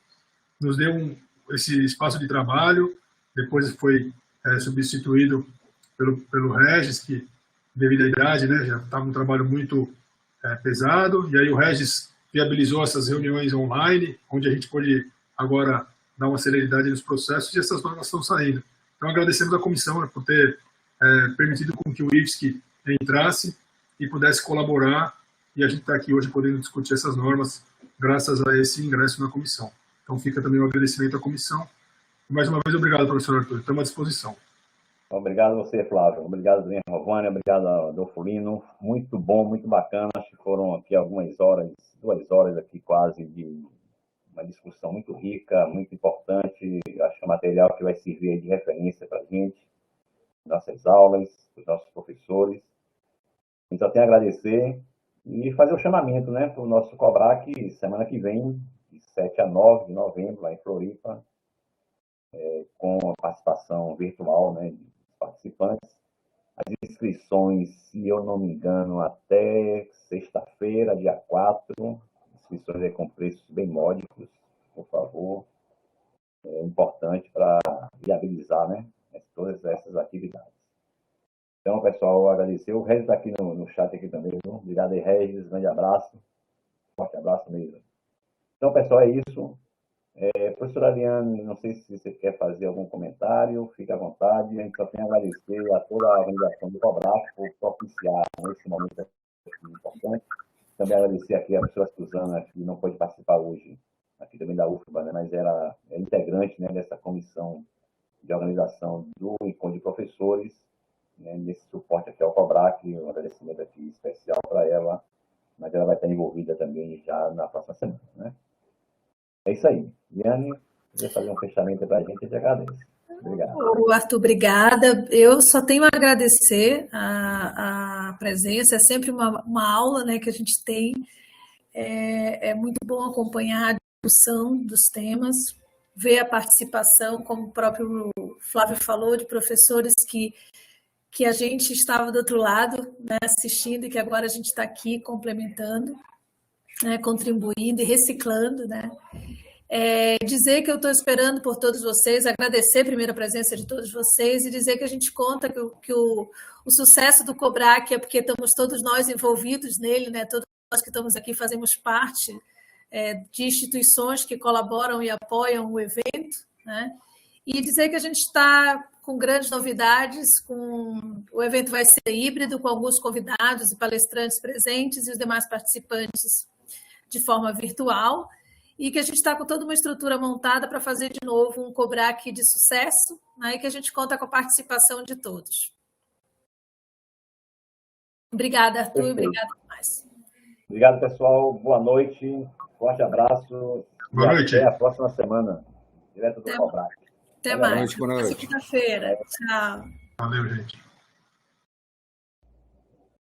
nos deu esse espaço de trabalho, depois foi substituído pelo Regis, que devido à idade, já estava um trabalho muito pesado, e aí o Regis viabilizou essas reuniões online, onde a gente pôde agora dar uma celeridade nos processos, e essas normas estão saindo. Então, agradecemos à comissão por ter permitido com que o IFSC entrasse e pudesse colaborar, e a gente está aqui hoje podendo discutir essas normas graças a esse ingresso na comissão. Então, fica também o agradecimento à comissão. E, mais uma vez, obrigado, professor Arthur. Estamos à disposição. Obrigado a você, Flávio. Obrigado também, Rovânia. Obrigado, Adolfo Lino. Muito bom, muito bacana. Acho que foram aqui algumas horas, 2 horas aqui quase, de uma discussão muito rica, muito importante. Acho que é um material que vai servir de referência para a gente, nossas aulas, para os nossos professores. Então, tenho a agradecer e fazer o chamamento para o nosso COBRAC, semana que vem, de 7 a 9 de novembro, lá em Floripa, com a participação virtual de participantes. As inscrições, se eu não me engano, até sexta-feira, dia 4, inscrições com preços bem módicos, por favor. É importante para viabilizar todas essas atividades. Então, pessoal, agradecer. O Regis está aqui no chat aqui também. Viu? Obrigado aí, Regis. Grande abraço. Forte abraço mesmo. Então, pessoal, é isso. Professor Ariane, não sei se você quer fazer algum comentário, fique à vontade. A gente só tem a agradecer a toda a organização do COBRAC por propiciar esse momento importante. Também agradecer aqui a professora Suzana, que não pôde participar hoje, aqui também da UFBA, mas era integrante dessa comissão de organização do encontro de professores, nesse suporte aqui ao COBRAC, um agradecimento aqui especial para ela, mas ela vai estar envolvida também já na próxima semana. É isso aí. Liane, quer fazer um fechamento para a gente, eu te agradeço. Obrigado. Arthur, obrigada. Eu só tenho a agradecer a presença, é sempre uma aula que a gente tem. É muito bom acompanhar a discussão dos temas, ver a participação, como o próprio Flávio falou, de professores que a gente estava do outro lado, assistindo, e que agora a gente está aqui complementando, contribuindo e reciclando, dizer que eu estou esperando por todos vocês, agradecer primeiro a presença de todos vocês e dizer que a gente conta que o sucesso do COBRAC é porque estamos todos nós envolvidos nele, todos nós que estamos aqui fazemos parte de instituições que colaboram e apoiam o evento, e dizer que a gente está com grandes novidades, o evento vai ser híbrido, com alguns convidados e palestrantes presentes e os demais participantes de forma virtual, e que a gente está com toda uma estrutura montada para fazer de novo um COBRAC de sucesso, e que a gente conta com a participação de todos. Obrigada, Arthur, e obrigada demais. Obrigado, pessoal. Boa noite. Forte abraço. Boa noite. Até a próxima semana. Direto do Cobrac. Até Boa mais. noite, boa noite. Segunda-feira. Tchau. Valeu, gente.